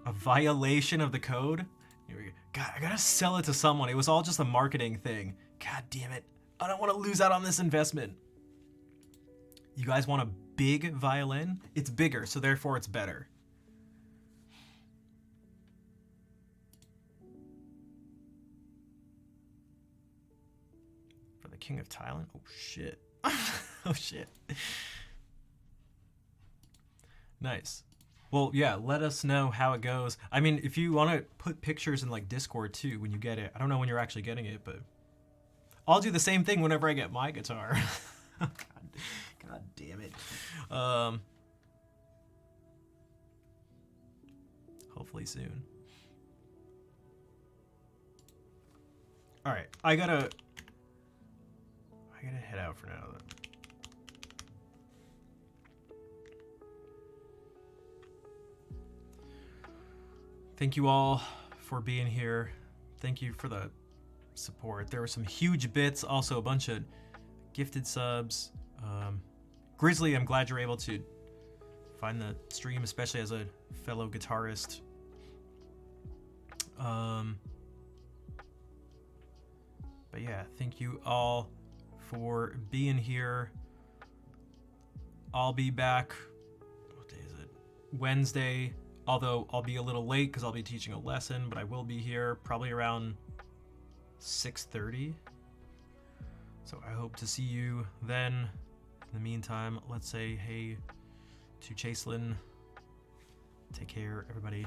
A violation of the code? Here we go. God, I gotta sell it to someone. It was all just a marketing thing. God damn it. I don't want to lose out on this investment. You guys want a big violin? It's bigger, so therefore it's better. For the King of Thailand? Oh, shit. Oh, shit. Nice. Well, yeah, let us know how it goes. I mean, if you want to put pictures in like Discord too when you get it. I don't know when you're actually getting it, but I'll do the same thing whenever I get my guitar. God damn it. Hopefully soon. All right, I gotta head out for now. Thank you all for being here. Thank you for the support. There were some huge bits, also a bunch of gifted subs. Grizzly, I'm glad you're able to find the stream, especially as a fellow guitarist. But yeah, thank you all for being here. I'll be back, what day is it? Wednesday. Although I'll be a little late because I'll be teaching a lesson, but I will be here probably around 6:30. So I hope to see you then. In the meantime, let's say hey to Chaselin. Take care, everybody.